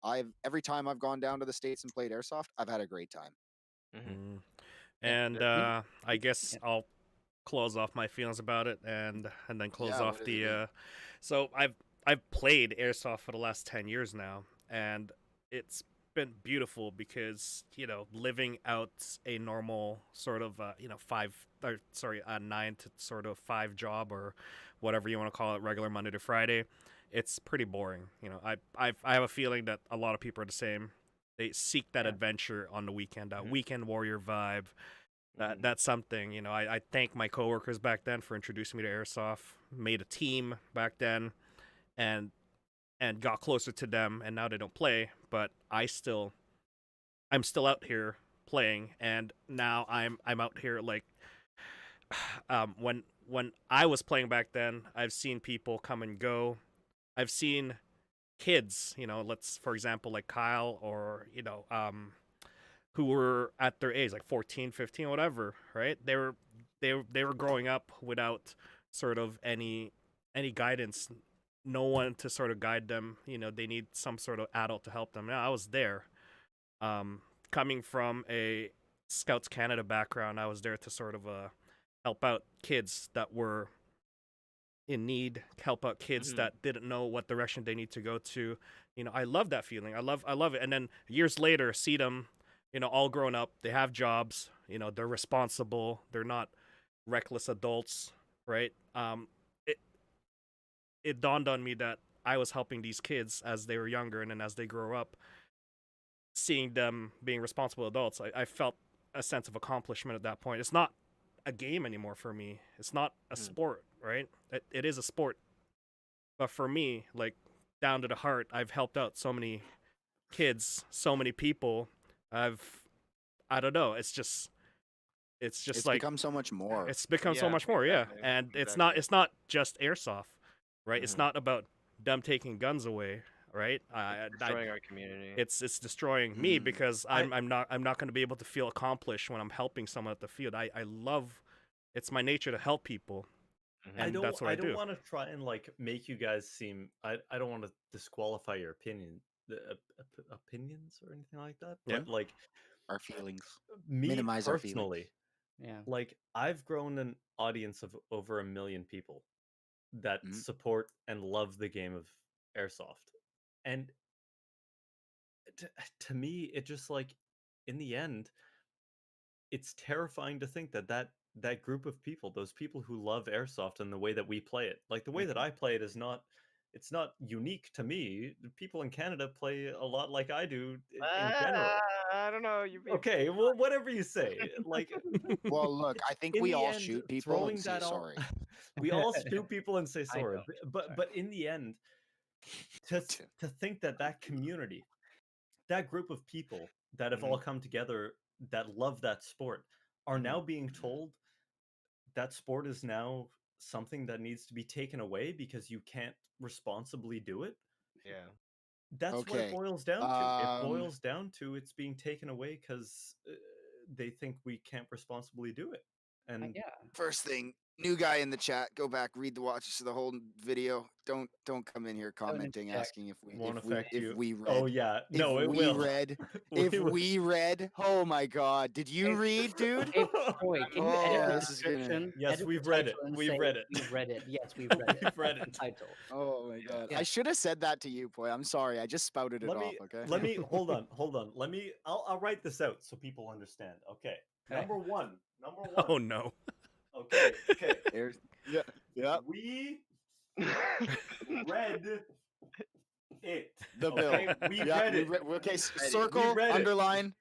every time I've gone down to the States and played airsoft, I've had a great time. Mhm. Mm. Yeah. And I guess Yeah. I'll close off my feelings about it, and then close Yeah, off what is it? the. So I've played airsoft for the last 10 years now, and it's been beautiful because living out a normal sort of 9 to sort of 5 job, or whatever you want to call it, regular Monday to Friday. It's pretty boring. I have a feeling that a lot of people are the same. They seek that Yeah. adventure on the weekend, that Mhm. weekend warrior vibe. Mhm. That's something. I thank my coworkers back then for introducing me to airsoft. Made a team back then, and got closer to them. And now they don't play, but I'm still out here playing. And now I'm out here, like, when I was playing back then, I've seen people come and go. I've seen kids, let's for example like Kyle or who were at their age like 14, 15, whatever, right? They were growing up without sort of any guidance, no one to sort of guide them. They need some sort of adult to help them. Now I was there, coming from a Scouts Canada background. I was there to sort of help out kids that were in need, help out kids that didn't know what direction they need to go to. I love that feeling. I love it. And then years later, see them, all grown up. They have jobs. They're responsible. They're not reckless adults, right? It dawned on me that I was helping these kids as they were younger, and then as they grow up, seeing them being responsible adults, I felt a sense of accomplishment at that point. It's not a game anymore for me. It's not a sport, right? It is a sport, but for me, like down to the heart, I've helped out so many kids, so many people. I don't know. It's like become so much more. it's become so Yeah, much more, yeah. exactly, And it's exactly. not just airsoft, right? It's not about them taking guns away, right? Destroying our community. It's destroying me because I'm not going to be able to feel accomplished when I'm helping someone at the field. I love, it's my nature to help people, and that's what I do. don't want to try and like make you guys seem. I don't want to disqualify your opinions or anything like that. Yeah. But like Our feelings. me Minimize our feelings. personally, Yeah. like I've grown an audience of over 1 million people that support and love the game of airsoft, and to me, it just like in the end, it's terrifying to think that group of people, those people who love airsoft and the way that we play it, like the way that I play it is not. It's not unique to me. People in Canada play a lot like I do in general. I don't know. Okay, well, whatever you say. Like, Well, look, I think in we the all end, shoot people throwing and say that all, sorry. we all shoot people and say I sorry. don't. But in the end, to think that community, that group of people that have all come together that love that sport are now being told that sport is now something that needs to be taken away because you can't responsibly do it. Yeah. That's what it Okay. boils down to. It boils down to it's being taken away because they think we can't responsibly do it. And Yeah. First thing, new guy in the chat, go back, read the whole video. Don't come in here commenting, interject. asking if we won't affect you. if we read. Oh yeah, no, if it we will. read, We if will. we read. Oh my God, did you read, dude? Hey, Troy, can you edit Oh, the this is gonna. description? Yes, edit the we've read it. title and We've say, read it. We've read it. Yes, we've read it. We've read That's it. the title. Oh my God, Yeah. I should have said that to you, boy. I'm sorry, I just spouted it Let off. me Okay. let me hold on. I'll write this out so people understand. Okay. Okay. Number one. Oh no. Okay. Yeah. We read it. The bill. Okay, we Yeah, read it. okay, circle, read it. underline,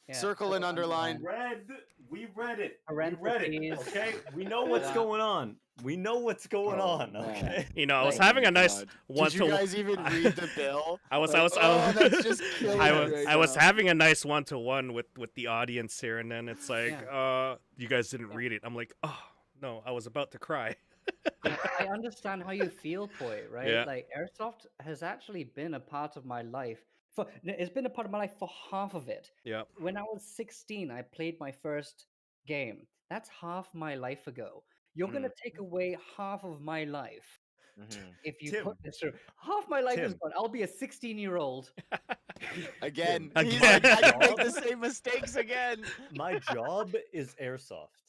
Yeah, circle and underline. We read it. We read it. Parentheses. Okay, we know what's going on. We know what's going Oh, on. man. Okay. I was Like- having a nice God. one Did you to guys even read the bill? I was Oh, that's just killing I me was right I was now. having a nice one-to-one with the audience here, and then it's like, you guys didn't read it. I'm like, oh no, I was about to cry. I understand how you feel, Poi, right? Yeah. Like airsoft has actually been a part of my life. It's been a part of my life for half of it. Yeah. When I was 16, I played my first game. That's half my life ago. You're gonna take away half of my life if you Tim. put this through. Half my life is Tim. gone. I'll be a 16-year-old. Again, Tim. he's Again. like, I can make the same mistakes again. My job is airsoft.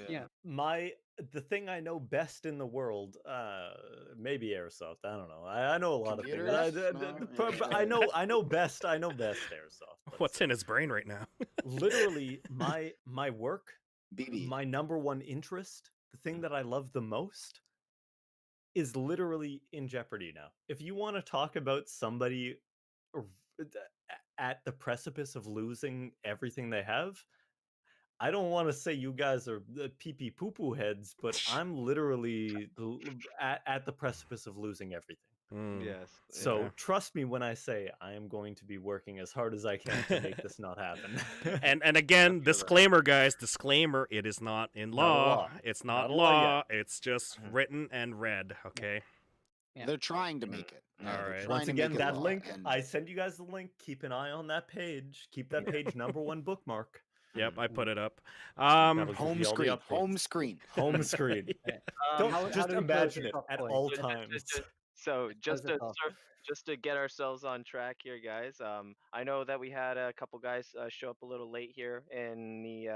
Yeah. The thing I know best in the world, maybe airsoft. I don't know. I know a lot Computers? of No? things. But I know best airsoft. but What's in his brain right now? literally my work, BB. my number one interest, the thing that I love the most, is literally in jeopardy now. If you want to talk about somebody at the precipice of losing everything they have, I don't want to say you guys are the pee-pee poo-poo heads, but I'm literally at the precipice of losing everything. Yes. So Yeah. trust me when I say I am going to be working as hard as I can to make this not happen. And again, After that. disclaimer, guys, disclaimer, it is not in Not a law. law. It's Not not a law yet. law. It's just Mhm. written and read, okay? Yeah. They're trying to make it. All they're right. trying Once to again, make it that law, link, and I send you guys the link. Keep an eye on that page. Keep that page #1 bookmark. Yep, I put it up. That'll give home you all the screen, updates. home screen. Home screen. Um, How Just do we close imagine this it off, at boys? all Just- times. So Close this off. just to get ourselves on track here, guys. I know that we had a couple guys show up a little late here in the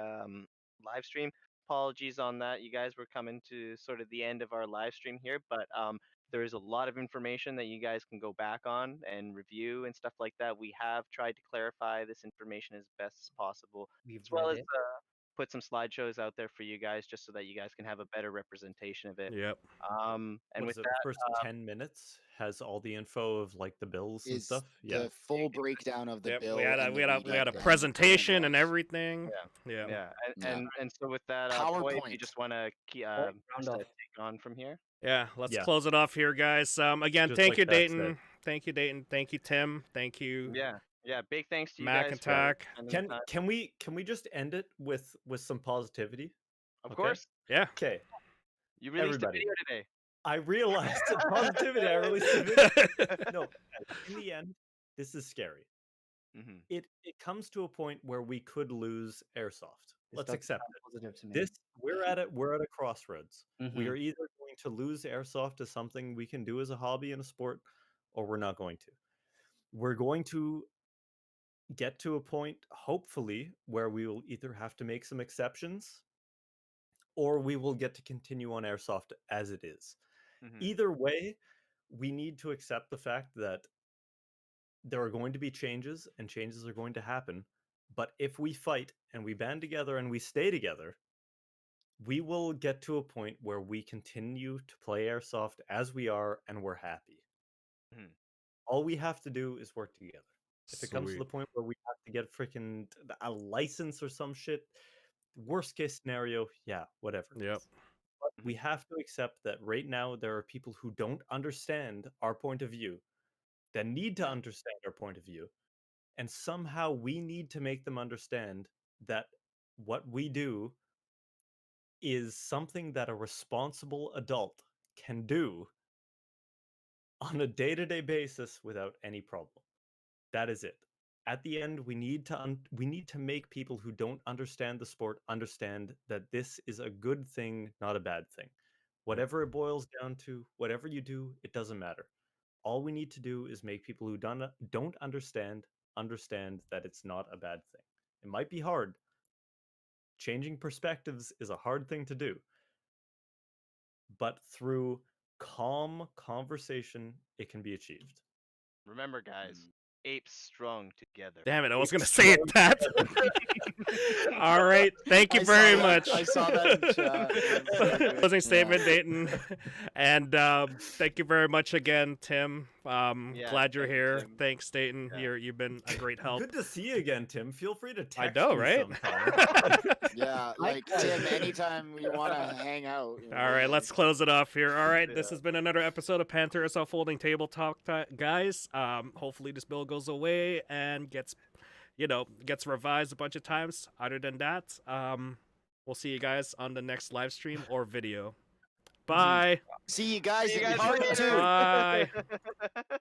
live stream. Apologies on that. You guys were coming to sort of the end of our live stream here, but there is a lot of information that you guys can go back on and review and stuff like that. We have tried to clarify this information as best as possible, We've as well read as it. put some slideshows out there for you guys, just so that you guys can have a better representation of it. Yep. And What with is it? that, The first 10 minutes has all the info of like the bills and Is stuff. Yeah. the full breakdown of the Yep. bill. We had a and we the had a, we had a redact and presentation and laws. everything. Yeah. yeah, Yeah. and so with that, Boy, if you PowerPoint. just want to round just, off. take on from here. Yeah, let's Yeah. close it off here, guys. Again, Just thank like you, Zach Dayton. said. Thank you, Dayton. Thank you, Tim. Thank you, Yeah. Big thanks to you Mac guys and for Tack. spending the time. Can we just end it with some positivity? Of Okay. course, Yeah. Okay. you released Everybody. a video today. I realized positivity. I released a video. No, in the end, this is scary. Mm-hmm. It comes to a point where we could lose airsoft. This Let's doesn't accept sound it. positive to me. This we're at a crossroads. We Mhm. are either going to lose airsoft as something we can do as a hobby and a sport, or we're not going to. We're going to get to a point, hopefully, where we will either have to make some exceptions, or we will get to continue on airsoft as it is. Mm-hmm. Either way, we need to accept the fact that there are going to be changes and changes are going to happen. But if we fight and we band together and we stay together, we will get to a point where we continue to play airsoft as we are and we're happy. Mhm. All we have to do is work together. If it comes to the Sweet. point where we have to get freaking a license or some shit, worst case scenario, yeah, whatever. it Yep. is. But we have to accept that right now there are people who don't understand our point of view, that need to understand our point of view, and somehow we need to make them understand that what we do is something that a responsible adult can do on a day-to-day basis without any problem. That is it. At the end, we need to make people who don't understand the sport understand that this is a good thing, not a bad thing. Whatever it boils down to, whatever you do, it doesn't matter. All we need to do is make people who don't understand that it's not a bad thing. It might be hard. Changing perspectives is a hard thing to do. But through calm conversation, it can be achieved. Remember, guys, apes strong together. Damn it, I was Apes gonna say it, strong Pat. All right, thank you I very saw that. much. I saw that in chat. That's so good. Closing Yeah. statement, Dayton, and thank you very much again, Tim. Yeah, Glad you're thank you, here. Tim. Thanks, Dayton. Yeah. You've been a great help. Good to see you again, Tim. Feel free to I text know, me right? sometime. Yeah, like Tim, anytime you want to hang out. All right, let's close it off here. All right, this Yeah. has been another episode of Panther Airsoft Folding Table Talk, guys. Hopefully this bill goes away and gets revised a bunch of times. Other than that, we'll see you guys on the next live stream or video. Bye. See you guys See you in guys part later. 2. Bye.